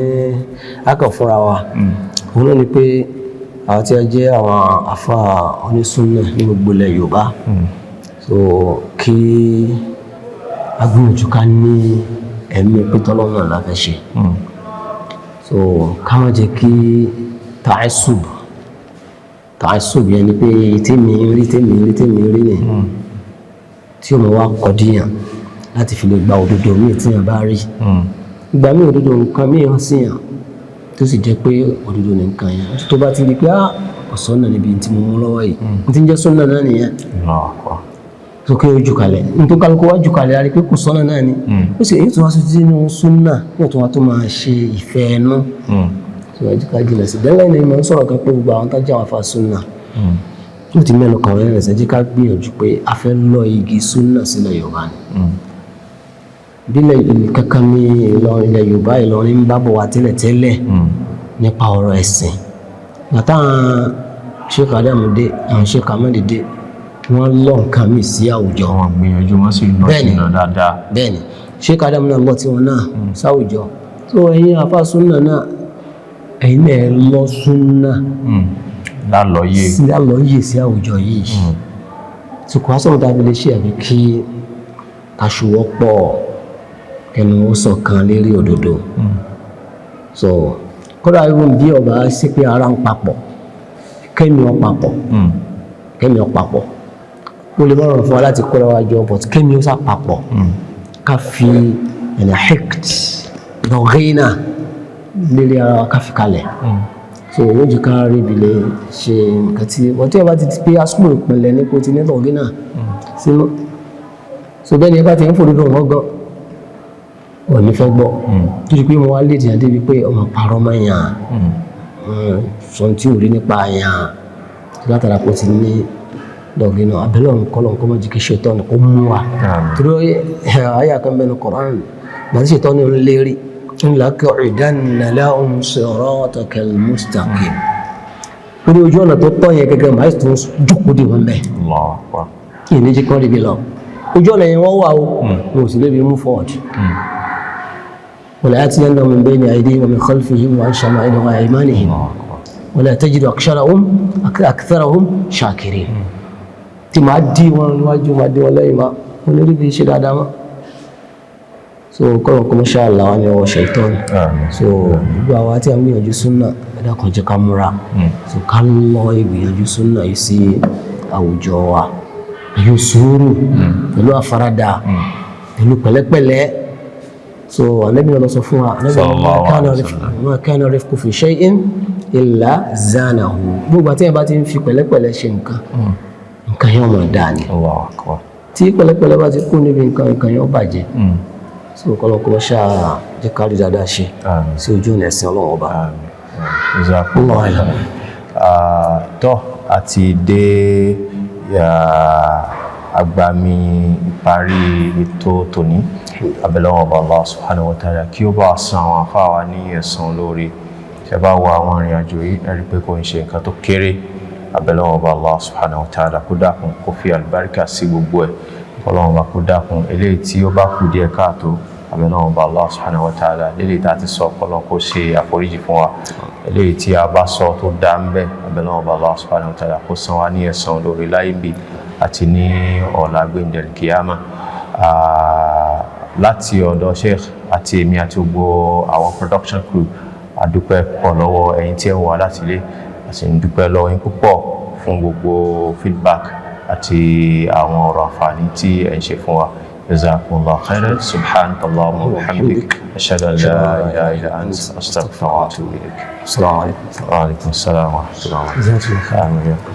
akọ̀ fúnra wa òun náà ni pé àwọn tí a jẹ́ àwọn àfáà onísúnà ní gbogbo ilẹ̀ Yorùbá so kí agbóhùnjú ká ní ẹ̀mí pítọ́lọ́ náà la fẹ́ ṣe so ká má jẹ́ kí tààsùb yẹn ni pé tèmi rí ni tí o mọ̀ wá kọ̀díyàn láti fi lè gba òdodo míì tí yàn bá rí ìgbà míì òdodo nǹkan míì hàn sí yàn tó sì jẹ́ pé òdodo nìkan yẹn tó bá ti rí pé ọ̀sán náà níbi tí mo mú lọ́wọ́ yìí n ti ń jẹ́ sọ́nà náà nìyẹn so kí o jù kalẹ̀ nítorí kálukú wá jù kalẹ̀ àrí pé kò sọ́nà náà ni ó sì èyí tó wá sí nínú súnà yóò tó wá tó máa ṣe ìfẹ́ ẹnu so ẹ jẹ́ ká jìnà sí dẹ́lẹ́ ni mo ń sọ̀rọ̀ kan pé gbogbo àwọn tájà wà fa súnà ó ti mẹ́nu kàn rẹ̀ ṣe jẹ́ ká gbìyànjú pé a fẹ́ lọ igi súnà sílẹ̀ Yorùbá ni bílẹ̀ kankan ní ilẹ̀ Yorùbá Ìlọrin ń bábọ̀ wá tẹ́lẹ̀tẹ́lẹ̀ nípa ọ̀rọ̀ ẹ̀sìn bàtà Sheikh Adamu dé àwọn Sheikh Ahmed dé wọ́n lọ nǹkan mi sí àwùjọ wọn gbìyànjú wọn sì lọ sínú dáadáa bẹ́ẹ̀ni Sheikh Adamu náà gbọ́ tí wọn náà sáwùjọ tó ẹ̀yin àfa súnà náà ẹ̀yin náà lọ súnà lálọ́yè sí àwùjọ yìí tí kò wá sọ̀rọ̀ tàbí lè ṣe àbí kí aṣòwọ́pọ̀ ẹnu ó ṣọ̀kan lérí òdodo so kódà irun bí ọba sí pé ara ń papọ̀ kẹ́mi ọ papọ̀ ó lè mọ̀ràn fún wa láti kóra wa jọ but kẹ́mi ó sàpapọ̀ ká fi ẹ̀nà hect lọ́gẹ́nà lérí ara wa ká fi kalẹ̀ so ó jẹ́ ká rí ibilẹ̀ ṣe nǹkan tí wọ́n tí ẹ bá ti pé asúpò ìpínlẹ̀ ní kò ti ní lọ́gẹ́nà sínú so bẹ́ẹ̀ ni ẹ bá ti ń fòdodo wọn gan ò ní fẹ́ gbọ́ tó di pé mo wá léèdì àdé bíi pé ọmọ parọ́ máa yàn sọ tí ò rí nípa yàn látara kò ti ní lọ́gẹ́nà abẹ́lẹ́ ọ̀hún kọ́ lọ́nkọ́ máa jí kí ṣètọ́nù kó mú wa torí àyà kan bẹ́ẹ̀ ní Qur'an gbàtí ṣètọ́nù ń lérí لَأَقْعُدَنَّ لَهُمْ صِرَاطَكَ الْمُسْتَقِيمَ lórí ojú ọ̀nà tó tọ́ yẹn gẹ́gẹ́ máa tún jókòó dé wọn bẹ́ẹ̀ kí ní jí kọ́ ríbi lọ ojú ọ̀nà yẹn wọ́n wà ó wọn ò sì lébi move forward وَلَآتِيَنَّهُمْ مِنْ بَيْنِ أَيْدِيهِمْ وَمِنْ خَلْفِهِمْ وَعَنْ شَمَائِلِهِمْ وَعَنْ أَيْمَانِهِمْ وَلَا تَجِدُ أَكْثَرَهُم شَاكِرِينَ tí máa dí wọn níwájú máa dí wọn lẹ́yìn máa wọn ní ríbi ṣe dáadáa mọ́ so kọ́lọ̀ kọ́ mọ́ṣá àláwá ní ọwọ́ ṣẹ̀tọ́n so gbogbo àwa tí a ń gbìyànjú súnà ẹ̀dá kan jẹ́ ká múra so ká lọ ìgbìyànjú súnà yìí sí àwùjọ wa pẹ̀lú sùúrù pẹ̀lú àfaradà pẹ̀lú pẹ̀lẹ́pẹ̀lẹ́ so Ànábì náà lọ sọ fún wa ma kana rifqu fi shay'in illa zanahu gbogbo àti ẹ̀ bá ti ń fi pẹ̀lẹ́pẹ̀lẹ́ ṣe nǹkan yẹn ọmọ dáa ni tí pẹ̀lẹ́pẹ̀lẹ́ bá ti kú níbi nǹkan yẹn ó bàjẹ́ so kọ́lọ́ kọ́ ṣáà jẹ́ kárí dáadáa ṣe sí ojú ọ̀nà ẹ̀sìn Ọlọ́run ọba. tọ́ àti dé agbami ìparí ètò tòní abẹ́lẹ́wọ̀n ọba Allah subhanahu wa ta'ala kí ó bá san àwọn afáwa ní ẹ̀san lórí tí a bá wọ àwọn ìrìn àjò yìí ẹ̀rí pé kò ń ṣe nǹkan tó kéré abẹ́lẹ́wọ̀n ọba Allah subhanahu wa ta'ala kó dákun kó fi àlùbáríkà sí gbogbo ẹ̀ Ọlọ́run bá kó dákun eléyìí tí ó bá kù díẹ̀ káàtó Ọlọ́run bá Allah subhanahu wa ta'ala eléyìí tá a ti sọ Ọlọ́run kó ṣe àforíjì fún wa eléyìí tí a bá sọ tó dá ń bẹ Ọlọ́run bá Allah subhanahu wa ta'ala kó san wá ní ẹ̀san lórí láyé bí àti ní ọ̀la gbẹ̀ndẹ̀ kíyámà láti ọ̀dọ̀ Sheikh àti èmi àti gbogbo àwọn production crew àdúpẹ́ pọ̀ lọ́wọ́ ẹ̀yin tí ẹ ń wá láti ilé àti ń dúpẹ́ lọ́wọ́ yín púpọ̀ fún gbogbo feedback àti àwọn ọ̀rọ̀ àǹfààní tí ẹ ń ṣe fún wa jazakumullahu khairan subhanakallahumma wa bihamdik ashhadu an la ilaha illa anta astaghfiruka wa atubu ilaik. Assalamu alaikum. Wa alaikum assalam wa rahmatullahi wa barakatuh.